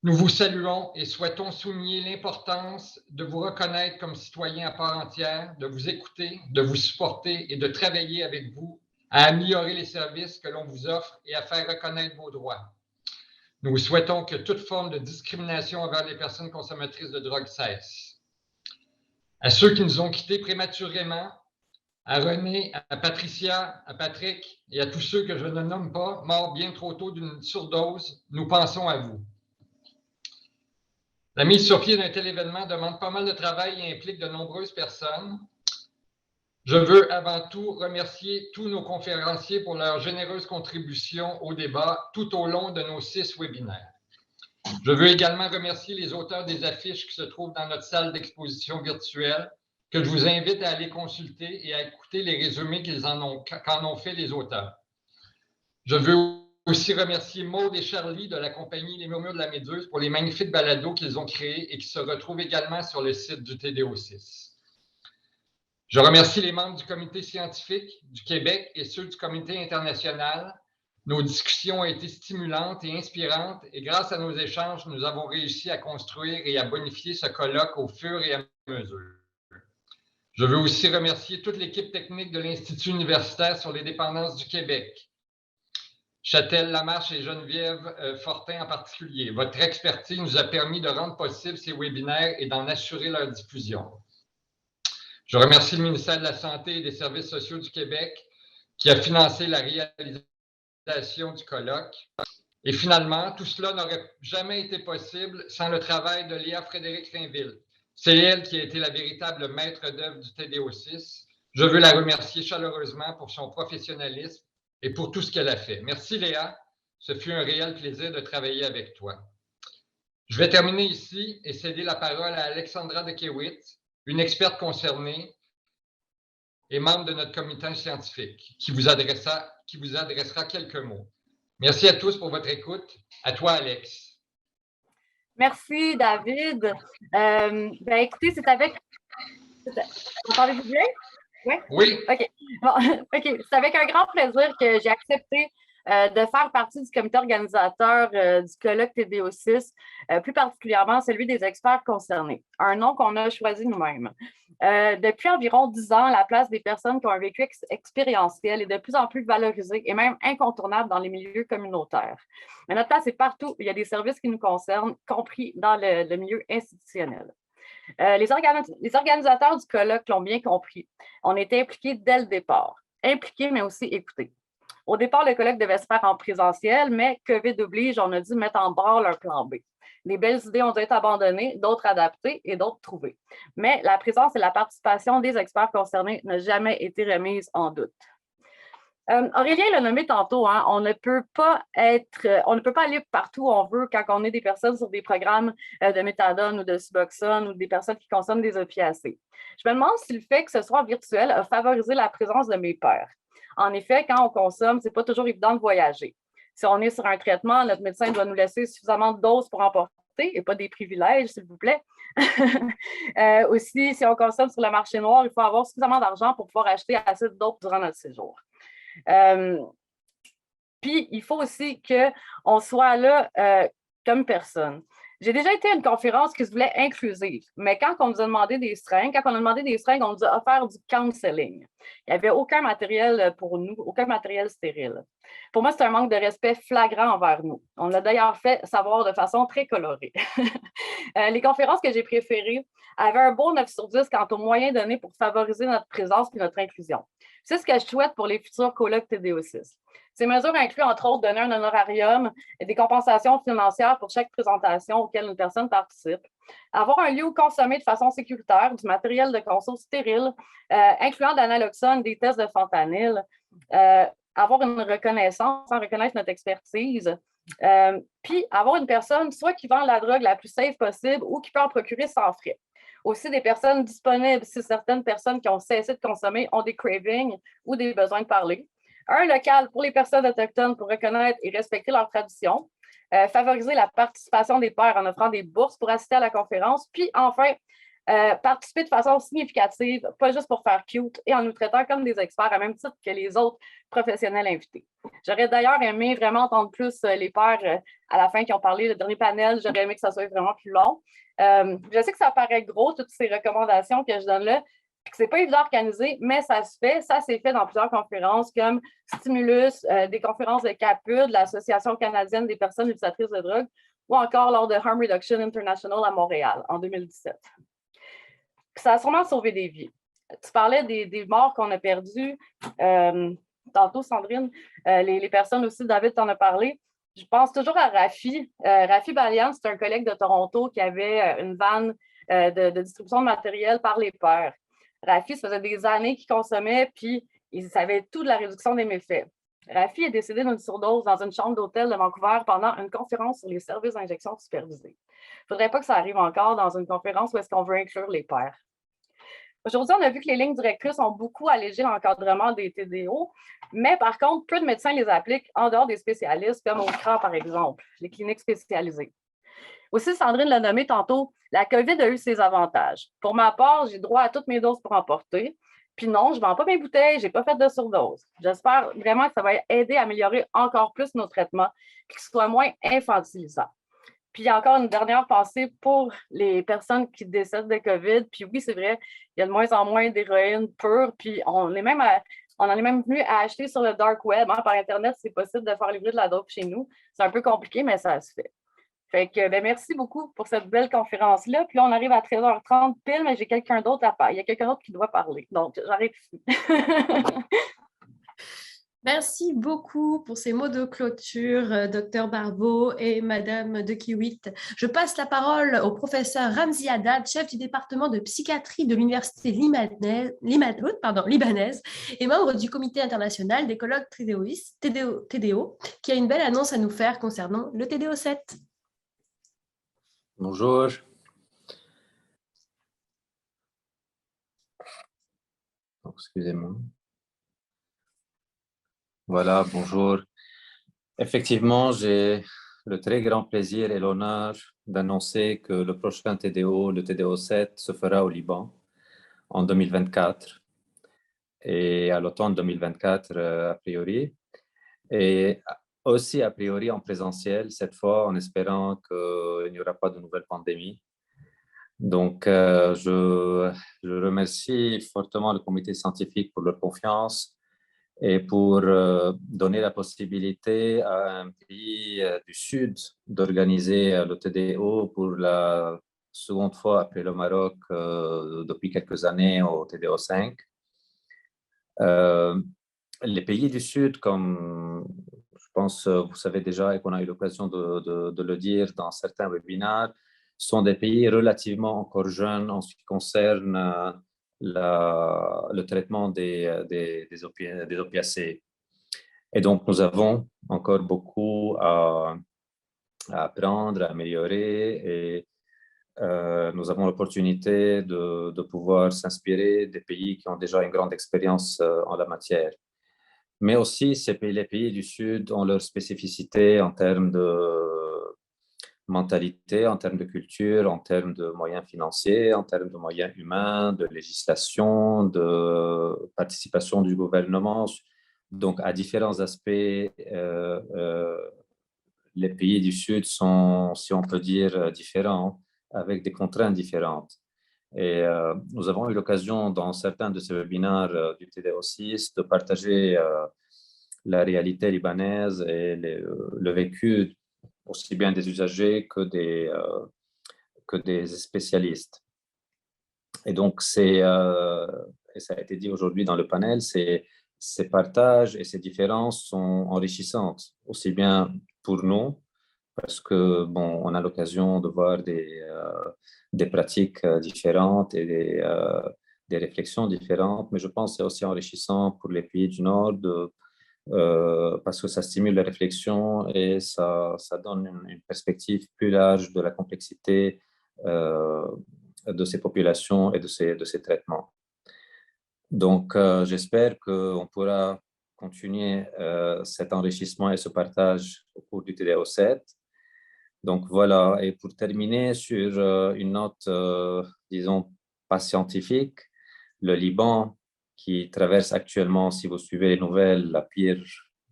nous vous saluons et souhaitons souligner l'importance de vous reconnaître comme citoyens à part entière, de vous écouter, de vous supporter et de travailler avec vous à améliorer les services que l'on vous offre et à faire reconnaître vos droits. Nous souhaitons que toute forme de discrimination envers les personnes consommatrices de drogue cesse. À ceux qui nous ont quittés prématurément, à René, à Patricia, à Patrick et à tous ceux que je ne nomme pas, morts bien trop tôt d'une surdose, nous pensons à vous. La mise sur pied d'un tel événement demande pas mal de travail et implique de nombreuses personnes. Je veux avant tout remercier tous nos conférenciers pour leur généreuse contribution au débat tout au long de nos 6 webinaires. Je veux également remercier les auteurs des affiches qui se trouvent dans notre salle d'exposition virtuelle, que je vous invite à aller consulter et à écouter les résumés qu'en ont fait les auteurs. Je veux aussi remercier Maud et Charlie de la compagnie Les Murmures de la Méduse pour les magnifiques balados qu'ils ont créés et qui se retrouvent également sur le site du TDO6. Je remercie les membres du comité scientifique du Québec et ceux du comité international Nos discussions ont été stimulantes et inspirantes et grâce à nos échanges, nous avons réussi à construire et à bonifier ce colloque au fur et à mesure. Je veux aussi remercier toute l'équipe technique de l'Institut universitaire sur les dépendances du Québec, Châtel Lamarche et Geneviève Fortin en particulier. Votre expertise nous a permis de rendre possible ces webinaires et d'en assurer leur diffusion. Je remercie le ministère de la Santé et des Services sociaux du Québec qui a financé la réalisation du colloque. Et finalement, tout cela n'aurait jamais été possible sans le travail de Léa Frédéric-Rainville. C'est elle qui a été la véritable maître d'œuvre du TDO6. Je veux la remercier chaleureusement pour son professionnalisme et pour tout ce qu'elle a fait. Merci Léa, ce fut un réel plaisir de travailler avec toi. Je vais terminer ici et céder la parole à Alexandra Dekiewicz, une experte concernée et membre de notre comité scientifique, qui vous adressera quelques mots. Merci à tous pour votre écoute. À toi, Alex. Merci, David. Écoutez, c'est avec... Entendez-vous bien? Oui? Oui. OK. Bon, OK. C'est avec un grand plaisir que j'ai accepté de faire partie du comité organisateur du colloque TDO6, plus particulièrement celui des experts concernés, un nom qu'on a choisi nous-mêmes. Depuis environ 10 ans, la place des personnes qui ont un vécu expérientiel est de plus en plus valorisée et même incontournable dans les milieux communautaires. Mais notre place est partout où il y a des services qui nous concernent, compris dans le milieu institutionnel. Les organisateurs du colloque l'ont bien compris. On était impliqués dès le départ. Impliqués, mais aussi écoutés. Au départ, le colloque devait se faire en présentiel, mais COVID oblige, on a dû mettre en branle un plan B. Les belles idées ont dû être abandonnées, d'autres adaptées et d'autres trouvées. Mais la présence et la participation des experts concernés n'a jamais été remise en doute. Aurélien l'a nommé tantôt, hein, on ne peut pas aller partout où on veut quand on est des personnes sur des programmes de méthadone ou de Suboxone ou des personnes qui consomment des opiacés. Je me demande si le fait que ce soit virtuel a favorisé la présence de mes pairs. En effet, quand on consomme, ce n'est pas toujours évident de voyager. Si on est sur un traitement, notre médecin doit nous laisser suffisamment de doses pour emporter et pas des privilèges, s'il vous plaît. Aussi, si on consomme sur le marché noir, il faut avoir suffisamment d'argent pour pouvoir acheter assez de dopes durant notre séjour. Puis, il faut aussi qu'on soit là comme personne. J'ai déjà été à une conférence qui se voulait inclusive, mais quand on nous a demandé des seringues, on nous a offert du counseling. Il n'y avait aucun matériel pour nous, aucun matériel stérile. Pour moi, c'est un manque de respect flagrant envers nous. On l'a d'ailleurs fait savoir de façon très colorée. Les conférences que j'ai préférées avaient un beau 9 sur 10 quant aux moyens donnés pour favoriser notre présence et notre inclusion. C'est ce que je souhaite pour les futurs colloques TDO6. Ces mesures incluent, entre autres, donner un honorarium et des compensations financières pour chaque présentation auquel une personne participe, avoir un lieu où consommer de façon sécuritaire du matériel de conso stérile, incluant de l'analoxone, des tests de fentanyl, avoir une reconnaissance, reconnaître notre expertise, puis avoir une personne soit qui vend la drogue la plus safe possible ou qui peut en procurer sans frais. Aussi des personnes disponibles si certaines personnes qui ont cessé de consommer ont des cravings ou des besoins de parler. Un local pour les personnes autochtones pour reconnaître et respecter leurs traditions. Favoriser la participation des pairs en offrant des bourses pour assister à la conférence. Puis enfin, participer de façon significative, pas juste pour faire cute, et en nous traitant comme des experts à même titre que les autres professionnels invités. J'aurais d'ailleurs aimé vraiment entendre plus les pairs à la fin qui ont parlé, le dernier panel, j'aurais aimé que ça soit vraiment plus long. Je sais que ça paraît gros, toutes ces recommandations que je donne là, puis que ce n'est pas évident à organiser, mais ça se fait. Ça s'est fait dans plusieurs conférences comme Stimulus, des conférences de CAPUD, l'Association canadienne des personnes utilisatrices de drogue, ou encore lors de Harm Reduction International à Montréal en 2017. Ça a sûrement sauvé des vies. Tu parlais des morts qu'on a perdues. Tantôt, Sandrine, les personnes aussi, David t'en a parlé. Je pense toujours à Rafi. Rafi Balian, c'est un collègue de Toronto qui avait une vanne de distribution de matériel par les pairs. Rafi, ça faisait des années qu'il consommait, puis il savait tout de la réduction des méfaits. Rafi est décédé d'une surdose dans une chambre d'hôtel de Vancouver pendant une conférence sur les services d'injection supervisés. Il ne faudrait pas que ça arrive encore dans une conférence où est-ce qu'on veut inclure les pairs. Aujourd'hui, on a vu que les lignes directrices ont beaucoup allégé l'encadrement des TDO, mais par contre, peu de médecins les appliquent en dehors des spécialistes, comme au CRA, par exemple, les cliniques spécialisées. Aussi, Sandrine l'a nommé tantôt, la COVID a eu ses avantages. Pour ma part, j'ai droit à toutes mes doses pour emporter. Puis non, je ne vends pas mes bouteilles, je n'ai pas fait de surdose. J'espère vraiment que ça va aider à améliorer encore plus nos traitements et qu'ils soient moins infantilisants. Puis il y a encore une dernière pensée pour les personnes qui décèdent de COVID. Puis oui, c'est vrai, il y a de moins en moins d'héroïne pure. Puis on en est même venu à acheter sur le dark web. Hein, par Internet, c'est possible de faire livrer de la dope chez nous. C'est un peu compliqué, mais ça se fait. Fait que, merci beaucoup pour cette belle conférence-là. Puis là, on arrive à 13h30 pile, mais j'ai quelqu'un d'autre à parler. Il y a quelqu'un d'autre qui doit parler. Donc, j'arrête ici. Merci beaucoup pour ces mots de clôture, Dr Barbeau et Madame de Kiewit. Je passe la parole au professeur Ramzi Haddad, chef du département de psychiatrie de l'Université libanaise et membre du comité international des colloques TDO, qui a une belle annonce à nous faire concernant le TDO7. Bonjour. Excusez-moi. Voilà, bonjour. Effectivement, j'ai le très grand plaisir et l'honneur d'annoncer que le prochain TDO, le TDO7, se fera au Liban en 2024 et à l'automne 2024 a priori. Et aussi a priori en présentiel, cette fois en espérant qu'il n'y aura pas de nouvelle pandémie. Donc, je remercie fortement le comité scientifique pour leur confiance et pour donner la possibilité à un pays du Sud d'organiser le TDO pour la seconde fois après le Maroc depuis quelques années au TDO 5. Les pays du Sud, comme je pense vous savez déjà et qu'on a eu l'occasion de le dire dans certains webinaires, sont des pays relativement encore jeunes en ce qui concerne le traitement des opiacés. Et donc, nous avons encore beaucoup à apprendre, à améliorer et nous avons l'opportunité de pouvoir s'inspirer des pays qui ont déjà une grande expérience en la matière. Mais aussi, les pays du Sud ont leurs spécificités en termes de mentalité, en termes de culture, en termes de moyens financiers, en termes de moyens humains, de législation, de participation du gouvernement. Donc, à différents aspects, les pays du Sud sont, si on peut dire, différents, avec des contraintes différentes. Et nous avons eu l'occasion, dans certains de ces webinaires du TDO6, de partager la réalité libanaise et le vécu aussi bien des usagers que des spécialistes. Et donc, et ça a été dit aujourd'hui dans le panel, ces partages et ces différences sont enrichissantes, aussi bien pour nous, parce que, bon, on a l'occasion de voir des pratiques différentes et des réflexions différentes, mais je pense que c'est aussi enrichissant pour les pays du Nord parce que ça stimule la réflexion et ça donne une perspective plus large de la complexité de ces populations et de ces traitements. Donc, j'espère qu'on pourra continuer cet enrichissement et ce partage au cours du TDO7. Donc, voilà. Et pour terminer sur une note, disons, pas scientifique, le Liban, qui traverse actuellement, si vous suivez les nouvelles, la pire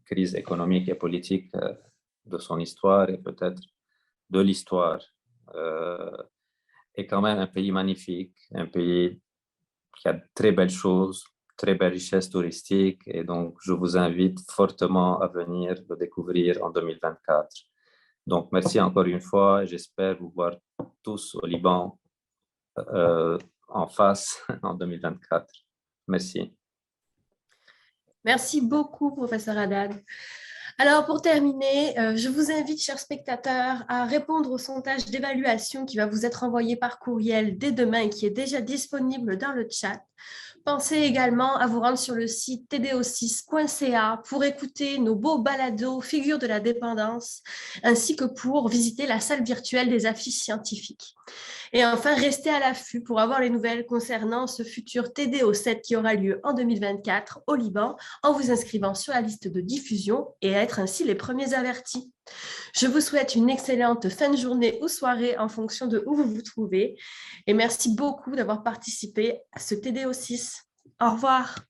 crise économique et politique de son histoire et peut-être de l'histoire, est quand même un pays magnifique, un pays qui a de très belles choses, très belles richesses touristiques, et donc je vous invite fortement à venir le découvrir en 2024. Donc merci encore une fois, et j'espère vous voir tous au Liban en face en 2024. Merci. Merci beaucoup, professeur Haddad. Alors, pour terminer, je vous invite, chers spectateurs, à répondre au sondage d'évaluation qui va vous être envoyé par courriel dès demain et qui est déjà disponible dans le chat. Pensez également à vous rendre sur le site tdo6.ca pour écouter nos beaux balados figures de la dépendance, ainsi que pour visiter la salle virtuelle des affiches scientifiques. Et enfin, restez à l'affût pour avoir les nouvelles concernant ce futur TDO7 qui aura lieu en 2024 au Liban en vous inscrivant sur la liste de diffusion et être ainsi les premiers avertis. Je vous souhaite une excellente fin de journée ou soirée en fonction de où vous vous trouvez et merci beaucoup d'avoir participé à ce TDO6. Au revoir.